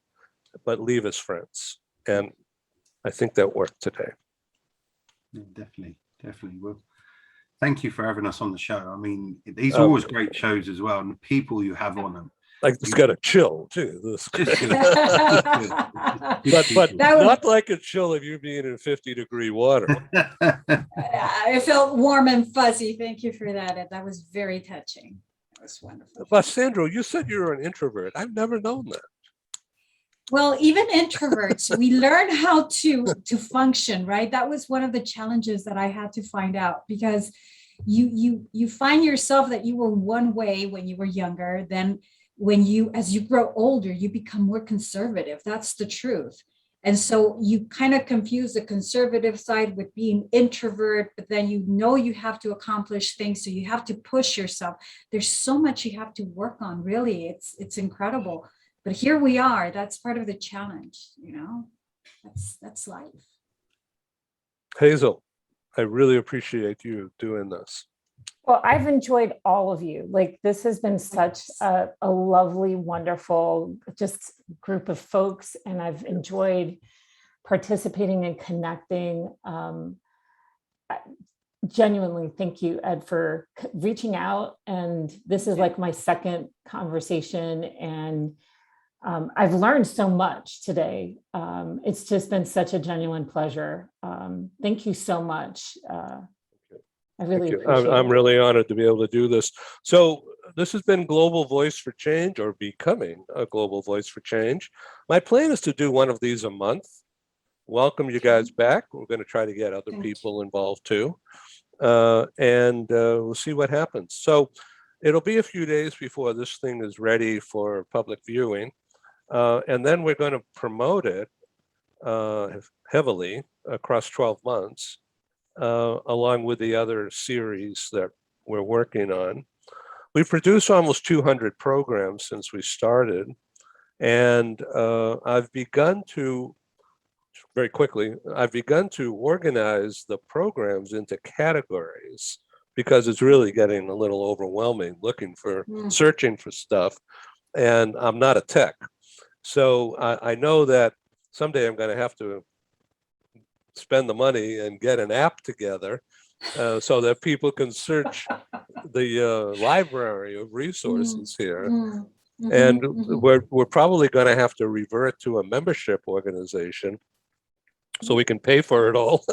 S5: but leave as friends. And I think that worked today.
S9: Yeah, definitely. Well, thank you for having us on the show. I mean, these are always great shows as well, and the people you have on them.
S5: Like, it's got a chill too. but not like a chill of you being in 50-degree water.
S19: I felt warm and fuzzy. Thank you for that. Ed. That was very touching. That was wonderful.
S5: But Sandro, you said you're an introvert. I've never known that.
S19: Well, even introverts, we learn how to function, right? That was one of the challenges that I had to find out, because you find yourself that you were one way when you were younger. Then as you grow older, you become more conservative. That's the truth. And so you kind of confuse the conservative side with being introvert, but then you have to accomplish things. So you have to push yourself. There's so much you have to work on, really. It's incredible. But here we are. That's part of the challenge, that's life.
S5: Hazel, I really appreciate you doing this.
S14: Well, I've enjoyed all of you. Like, this has been such a lovely, wonderful, just group of folks, and I've enjoyed participating and connecting. Genuinely, thank you, Ed, for reaching out. And this is like my second conversation, and I've learned so much today. It's just been such a genuine pleasure. Thank you so much. I really appreciate it.
S5: I'm really honored to be able to do this. So this has been Global Voice for Change, or becoming a Global Voice for Change. My plan is to do one of these a month. Welcome you guys back. We're going to try to get other people involved too. And we'll see what happens. So it'll be a few days before this thing is ready for public viewing. And then we're going to promote it heavily across 12 months. Along with the other series that we're working on. We've produced almost 200 programs since we started, and I've begun to organize the programs into categories, because it's really getting a little overwhelming searching for stuff, and I'm not a tech. So I know that someday I'm going to have to spend the money and get an app together so that people can search the library of resources here. And we're probably going to have to revert to a membership organization so we can pay for it all.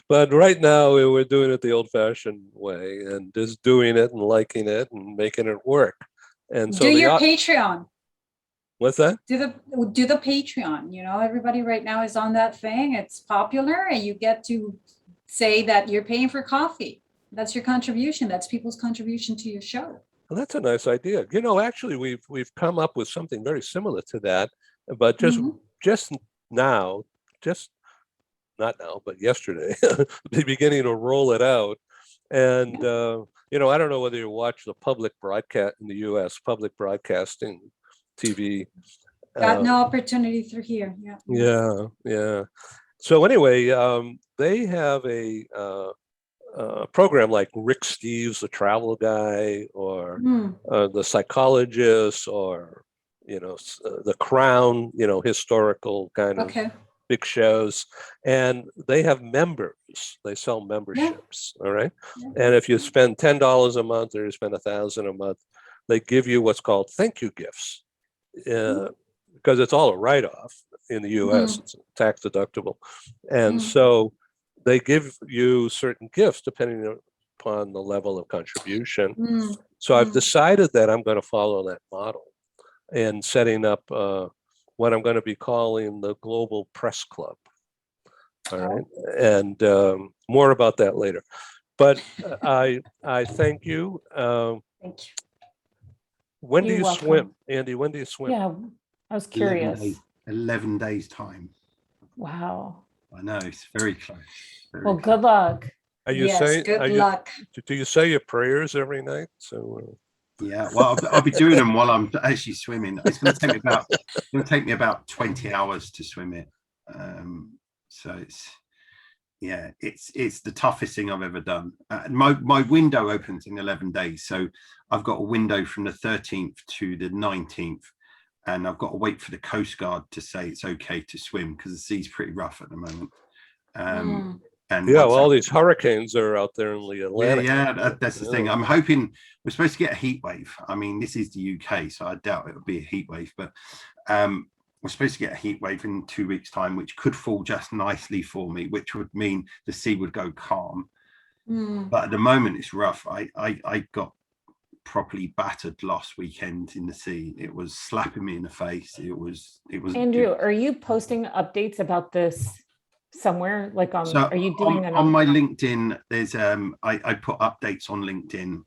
S5: but right now we're doing it the old-fashioned way, and just doing it and liking it and making it work. And so
S19: do your Patreon.
S5: What's that?
S19: Do the Patreon. Everybody right now is on that thing. It's popular, and you get to say that you're paying for coffee. That's your contribution. That's people's contribution to your show.
S5: Well, that's a nice idea. Actually, we've come up with something very similar to that, but just not now, but yesterday, the beginning to roll it out. And I don't know whether you watch the public broadcast in the U.S. public broadcasting TV.
S19: Got no opportunity through here.
S5: Yeah. So anyway, they have a program like Rick Steves, the travel guy, or the psychologist, or the Crown, historical kind of big shows, and they have members. They sell memberships. All right, and if you spend $10 a month or you spend $1,000 a month, they give you what's called thank you gifts. Because it's all a write-off. in the US. It's tax deductible. And so they give you certain gifts depending upon the level of contribution. So I've decided that I'm going to follow that model and setting up what I'm going to be calling the Global Press Club. All right. And more about that later. But I thank you.
S14: Thank you.
S5: When do
S14: You're
S5: you
S14: welcome.
S5: swim, Andy? When do you swim?
S14: Yeah, I was
S9: 11
S14: curious.
S9: days, 11 days time.
S14: Wow.
S9: I know, it's very close. Very
S14: Well,
S9: close.
S14: good luck.
S5: Are you
S19: Yes,
S5: saying?
S19: good
S5: are you,
S19: luck.
S5: do you say your prayers every night? So.
S9: Yeah, well, I'll be doing them while I'm actually swimming. It's going to take me about 20 hours to swim it. So it's the toughest thing I've ever done. My window opens in 11 days, so I've got a window from the 13th to the 19th, and I've got to wait for the Coast Guard to say it's okay to swim because the sea's pretty rough at the moment. And
S5: yeah, well, all these hurricanes are out there in the Atlantic.
S9: That's the thing. I'm hoping we're supposed to get a heat wave. I mean, this is the UK, so I doubt it'll be a heat wave, but we're supposed to get a heat wave in 2 weeks' time, which could fall just nicely for me, which would mean the sea would go calm. But at the moment, it's rough. I got properly battered last weekend in the sea. It was slapping me in the face. It was.
S14: Andrew, are you posting updates about this somewhere? Like on,
S9: So
S14: are you doing
S9: on my LinkedIn? There's I put updates on LinkedIn,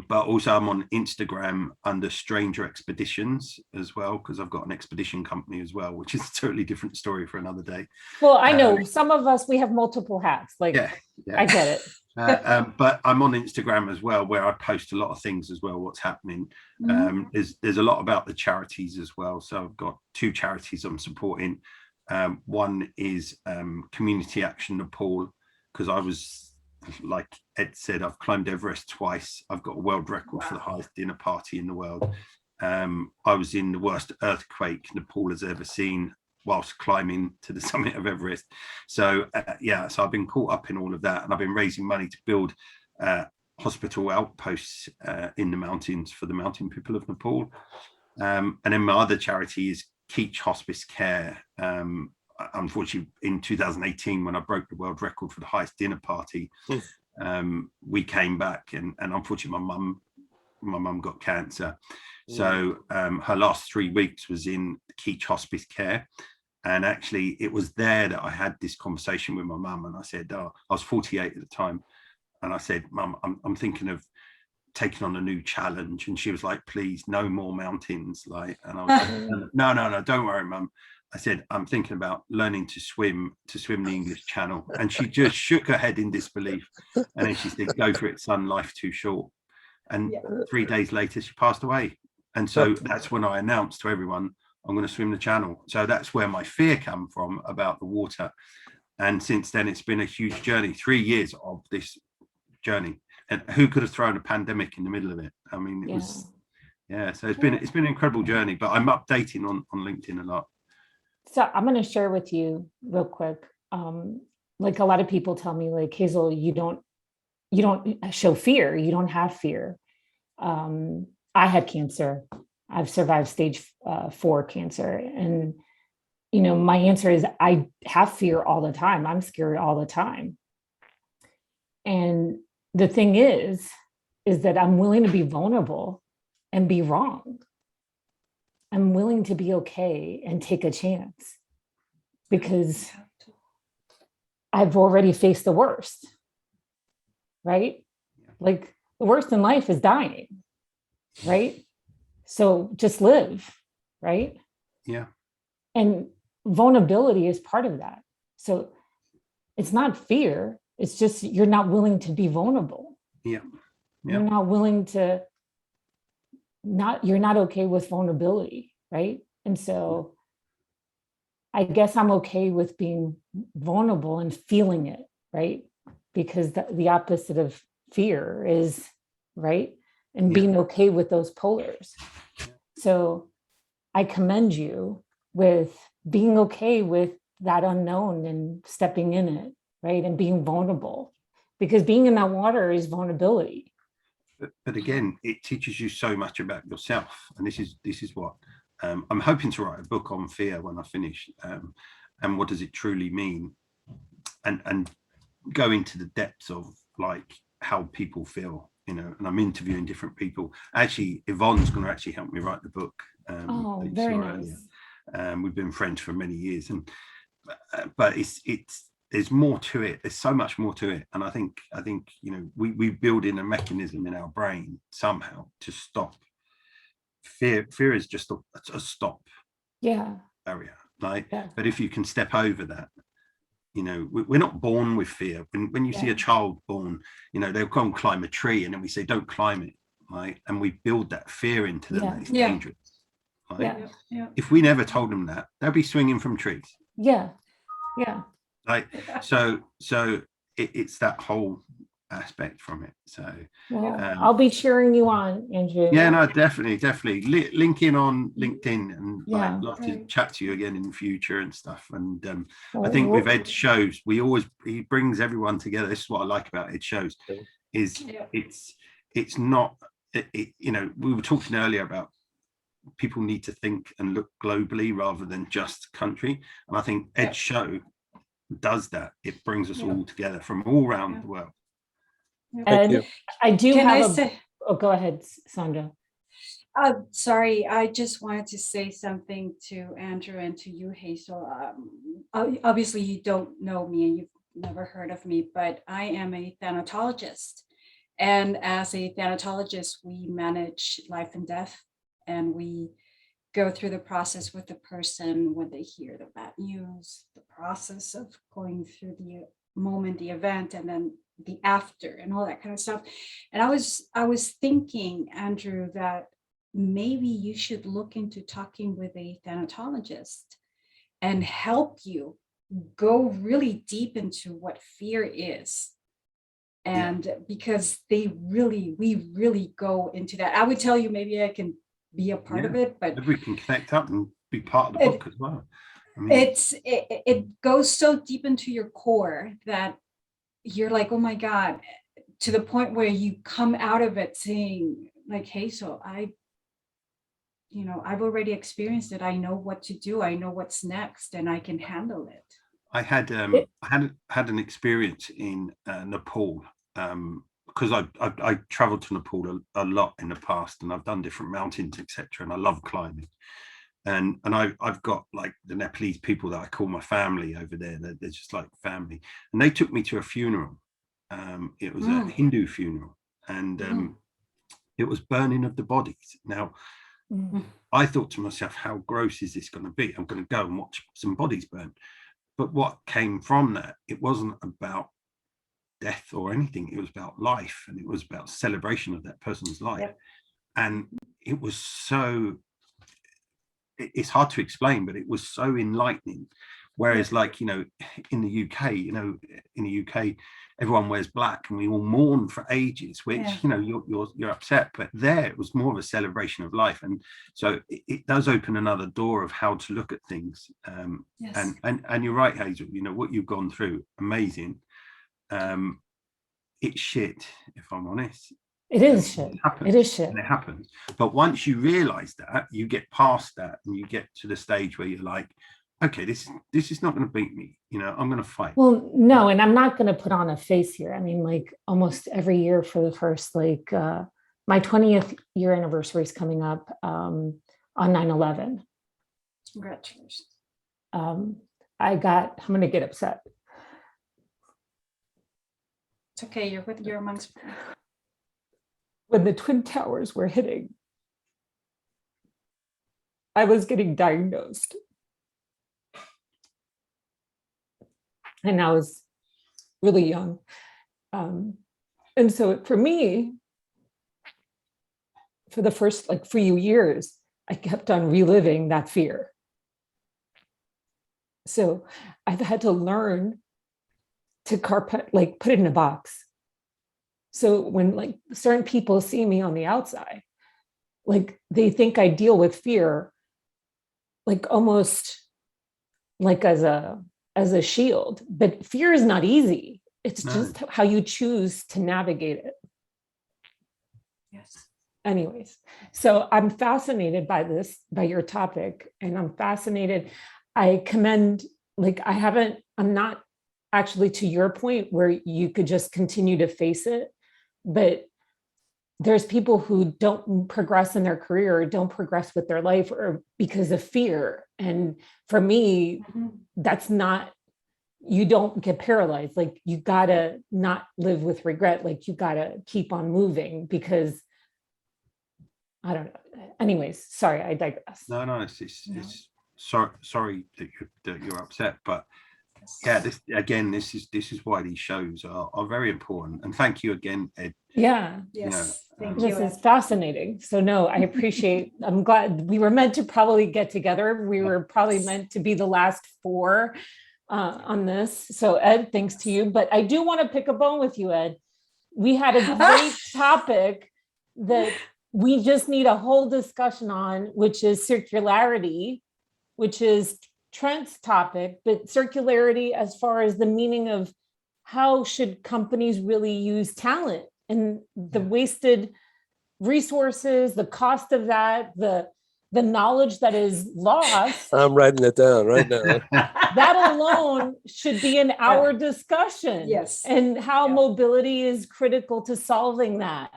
S9: but also I'm on Instagram under Stranger Expeditions as well, because I've got an expedition company as well, which is a totally different story for another day.
S14: Well, I know some of us, we have multiple hats. Like,
S9: Yeah.
S14: I get it.
S9: But I'm on Instagram as well, where I post a lot of things as well, what's happening. There's a lot about the charities as well. So I've got 2 charities I'm supporting. One is Community Action Nepal, because I was, like Ed said, I've climbed Everest twice. I've got a world record for the highest dinner party in the world. I was in the worst earthquake Nepal has ever seen whilst climbing to the summit of Everest. So so I've been caught up in all of that, and I've been raising money to build hospital outposts in the mountains for the mountain people of Nepal. And then my other charity is Keach Hospice Care. Unfortunately, in 2018, when I broke the world record for the highest dinner party, we came back, and unfortunately, my mum got cancer. So her last 3 weeks was in Keach Hospice Care. And actually, it was there that I had this conversation with my mum, and I said, I was 48 at the time, and I said, Mum, I'm thinking of taking on a new challenge. And she was like, please, no more mountains. And I was like, no, don't worry, Mum. I said, I'm thinking about learning to swim the English Channel. And she just shook her head in disbelief. And then she said, go for it, son, life too short. And 3 days later, she passed away. And so that's when I announced to everyone, I'm going to swim the Channel. So that's where my fear came from about the water. And since then, it's been a huge journey, 3 years of this journey. And who could have thrown a pandemic in the middle of it? I mean, it was, so it's been an incredible journey, but I'm updating on LinkedIn a lot.
S14: So I'm going to share with you real quick. Like a lot of people tell me, like, Hazel, you don't show fear. You don't have fear. I had cancer. I've survived stage 4 cancer. And, my answer is I have fear all the time. I'm scared all the time. And the thing is that I'm willing to be vulnerable and be wrong. I'm willing to be okay and take a chance because I've already faced the worst, right? Like the worst in life is dying, right? So just live, right?
S9: Yeah.
S14: And vulnerability is part of that. So it's not fear. It's just you're not willing to be vulnerable.
S9: Yeah.
S14: You're not willing to you're not okay with vulnerability, right? And so I guess I'm okay with being vulnerable and feeling it, right? Because the opposite of fear is, right? And being okay with those polars. So I commend you with being okay with that unknown and stepping in it, right? And being vulnerable, because being in that water is vulnerability.
S9: But again, it teaches you so much about yourself. And this is what I'm hoping to write a book on fear when I finish, and what does it truly mean, and go into the depths of like how people feel, you know. And I'm interviewing different people. Actually, Yvonne's going to actually help me write the book.
S14: Oh,
S9: that you
S14: very
S9: saw
S14: nice.
S9: earlier. We've been friends for many years, and but it's there's more to it. There's so much more to it, and I think you know, we build in a mechanism in our brain somehow to stop fear. Fear is just a stop area, right? But if you can step over that, you know, we're not born with fear. When you see a child born, you know, they'll go and climb a tree, and then we say don't climb it, right? And we build that fear into them that it's dangerous, right? If we never told them that, they'll be swinging from trees.
S14: Yeah.
S9: Right. So it's that whole aspect from it. So
S14: Well, I'll be cheering you on, Andrew.
S9: yeah, no, definitely link in on LinkedIn, and I'd love to chat to you again in the future and stuff. And I think with Ed shows, he brings everyone together. This is what I like about Ed shows, is it's not you know, we were talking earlier about people need to think and look globally rather than just country, and I think Ed's show does that. It brings us all together from all around the world.
S14: And I do
S19: Can
S14: have
S19: I say-
S14: oh, go ahead, Sandra.
S19: Sorry, I just wanted to say something to Andrew and to you, Hazel. Obviously, you don't know me and you've never heard of me, but I am a thanatologist. And as a thanatologist, we manage life and death, and we go through the process with the person when they hear the bad news, the process of going through the moment, the event, and then the after and all that kind of stuff. And I was thinking, Andrew, that maybe you should look into talking with a thanatologist and help you go really deep into what fear is. And because we really go into that. I would tell you, maybe I can be a part of it, but
S9: we can connect up and be part of the book as well. I mean,
S19: it goes so deep into your core that you're like, oh my God, to the point where you come out of it saying like, hey, so I've already experienced it. I know what to do. I know what's next, and I can handle it.
S9: I had an experience in Nepal, because I traveled to Nepal a lot in the past, and I've done different mountains, etc. And I love climbing, and I've got like the Nepalese people that I call my family over there. They're just like family, and they took me to a funeral. It was a Hindu funeral, and it was burning of the bodies. Now, I thought to myself, how gross is this going to be? I'm going to go and watch some bodies burn. But what came from that, it wasn't about death or anything. It was about life, and it was about celebration of that person's life. And it was so, it's hard to explain, but it was so enlightening. Whereas, like, you know, in the UK, everyone wears black, and we all mourn for ages, which, you know, you're upset. But there, it was more of a celebration of life, and so it does open another door of how to look at things. And you're right, Hazel. You know what you've gone through, amazing. It's shit, if I'm honest.
S14: It is shit. It is shit.
S9: And it happens. But once you realize that, you get past that, and you get to the stage where you're like, okay, this is not going to beat me. You know, I'm going to fight.
S14: Well, no, and I'm not going to put on a face here. I mean, like almost every year for the first, like my 20th year anniversary is coming up on 9/11.
S19: Congratulations.
S14: I'm going to get upset.
S19: It's okay. You're amongst.
S14: When the Twin Towers were hitting, I was getting diagnosed. And I was really young. And so for me, for the first like few years, I kept on reliving that fear. So I've had to learn to put it in a box. So when like certain people see me on the outside, like they think I deal with fear, like almost like as a shield, but fear is not easy. It's just how you choose to navigate it.
S19: Yes.
S14: anyways, so I'm fascinated by this, by your topic, and I'm fascinated. I commend, like, I'm not actually to your point where you could just continue to face it, but there's people who don't progress in their career or don't progress with their life or because of fear. And for me, that's not, you don't get paralyzed. Like, you gotta not live with regret. Like, you gotta keep on moving, because I don't know. Anyways, sorry, I digress.
S9: No, it's sorry that you're upset, but yeah, this is why these shows are very important. And thank you again, Ed.
S14: Yeah.
S19: Yes.
S14: This is fascinating. So no, I appreciate, I'm glad we were meant to probably get together. We were probably meant to be the last 4 on this. So Ed, thanks to you. But I do want to pick a bone with you, Ed. We had a great topic that we just need a whole discussion on, which is circularity, which is Trent's topic, but circularity as far as the meaning of how should companies really use talent and the wasted resources, the cost of that, the knowledge that is lost.
S5: I'm writing it down right now.
S14: That alone should be in our discussion.
S19: Yes.
S14: And how mobility is critical to solving that.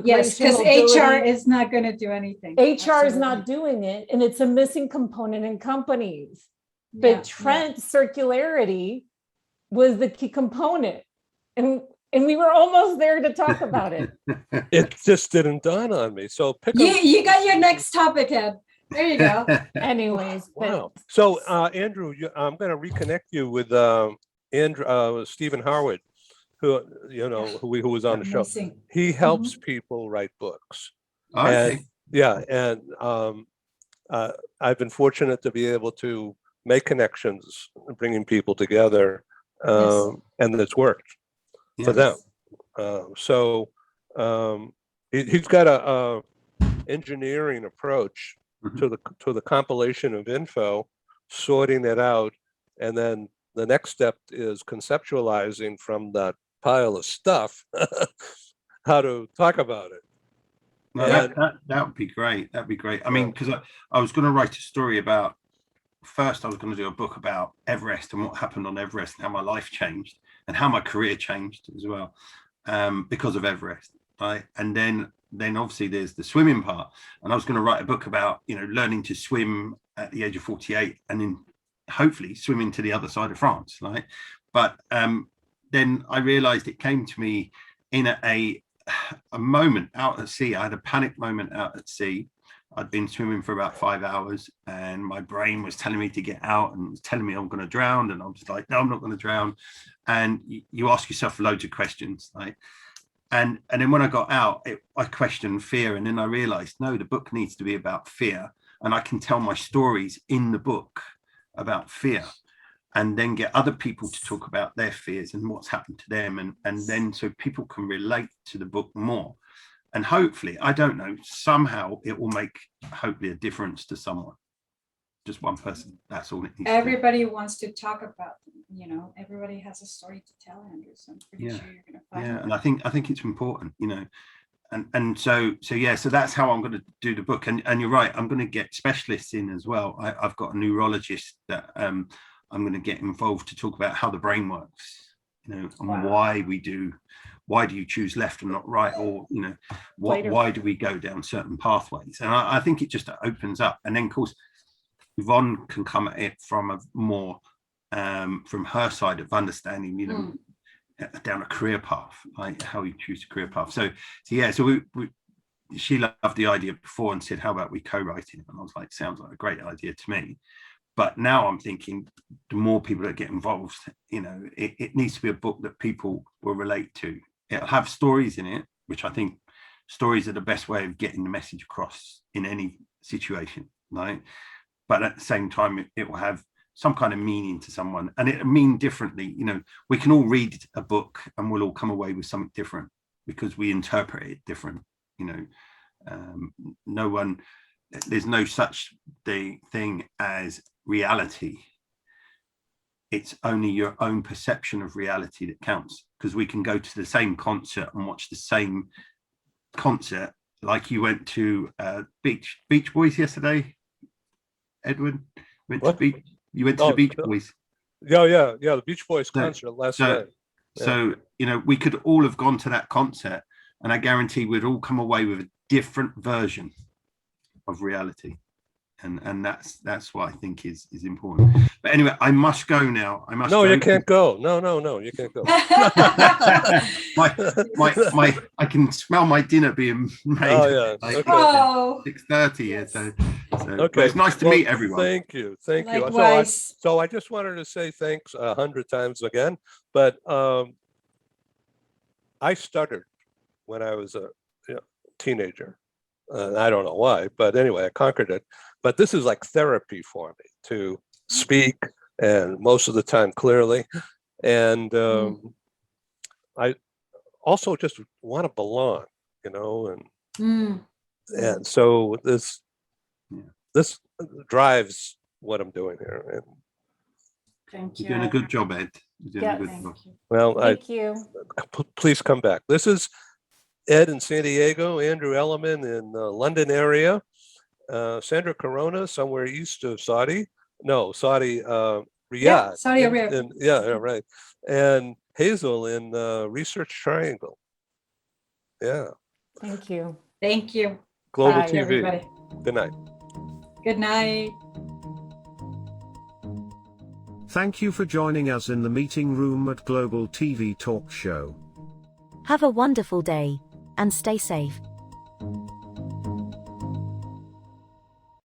S19: Yes, because
S14: mobility.
S19: HR is not going to do anything.
S14: HR is not doing it, and it's a missing component in companies. But Trent's circularity was the key component. And we were almost there to talk about it.
S5: It just didn't dawn on me. So
S19: you got your next topic, Ed. There you go.
S14: Anyways.
S5: Wow. So Andrew, I'm going to reconnect you with Stephen Harwood, who was on the show. He helps people write books.
S9: Okay.
S5: And I've been fortunate to be able to make connections, bringing people together, and it's worked for them. He's got a engineering approach to the compilation of info, sorting it out, and then the next step is conceptualizing from that pile of stuff how to talk about it.
S9: No, that would be great. That'd be great. I mean, because I was going to write a story about, first I was going to do a book about Everest and what happened on Everest and how my life changed and how my career changed as well, because of Everest, right? And then obviously there's the swimming part, and I was going to write a book about learning to swim at the age of 48 and then hopefully swimming to the other side of France, right? But then I realized it came to me in a moment out at sea. I had a panic moment out at sea. I'd been swimming for about 5 hours and my brain was telling me to get out and was telling me I'm going to drown. And I was like, no, I'm not going to drown. And you ask yourself loads of questions, right? And then when I got out, I questioned fear. And then I realized, no, the book needs to be about fear. And I can tell my stories in the book about fear, and then get other people to talk about their fears and what's happened to them. And then so people can relate to the book more. And hopefully, I don't know, somehow it will make hopefully a difference to someone. Just one person. That's all it needs.
S19: Everybody wants to talk about them, everybody has a story to tell, Andrew. So I'm pretty sure you're gonna find
S9: and I think it's important, and so that's how I'm going to do the book. And you're right, I'm going to get specialists in as well. I've got a neurologist that I'm going to get involved to talk about how the brain works, and why do you choose left and not right, or why do we go down certain pathways. And I think it just opens up. And then of course Yvonne can come at it from a more from her side of understanding, down a career path, like how you choose a career path. So she loved the idea before and said, how about we co-write it? And I was like, sounds like a great idea to me. But now I'm thinking, the more people that get involved, it needs to be a book that people will relate to. It'll have stories in it, which I think stories are the best way of getting the message across in any situation, right? But at the same time, it will have some kind of meaning to someone, and it'll mean differently. We can all read a book and we'll all come away with something different because we interpret it different. There's no such thing as reality. It's only your own perception of reality that counts, because we can go to the same concert and watch the same concert like you went to Beach Boys yesterday, Edwin. You went to the Beach Boys.
S5: Yeah, the Beach Boys concert last night.
S9: So, we could all have gone to that concert, and I guarantee we'd all come away with a different version of reality. And that's what I think is important. But anyway, I must go now.
S5: No, you can't go. No, you can't go.
S9: I can smell my dinner being made.
S5: Oh, yeah.
S9: Like,
S5: Okay.
S9: 6:30 here. So
S5: Okay.
S9: but it's nice to meet everyone.
S5: Thank you.
S19: Likewise.
S5: So I just wanted to say thanks 100 times again. But I stuttered when I was a teenager. I don't know why, but anyway, I conquered it. But this is like therapy for me to speak, and most of the time clearly. And I also just want to belong, and so this drives what I'm doing here. And
S14: Thank
S9: You're doing a good job, Ed. You're doing a good job.
S5: well,
S14: Thank you.
S5: Please come back. This is Ed in San Diego, Andrew Elliman in the London area, Sandra Corona somewhere east of Saudi. No, Saudi, Riyadh.
S19: Yeah, Saudi Arabia.
S5: Yeah, right. And Hazel in Research Triangle. Yeah.
S14: Thank you.
S19: Thank you.
S5: Global
S14: Bye,
S5: TV.
S14: everybody.
S5: Good night.
S19: Good night.
S1: Thank you for joining us in the meeting room at Global TV Talk Show.
S3: Have a wonderful day and stay safe.